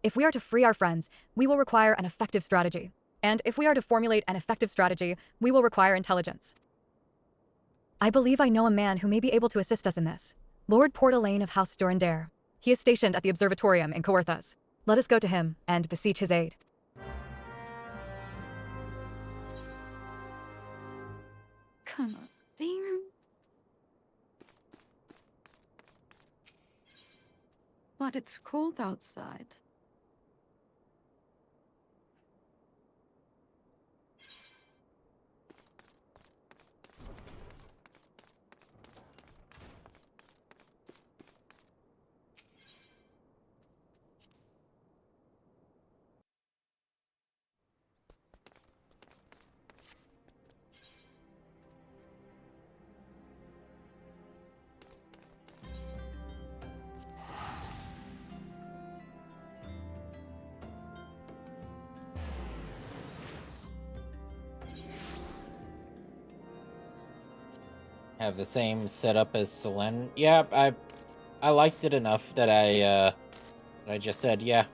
If we are to free our friends, we will require an effective strategy. And if we are to formulate an effective strategy, we will require intelligence. I believe I know a man who may be able to assist us in this. Lord Portalane of House Durandare. He is stationed at the Observatorium in Coerthas. Let us go to him and beseech his aid. Come on, damn. But it's cold outside. Have the same setup as Selene. Yeah, I liked it enough that I just said yeah.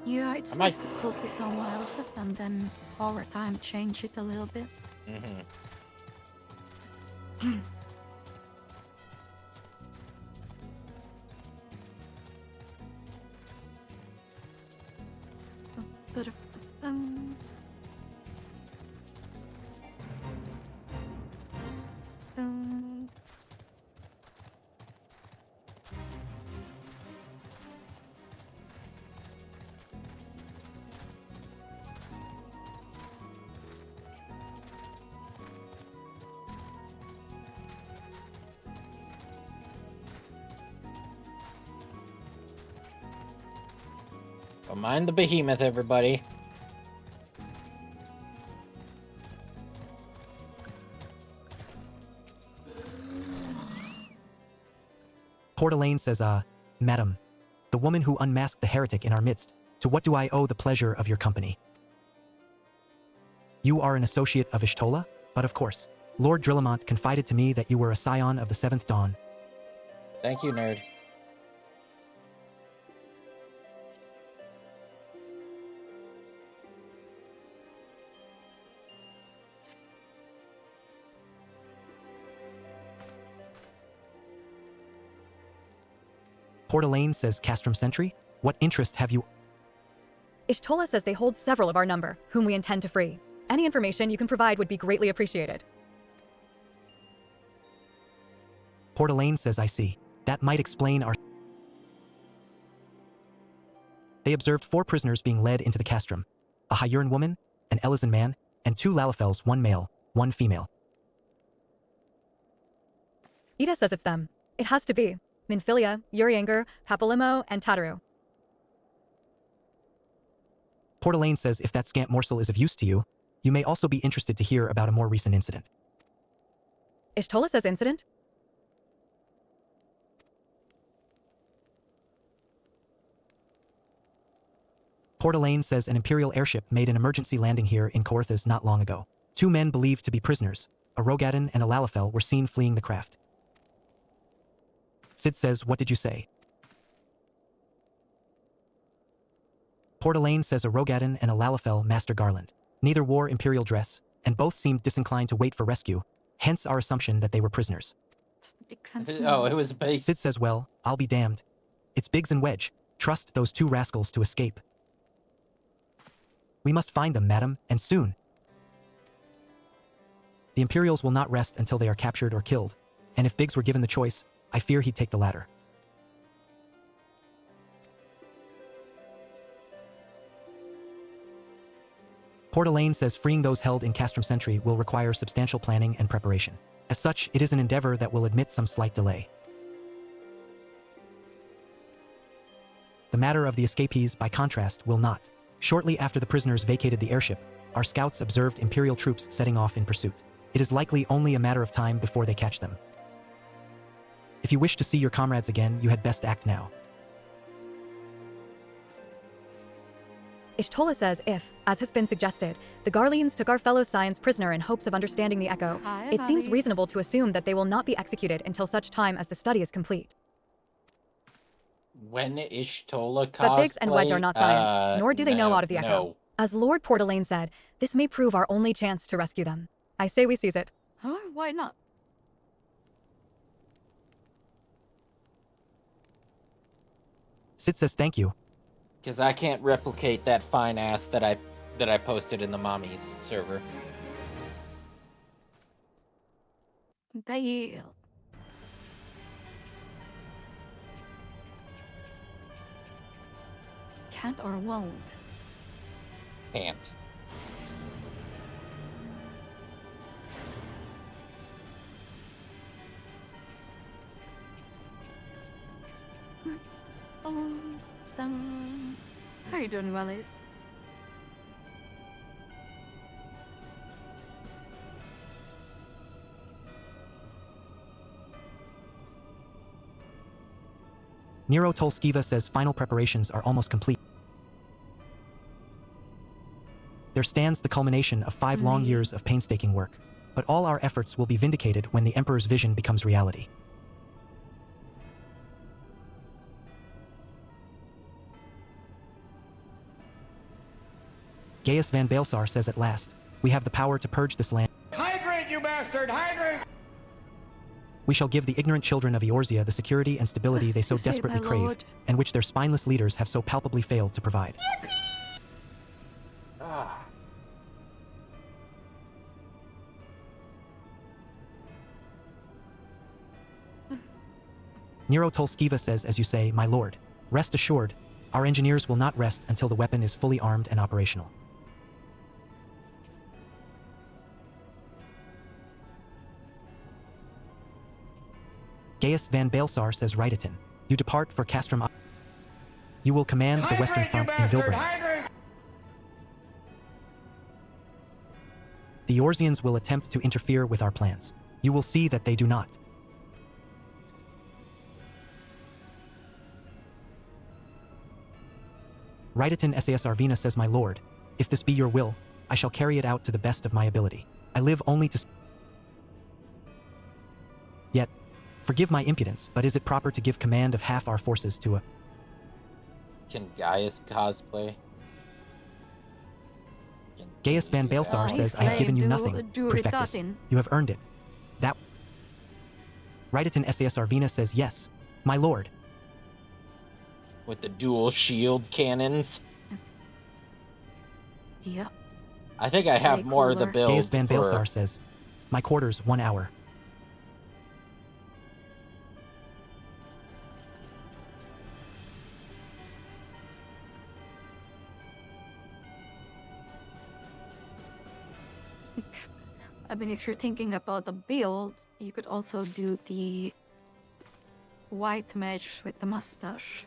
Yeah, it's I nice might- to copy someone else's and then over time change it a little bit. Mm-hmm. But Don't mind the behemoth, everybody. Portalane says, Madam, the woman who unmasked the heretic in our midst, to what do I owe the pleasure of your company? You are an associate of Ishtola? But of course. Lord Drillamont confided to me that you were a scion of the Seventh Dawn. Thank you, nerd. Portalane says Castrum Sentry? What interest have you? Ishtola says they hold several of our number, whom we intend to free. Any information you can provide would be greatly appreciated. Portalane says I see. That might explain our... They observed 4 prisoners being led into the castrum. A Hyuran woman, an Elysian man, and 2 Lalafels, 1 male, 1 female. Ida says it's them. It has to be. Minfilia, Urianger, Papalimo, and Tataru. Portalane says if that scant morsel is of use to you, you may also be interested to hear about a more recent incident. Ishtola says incident? Port Elaine says an Imperial airship made an emergency landing here in Coerthas not long ago. 2 men believed to be prisoners, a Rogadin and a Lalafell, were seen fleeing the craft. Sid says, what did you say? Port Elaine says a Rogadin and a Lalafell, Master Garland. Neither wore Imperial dress, and both seemed disinclined to wait for rescue, hence our assumption that they were prisoners. Biggs and Oh, Small. it was base. Sid says, well, I'll be damned. It's Biggs and Wedge. Trust those 2 rascals to escape. We must find them, madam, and soon. The Imperials will not rest until they are captured or killed, and if Biggs were given the choice, I fear he'd take the latter. Port Elaine says freeing those held in Castrum Sentry will require substantial planning and preparation. As such, it is an endeavor that will admit some slight delay. The matter of the escapees, by contrast, will not. Shortly after the prisoners vacated the airship, our scouts observed Imperial troops setting off in pursuit. It is likely only a matter of time before they catch them. If you wish to see your comrades again, you had best act now. Ishtola says if, as has been suggested, the Garleans took our fellow Scions prisoner in hopes of understanding the Echo, Hi, it seems buddies. reasonable to assume that they will not be executed until such time as the study is complete. When Ishtola cosplay? But Biggs and Wedge are not Scions, nor do they know no, aught of the Echo. no. As Lord Port Elaine said, this may prove our only chance to rescue them. I say we seize it. Huh? Why not? Sid says thank you. Because I can't replicate that fine ass that I posted in the mommies server. They... can't or won't. Can't. How are you doing, Wellies? Nero Tolskiva says final preparations are almost complete. There stands the culmination of 5 long years of painstaking work, but all our efforts will be vindicated when the Emperor's vision becomes reality. Gaius Van Baelsar says at last, we have the power to purge this land. Hydrate, you bastard! Hydrate! We shall give the ignorant children of Eorzea the security and stability they so Say, my desperately crave, lord. and which their spineless leaders have so palpably failed to provide. Ah. Nero Tolskiva says, as you say, my lord, rest assured, our engineers will not rest until the weapon is fully armed and operational. Gaius Van Baelsar says, Ryditon, you depart for Castrum. You will command the western front in Vilbrand. The Eorzeans will attempt to interfere with our plans. You will see that they do not. Ryditon Sas Arvina says, my lord, if this be your will, I shall carry it out to the best of my ability. I live only to... Yet, forgive my impudence, but is it proper to give command of half our forces to a... Can Gaius cosplay? Gaius Van Baelsar says, I have given you nothing, Prefectus. You have earned it. That... Ryditon Sas Arvina says, yes, my lord. With the dual shield cannons. Yeah. I think I have Way more of the cooler. build Gaius Van for... Baelsar says, my quarters, 1 hour. I mean, if you're thinking about the build, you could also do the white mage with the mustache.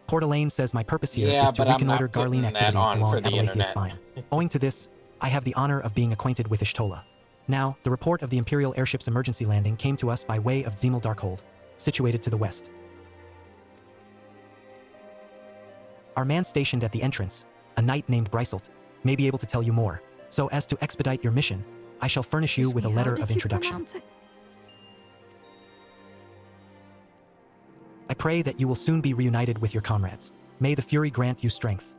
Port Elaine says my purpose here Yeah, is to but I'm reconnoiter not Garlean putting that activity on along for the Abelathia's internet. spine. Owing to this, I have the honor of being acquainted with Ishtola. Now, the report of the Imperial airship's emergency landing came to us by way of Zemel Darkhold, situated to the west. Our man stationed at the entrance, a knight named Bryselt, may be able to tell you more. So as to expedite your mission, I shall furnish you with a letter of introduction. I pray that you will soon be reunited with your comrades. May the Fury grant you strength.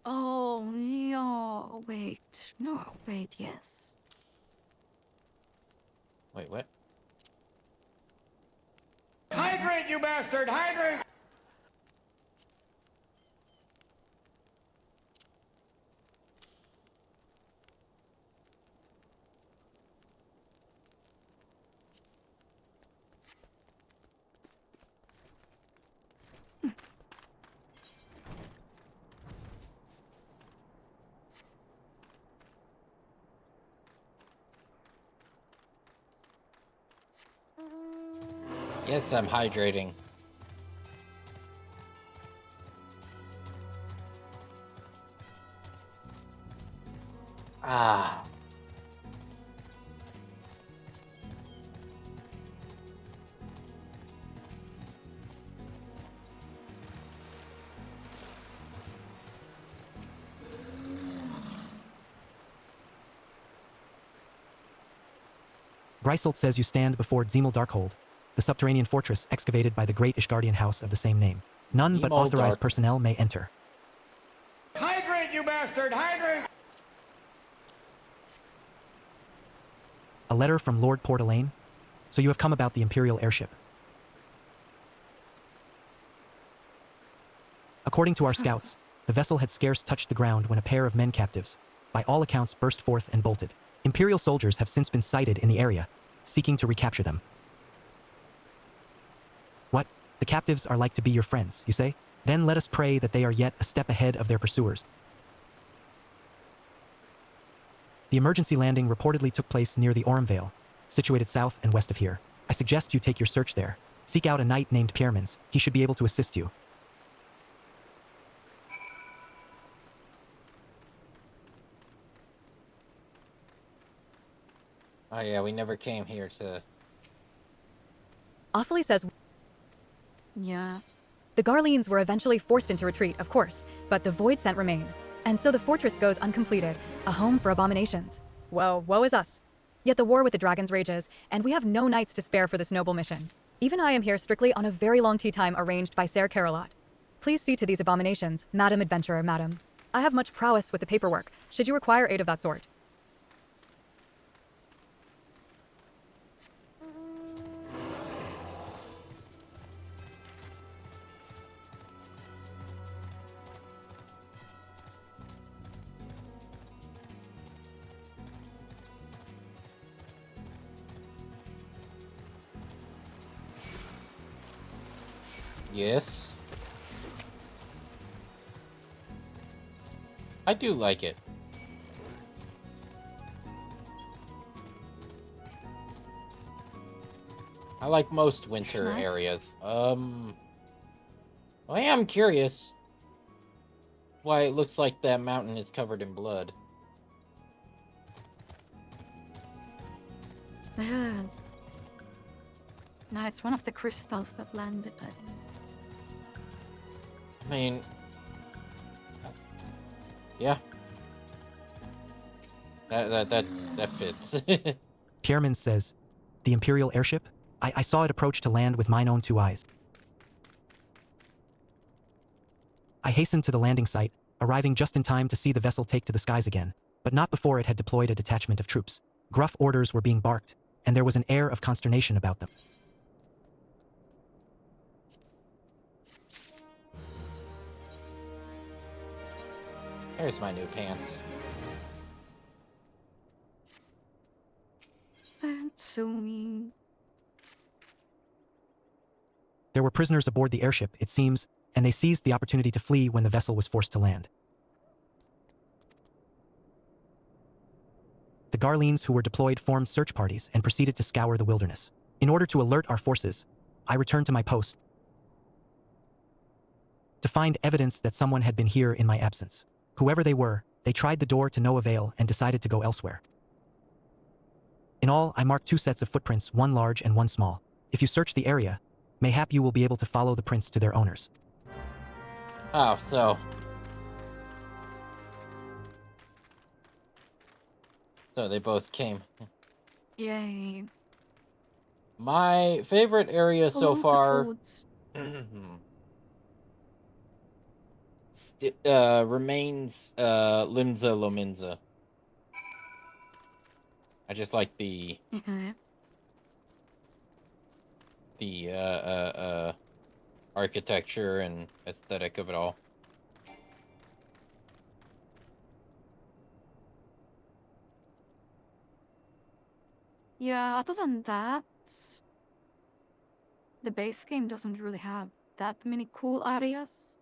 Oh, no, wait. No, wait, yes. Wait, what? Hydrate, you bastard! Hydrate! Yes, I'm hydrating. Ah. Bryselt says you stand before Zemel Darkhold, the subterranean fortress excavated by the great Ishgardian house of the same name. None but Zemel authorized Dark- personnel may enter. Hydrate, you bastard! Hydrate! A letter from Lord Port Elaine? So you have come about the Imperial airship. According to our scouts, the vessel had scarce touched the ground when a pair of men captives, by all accounts, burst forth and bolted. Imperial soldiers have since been sighted in the area, seeking to recapture them. What? The captives are like to be your friends, you say? Then let us pray that they are yet a step ahead of their pursuers. The emergency landing reportedly took place near the Orem Vale, situated south and west of here. I suggest you take your search there. Seek out a knight named Piermans. He should be able to assist you. Oh yeah, we never came here to... Awfully says Yeah. the Garleans were eventually forced into retreat, of course, but the void scent remained. And so the fortress goes uncompleted, a home for abominations. Woe is us. Yet the war with the dragons rages, and we have no knights to spare for this noble mission. Even I am here strictly on a very long tea time arranged by Ser Carolot. Please see to these abominations, Madam Adventurer, madam. I have much prowess with the paperwork, should you require aid of that sort. Yes. I do like it. I like most winter Nice. areas. I am curious why it looks like that mountain is covered in blood. Ugh. No, it's one of the crystals that landed. I mean, yeah, that fits. Piermans says, the Imperial airship? I saw it approach to land with mine own two eyes. I hastened to the landing site, arriving just in time to see the vessel take to the skies again, but not before it had deployed a detachment of troops. Gruff orders were being barked, and there was an air of consternation about them. There's my new pants. So mean. There were prisoners aboard the airship, it seems, and they seized the opportunity to flee when the vessel was forced to land. the Garleans who were deployed formed search parties and proceeded to scour the wilderness. In order to alert our forces, I returned to my post to find evidence that someone had been here in my absence. Whoever they were, they tried the door to no avail and decided to go elsewhere. In all, I marked 2 sets of footprints, one large and one small. If you search the area, mayhap you will be able to follow the prints to their owners. Oh, so they both came. Yay. My favorite area so Follow the far foods. remains Limza Lominza. I just like the Okay. architecture and aesthetic of it all. Yeah, other than that, the base game doesn't really have that many cool areas.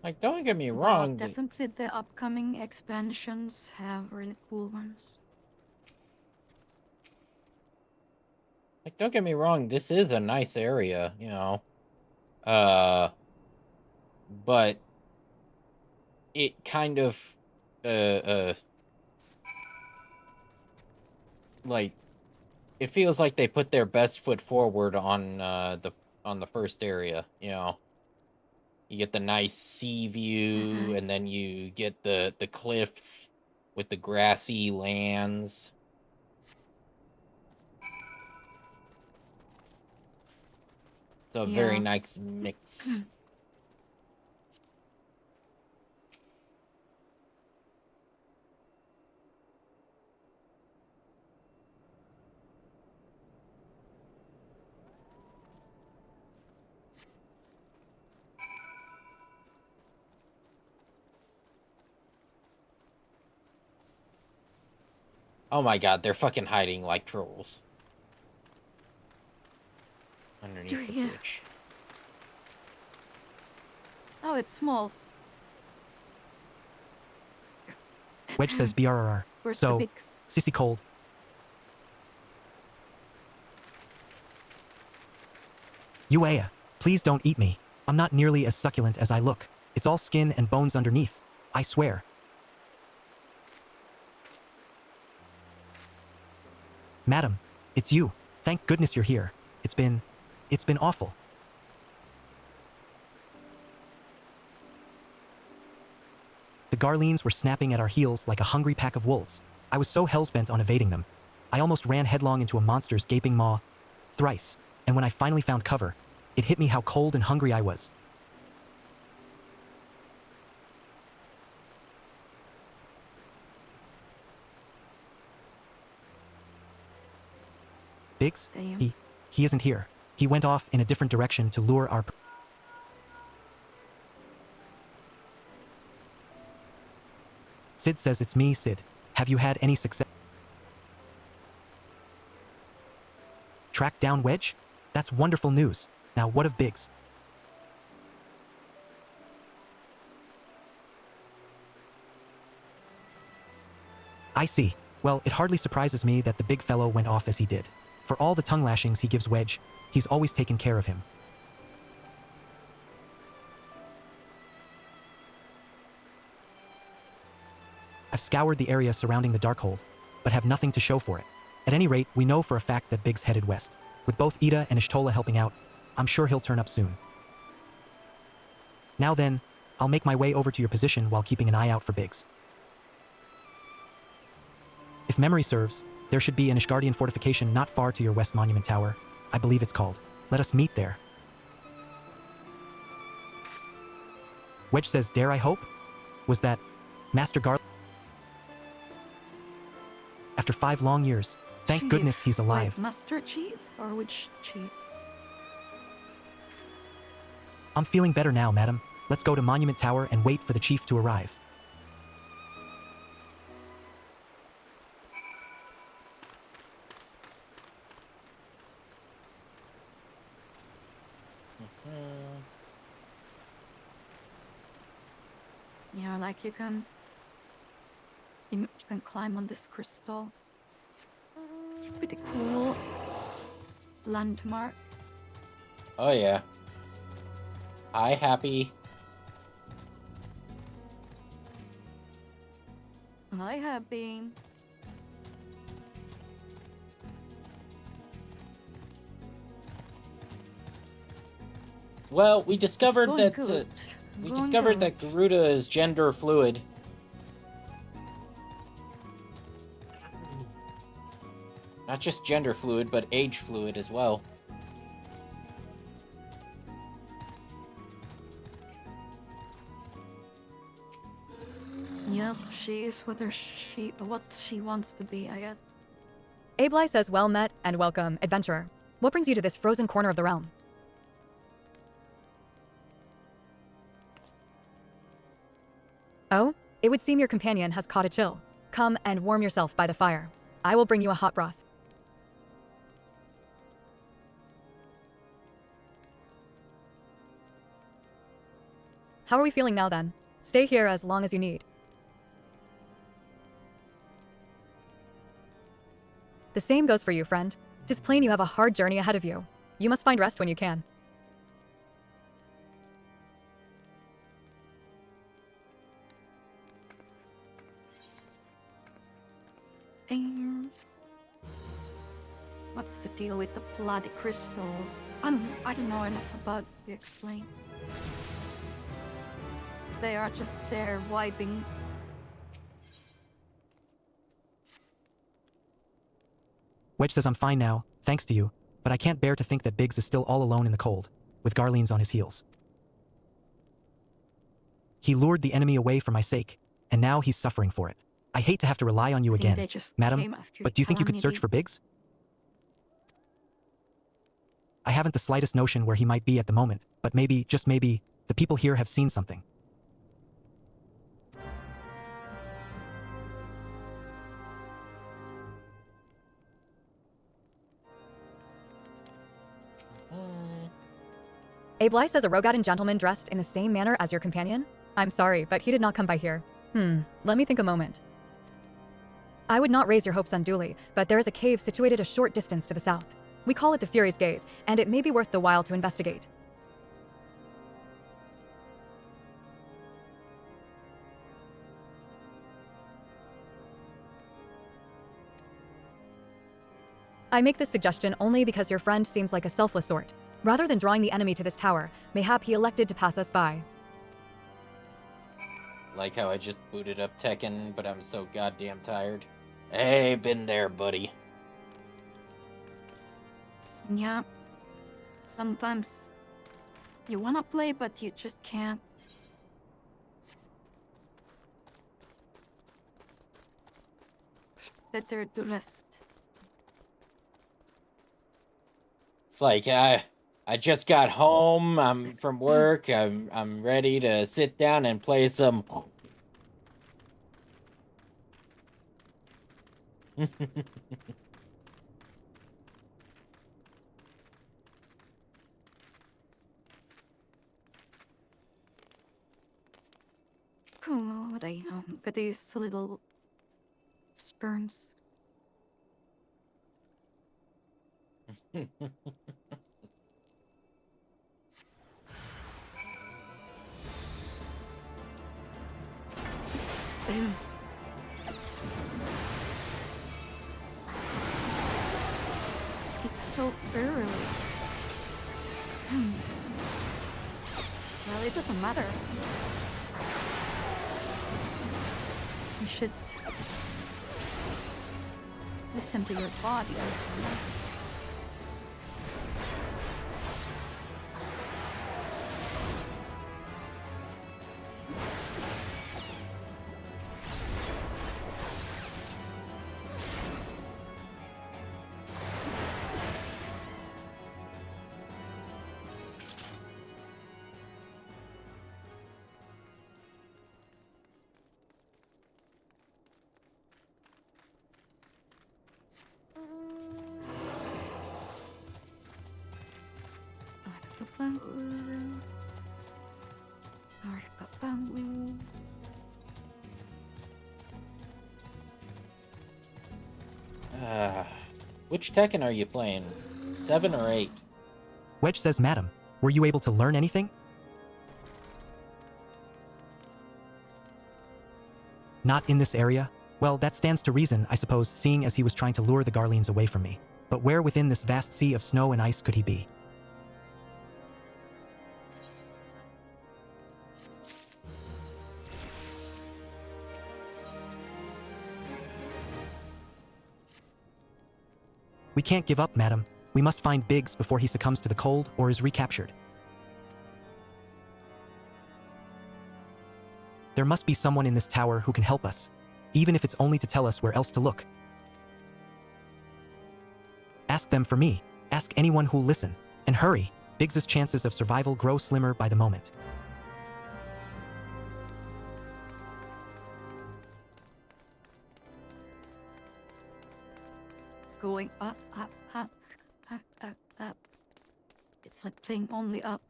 Like, don't get me But wrong. definitely the upcoming expansions have really cool ones. Like, don't get me wrong. This is a nice area, you know. But it kind of, like, it feels like they put their best foot forward on the first area. You know, you get the nice sea view, and then you get the cliffs with the grassy lands. It's a very Yeah. nice mix. Oh my god, they're fucking hiding like trolls underneath the Yeah. bridge. Oh, it's smalls. Wedge says BRRR. Where's So, the bigs? Sissy Cold. Uea, please don't eat me. I'm not nearly as succulent as I look. It's all skin and bones underneath. I swear. Madam, it's you. Thank goodness you're here. It's been awful. The Garleans were snapping at our heels like a hungry pack of wolves. I was so hellsbent on evading them. I almost ran headlong into a monster's gaping maw, thrice, and when I finally found cover, it hit me how cold and hungry I was. Biggs? Damn. He isn't here. He went off in a different direction to lure our... Sid says it's me, Sid. Have you had any success? Track down Wedge? That's wonderful news. Now what of Biggs? I see. Well, it hardly surprises me that the big fellow went off as he did. For all the tongue lashings he gives Wedge, he's always taken care of him. I've scoured the area surrounding the Darkhold, but have nothing to show for it. At any rate, we know for a fact that Biggs headed west. With both Ida and Ishtola helping out, I'm sure he'll turn up soon. Now then, I'll make my way over to your position while keeping an eye out for Biggs. If memory serves, there should be an Ishgardian fortification not far to your west monument tower. I believe it's called. Let us meet there. Wedge says, dare I hope? Was that Master Gar... After 5 long years, thank Chief. goodness he's alive. Like Master Chief? Or which chief? I'm feeling better now, madam. Let's go to Monument Tower and wait for the chief to arrive. like you can climb on this crystal. Pretty cool landmark. Oh yeah. Hi, Happy. Hi, Happy. Well, we discovered that good. Garuda is gender fluid. Not just gender fluid, but age fluid as well. Yep, she is what she wants to be, I guess. Ablai says, well met and welcome, adventurer. What brings you to this frozen corner of the realm? Oh, it would seem your companion has caught a chill. Come and warm yourself by the fire. I will bring you a hot broth. How are we feeling now then? Stay here as long as you need. The same goes for you, friend. 'Tis plain you have a hard journey ahead of you. You must find rest when you can. What's the deal with the bloody crystals? I don't know enough about it to explain. They are just there wiping. Wedge says I'm fine now, thanks to you, but I can't bear to think that Biggs is still all alone in the cold, with Garleans on his heels. He lured the enemy away for my sake, and now he's suffering for it. I hate to have to rely on you again, madam, but do you think you could search for Biggs? I haven't the slightest notion where he might be at the moment, but maybe, just maybe, the people here have seen something. Ablai says a Rogadan gentleman dressed in the same manner as your companion? I'm sorry, but he did not come by here. Let me think a moment. I would not raise your hopes unduly, but there is a cave situated a short distance to the south. We call it the Fury's Gaze, and it may be worth the while to investigate. I make this suggestion only because your friend seems like a selfless sort. Rather than drawing the enemy to this tower, mayhap he elected to pass us by. Like how I just booted up Tekken, but I'm so goddamn tired. Hey, been there, buddy. Yeah. Sometimes you wanna play, but you just can't. Better to rest. It's like I just got home. I'm from work. I'm ready to sit down and play some. Oh, I got these little sperms. Boom. It's so early. Well, it doesn't matter. You should listen to your body. Which Tekken are you playing? 7 or 8? Wedge says, Madam, were you able to learn anything? Not in this area? Well, that stands to reason, I suppose, seeing as he was trying to lure the Garleans away from me. But where within this vast sea of snow and ice could he be? We can't give up, madam. We must find Biggs before he succumbs to the cold or is recaptured. There must be someone in this tower who can help us, even if it's only to tell us where else to look. Ask them for me. Ask anyone who'll listen. And hurry. Biggs's chances of survival grow slimmer by the moment. Going up, up, up, up, up, up. It's like playing only up.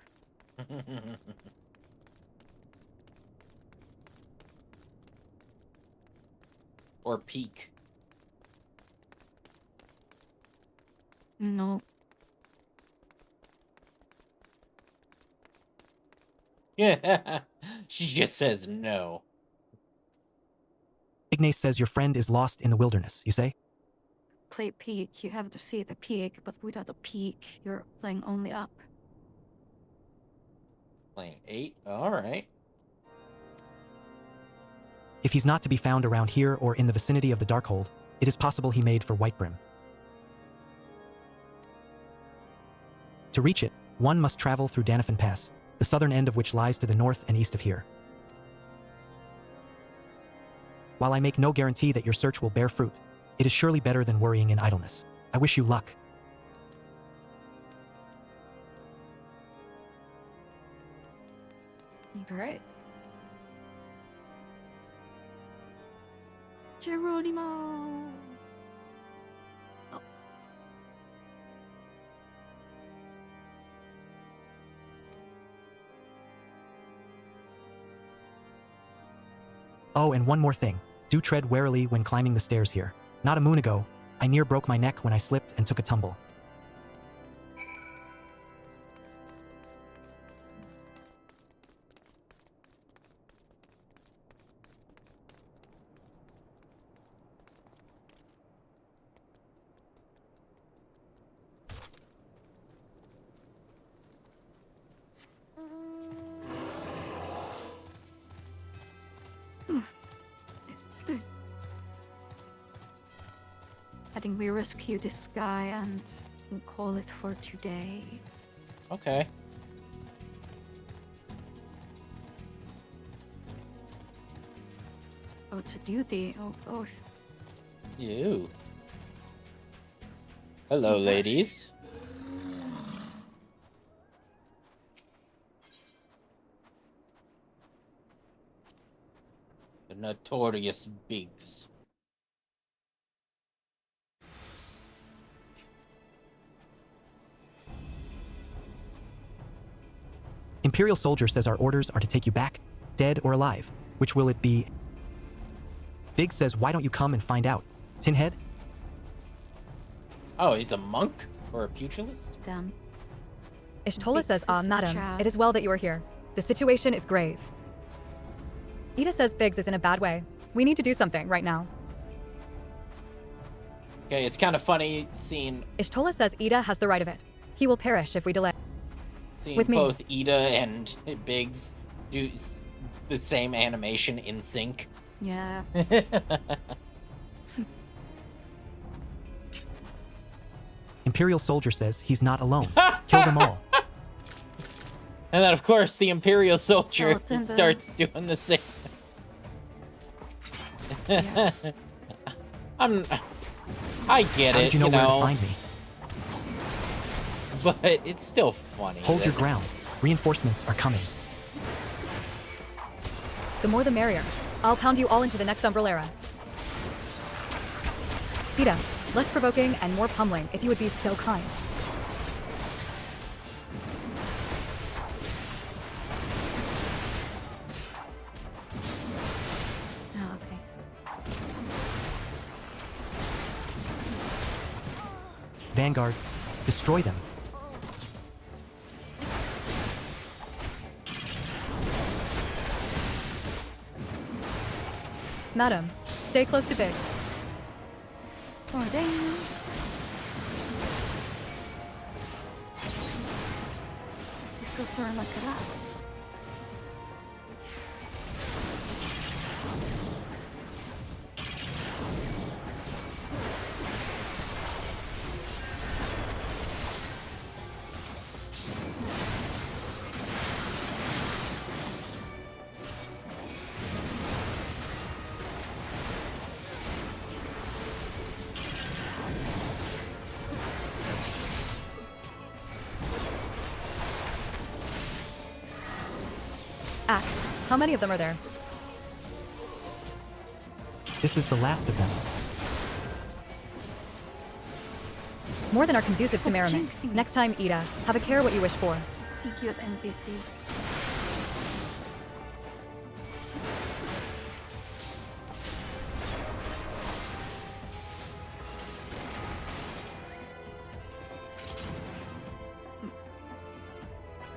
Or peak. No. Yeah. She just says no. Ignace says your friend is lost in the wilderness, you say? Play peak, you have to see the peak, but without the peak, you're playing only up. Playing 8? Alright. If he's not to be found around here or in the vicinity of the Darkhold, it is possible he made for Whitebrim. To reach it, one must travel through Danafin Pass, the southern end of which lies to the north and east of here. While I make no guarantee that your search will bear fruit, it is surely better than worrying in idleness. I wish you luck. Great. Geronimo! Oh. Oh, and one more thing. Do tread warily when climbing the stairs here. Not a moon ago, I near broke my neck when I slipped and took a tumble. I think we rescue this guy and call it for today. Okay. Oh, to duty. Oh gosh. You. Hello, ladies. The notorious Biggs. Imperial soldier says our orders are to take you back, dead or alive. Which will it be? Biggs says, why don't you come and find out? Tinhead? Oh, he's a monk? Or a pugilist? Damn. Ishtola says, Biggs is madam, Chad. it is well that you are here. The situation is grave. Ida says Biggs is in a bad way. We need to do something right now. Okay, it's kind of funny seeing Ishtola says Ida has the right of it. He will perish if we delay. With me. both Ida and Biggs do the same animation in sync. Yeah. Imperial soldier says he's not alone. Kill them all. And then, of course, the Imperial soldier Oh, then the- starts doing the same. Yeah. I get How it, did you know where to find me? but it's still funny. Hold your that- ground. Reinforcements are coming. The more the merrier. I'll pound you all into the next Umbrellera. Ida, less provoking and more pummeling, if you would be so kind. Oh, okay. Vanguards, destroy them. Madam, stay close to Biggs. Or ding. This goes around like a rat. Ack, how many of them are there? This is the last of them. More than are conducive to merriment. jinxing. Next time, Ida, have a care what you wish for. Figured NPCs.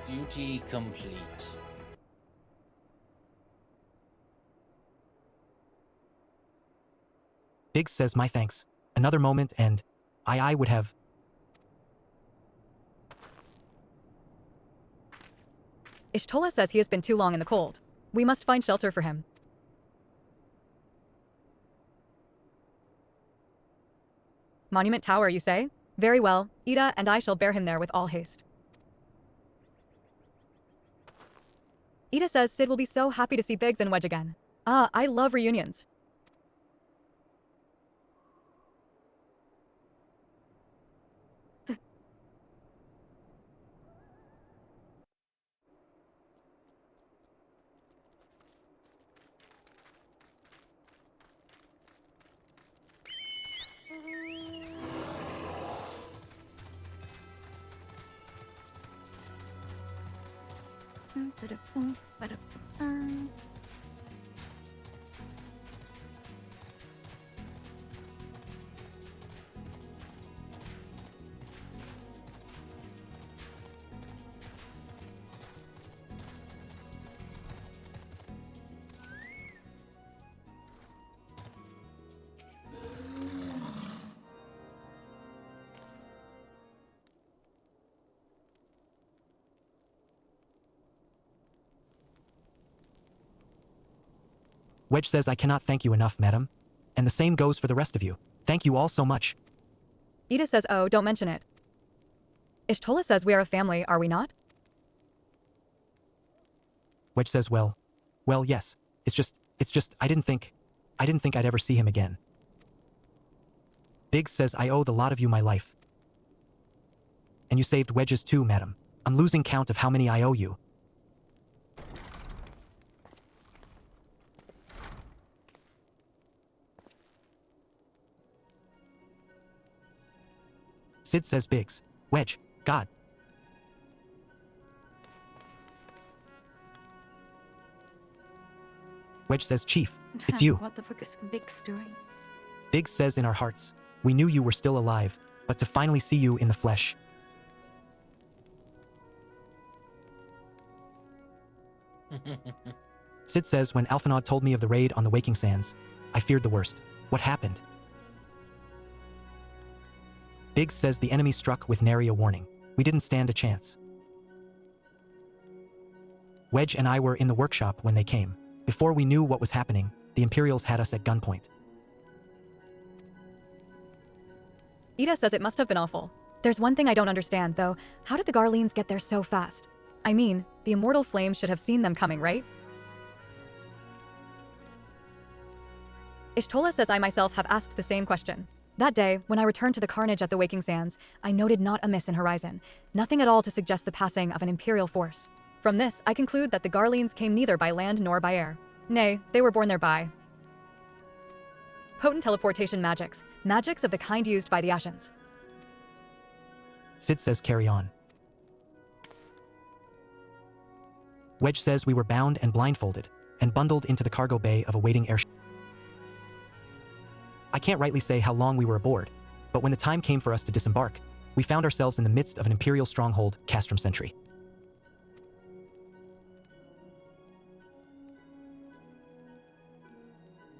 Duty complete. Biggs says my thanks. Another moment and I would have... Ishtola says he has been too long in the cold. We must find shelter for him. Monument Tower, you say? Very well. Ida and I shall bear him there with all haste. Ida says Sid will be so happy to see Biggs and Wedge again. Ah, I love reunions. Wedge says I cannot thank you enough, madam. And the same goes for the rest of you. Thank you all so much. Ida says, oh, don't mention it. Ishtola says we are a family, are we not? Wedge says, well, yes. It's just, I didn't think I'd ever see him again. Biggs says I owe the lot of you my life. And you saved Wedge's too, madam. I'm losing count of how many I owe you. Sid says Biggs. Wedge. God. Wedge says Chief. It's you. What the fuck is Biggs doing? Biggs says in our hearts, we knew you were still alive, but to finally see you in the flesh. Sid says when Alphinaud told me of the raid on the Waking Sands, I feared the worst. What happened? Biggs says the enemy struck with nary a warning. We didn't stand a chance. Wedge and I were in the workshop when they came. Before we knew what was happening, the Imperials had us at gunpoint. Ida says it must have been awful. There's one thing I don't understand, though. How did the Garleans get there so fast? I mean, the immortal flames should have seen them coming, right? Ishtola says I myself have asked the same question. That day, when I returned to the carnage at the Waking Sands, I noted not a miss in horizon, nothing at all to suggest the passing of an Imperial force. From this, I conclude that the Garleans came neither by land nor by air. Nay, they were born thereby. Potent teleportation magics of the kind used by the Ashens. Sid says carry on. Wedge says we were bound and blindfolded, and bundled into the cargo bay of a waiting airship. I can't rightly say how long we were aboard, but when the time came for us to disembark, we found ourselves in the midst of an Imperial stronghold, Castrum Sentry.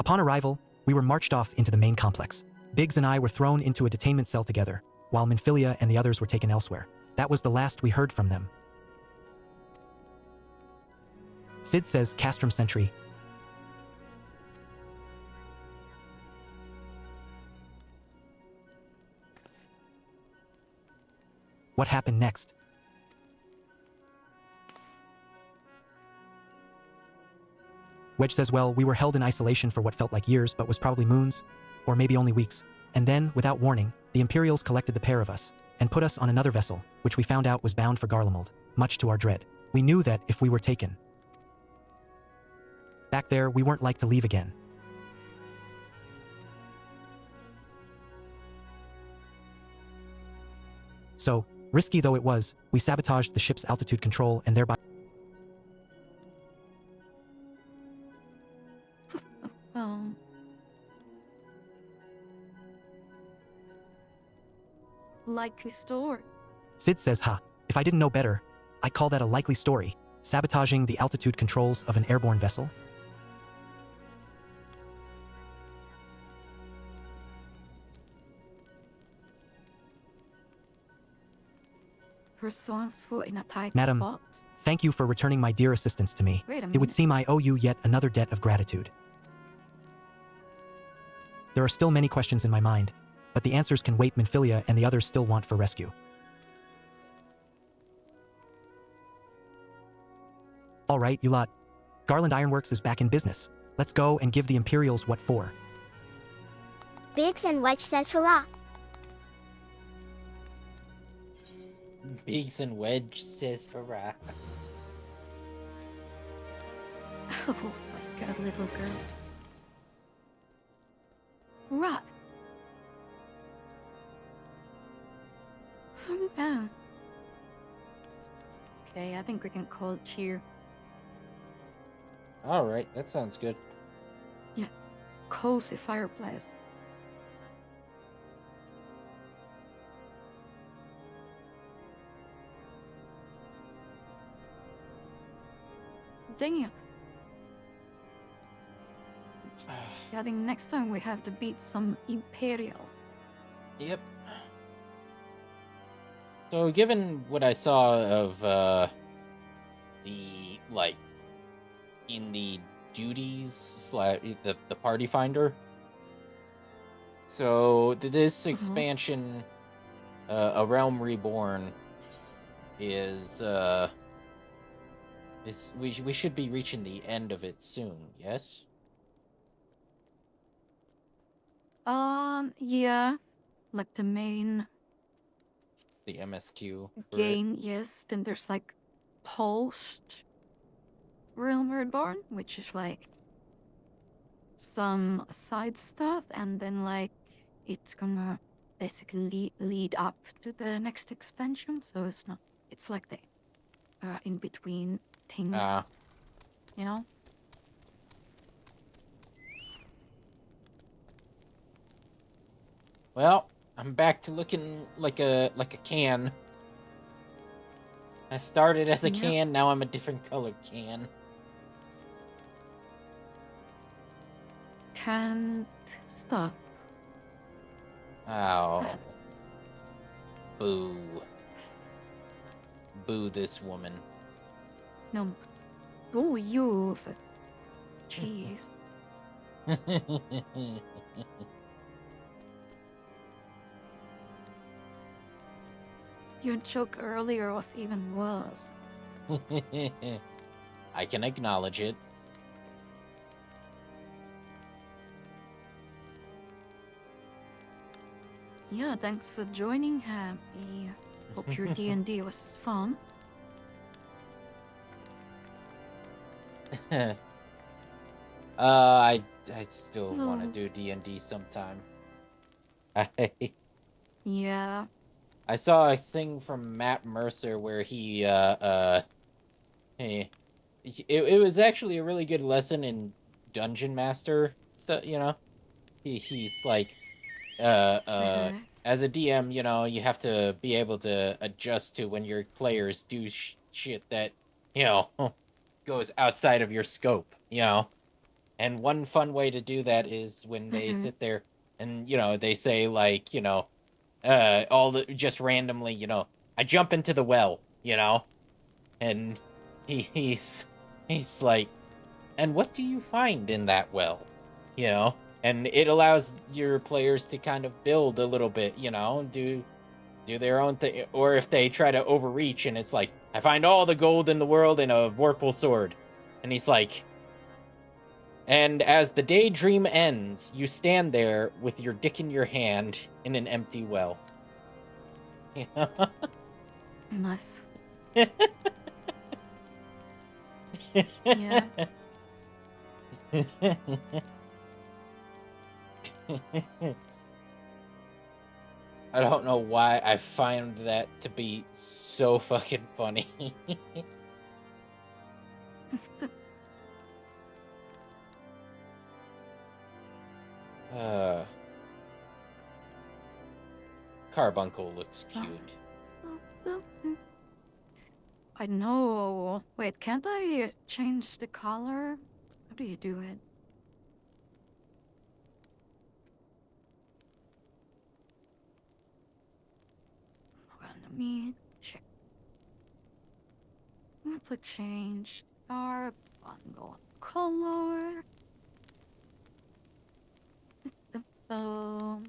Upon arrival, we were marched off into the main complex. Biggs and I were thrown into a detainment cell together, while Minfilia and the others were taken elsewhere. That was the last we heard from them. Sid says Castrum Sentry. What happened next? Wedge says, well, we were held in isolation for what felt like years, but was probably moons, or maybe only weeks. And then, without warning, the Imperials collected the pair of us, and put us on another vessel, which we found out was bound for Garlemald, much to our dread. We knew that if we were taken back there, we weren't like to leave again. So, risky though it was, we sabotaged the ship's altitude control and thereby likely story. Sid says, if I didn't know better, I call that a likely story. Sabotaging the altitude controls of an airborne vessel? Resourceful in a tight Madam, spot. thank you for returning my dear assistance to me. Wait a It would minute. seem I owe you yet another debt of gratitude. There are still many questions in my mind, but the answers can wait. Minfilia and the others still want for rescue. All right, you lot. Garland Ironworks is back in business. Let's go and give the Imperials what for. Biggs and Wedge says hurrah. Biggs and Wedge says hurrah. Oh my god, little girl. Right. Yeah. Okay, I think we can call it here. Alright, that sounds good. Yeah. Cozy fireplace. Dang it. Yeah, I think next time we have to beat some Imperials. Yep. So, given what I saw of, the, like, in the duties the party finder. So, this expansion, A Realm Reborn, is we should be reaching the end of it soon, yes? Yeah. Like the main The MSQ for it. game, yes. Then there's like post Realm Reborn, which is like some side stuff, and then like it's gonna basically lead up to the next expansion. So it's like the in between things, you know. Well, I'm back to looking like a can. I started as a can, now I'm a different colored can. Can't stop. Oh. Boo. Boo this woman. No. Oh, you. Jeez. Your joke earlier was even worse. I can acknowledge it. Yeah, thanks for joining, Happy. Hope your D&D was fun. I still want to do D&D sometime. Yeah. I saw a thing from Matt Mercer where he it was actually a really good lesson in Dungeon Master stuff, you know. He's like as a DM, you know, you have to be able to adjust to when your players do shit that, you know, goes outside of your scope, you know. And one fun way to do that is when they sit there and, you know, they say like, you know, just randomly, you know, I jump into the well, you know, and he's like, and what do you find in that well, you know? And it allows your players to kind of build a little bit, you know, do their own thing. Or if they try to overreach and it's like, I find all the gold in the world in a Vorpal sword, and he's like, and as the daydream ends, you stand there with your dick in your hand in an empty well. Nice. Yeah. I don't know why I find that to be so fucking funny. uh, Carbuncle looks cute. I know. Wait, can't I change the color? How do you do it? Let me check. Click change. Sharp. Bundle color. Um,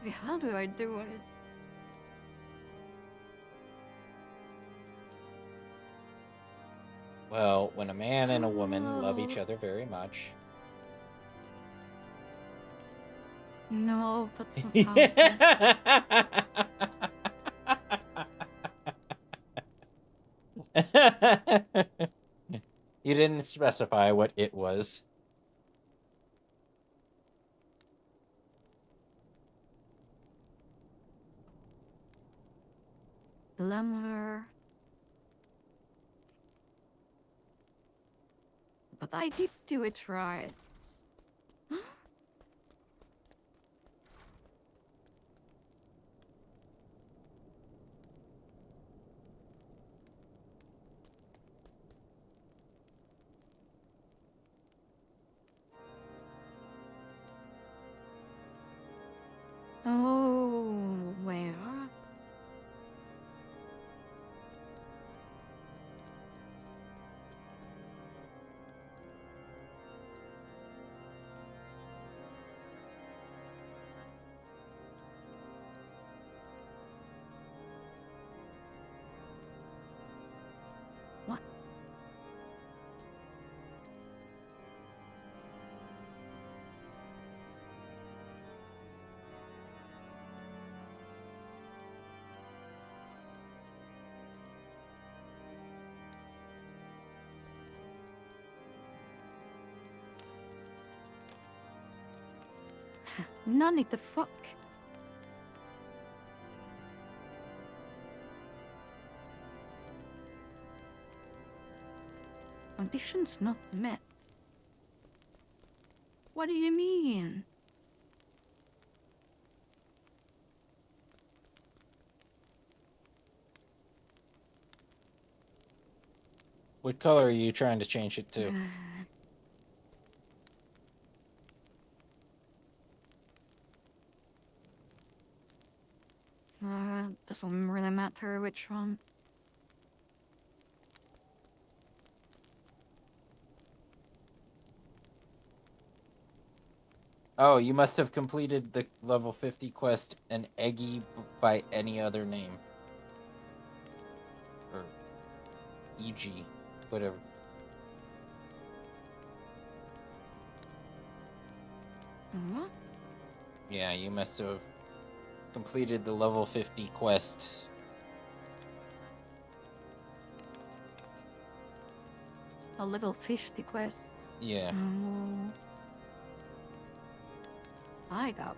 Wait, how do I do it? Well, when a man and a woman love each other very much. No, that's not how it works. You didn't specify what it was. Glamour. But I did do it right. Oh, where? What? None the fuck. Conditions not met. What do you mean? What color are you trying to change it to? Doesn't really matter which one. Oh, you must have completed the level 50 quest an Eggy by any other name. Or EG, whatever. What? Yeah, you must have completed the level 50 quest. A level 50 quests. Yeah. Oh. I got.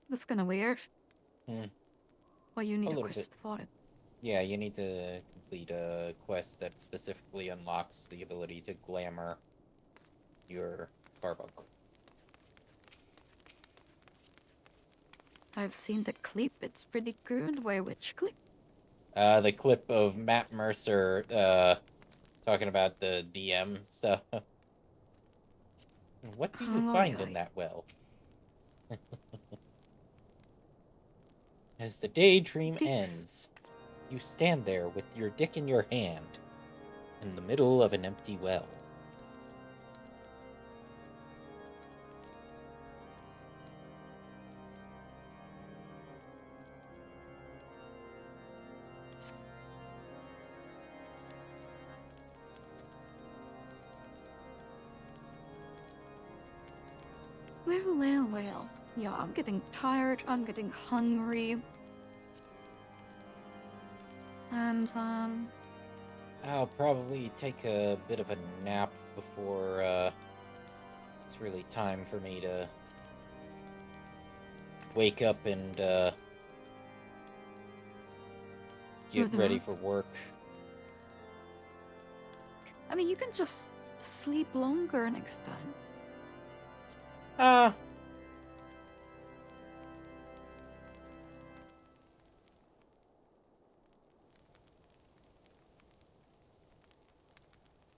That's kind of weird. Hmm. Well, you need a little bit. quest for it. Yeah, you need to complete a quest that specifically unlocks the ability to glamour your carbuncle. I've seen the clip. It's pretty good. Wait, which clip? The clip of Matt Mercer talking about the DM stuff. What do you Oh, find yeah. in that well? As the daydream Dicks. ends, you stand there with your dick in your hand, in the middle of an empty well. Well. Yeah, I'm getting tired. I'm getting hungry. And, I'll probably take a bit of a nap before it's really time for me to wake up and get ready for work. I mean, you can just sleep longer next time.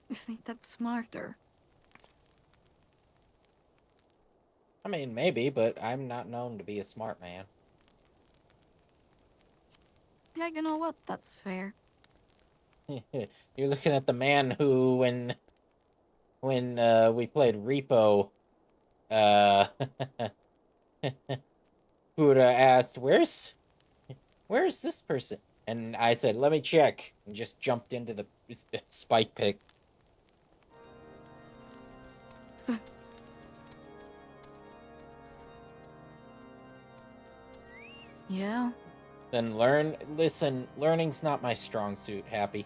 I think that's smarter. I mean, maybe, but I'm not known to be a smart man. Yeah, you know what? That's fair. You're looking at the man who, when we played Repo, uh, who would have asked, "Where's this person?" And I said, "Let me check," and just jumped into the spike pit. Yeah. Then listen, learning's not my strong suit, Happy.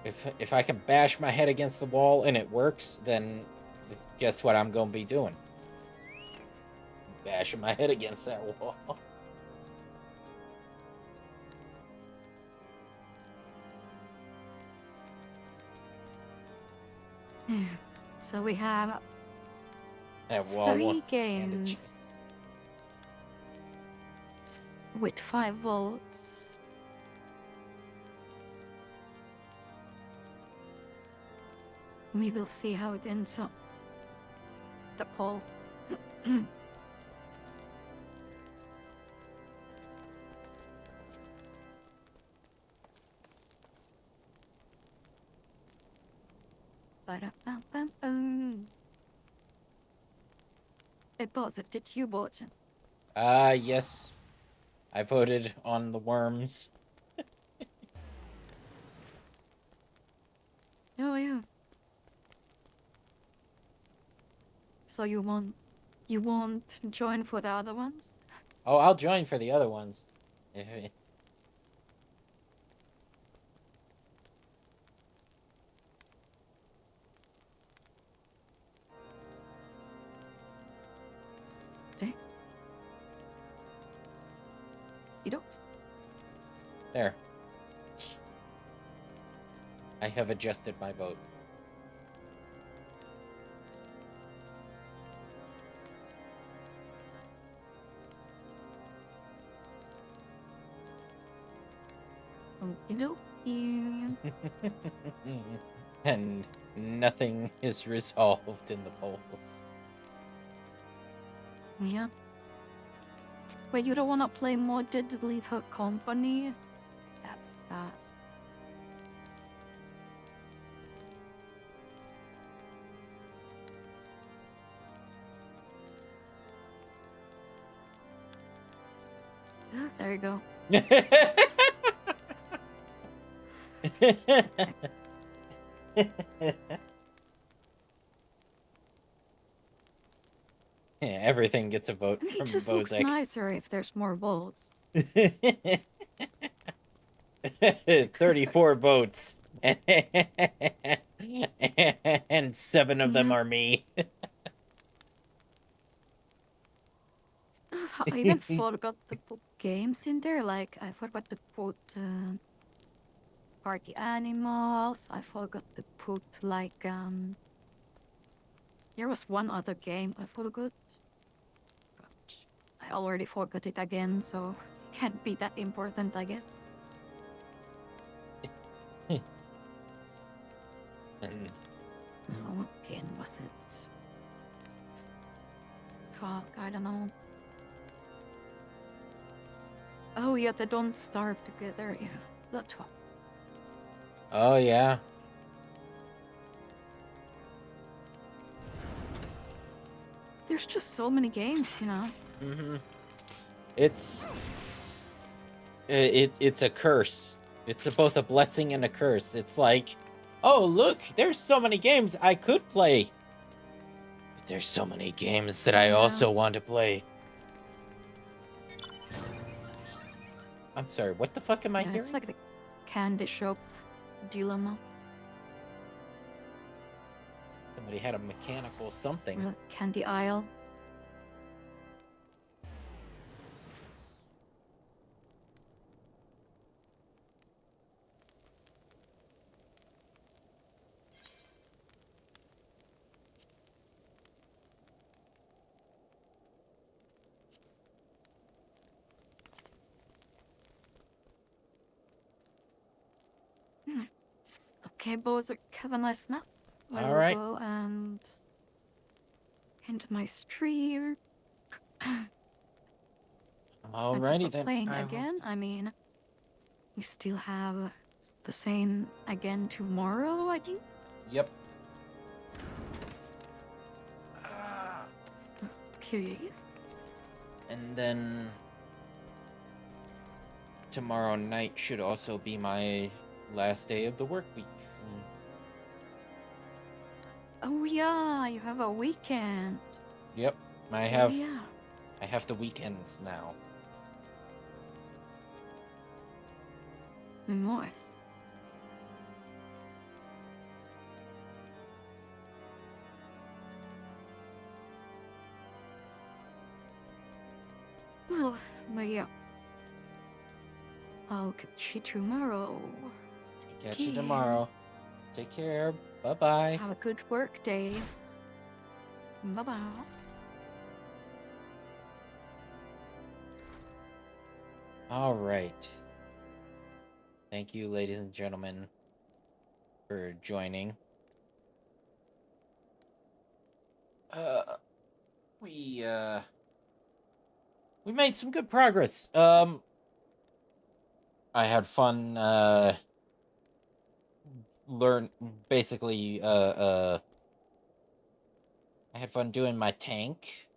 If I can bash my head against the wall and it works, then guess what I'm gonna be doing? Bashing my head against that wall. So we have That wall 3 won't stand a chance. games with 5 votes. We will see how it ends up. The poll. Ba-da-bum-bum-bum. Hey, Bozza, did you vote? Yes. I voted on the worms. Oh, yeah. So you won't join for the other ones? Oh, I'll join for the other ones. Okay. You don't? There. I have adjusted my vote. Okey-dokey. And nothing is resolved in the polls. Yeah. Wait, you don't want to play modded Lethal Company? That's sad. Ah, there you go. Yeah, everything gets a vote I mean, it from just looks Bozek. nicer if there's more votes. 34 votes. And 7 of them Yeah. are me. I even forgot to put games in there. Like, I forgot to put party animals. I forgot to put, like, there was one other game I forgot. But I already forgot it again, so can't be that important, I guess. What game was it? Fuck, I don't know. Oh yeah, they don't starve together. Yeah, that's what. Oh, yeah. There's just so many games, you know. Mm-hmm. It's a curse. It's both a blessing and a curse. It's like, oh, look, there's so many games I could play. But there's so many games that I also want to play. I'm sorry, what the fuck am I hearing? It's like the candy shop dilemma. Somebody had a mechanical something. Or candy aisle. Okay, boys, have a nice nap. I will Alright. go and end my stream. Alrighty for then. playing again. I mean, we still have the same again tomorrow, I think. Yep. Okay. And then tomorrow night should also be my last day of the work week. Oh yeah, you have a weekend. Yep. I have the weekends now. Nice. Well, but yeah. I'll catch you tomorrow. Catch you tomorrow. Take care. Bye-bye. Have a good work day. Bye-bye. All right. Thank you, ladies and gentlemen, for joining. We made some good progress. I had fun, basically, I had fun doing my tank.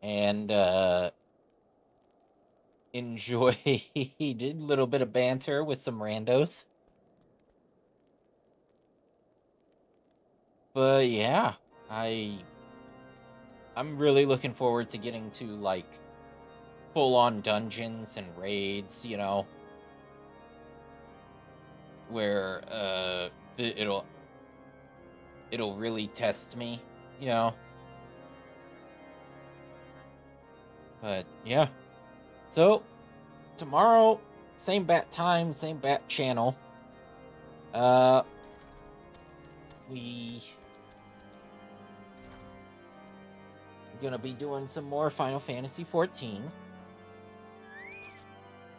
And, enjoyed a little bit of banter with some randos. But yeah, I'm really looking forward to getting to like full-on dungeons and raids, you know, where it'll really test me, you know. But yeah. So tomorrow, same bat time, same bat channel. We gonna be doing some more Final Fantasy 14.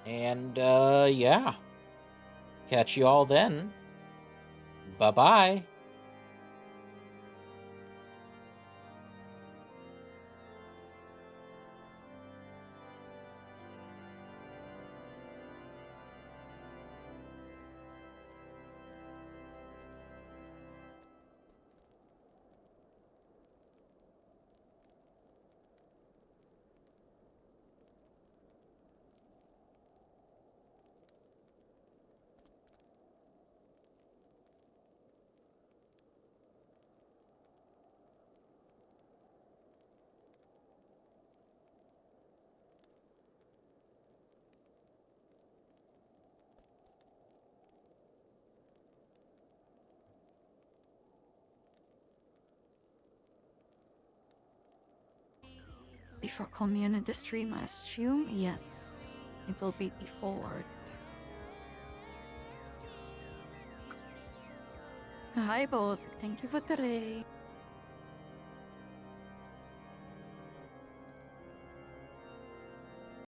And yeah. Catch you all then. Bye-bye. Before community stream, I assume? Yes, it will be before. Hi, boss. Thank you for the raid.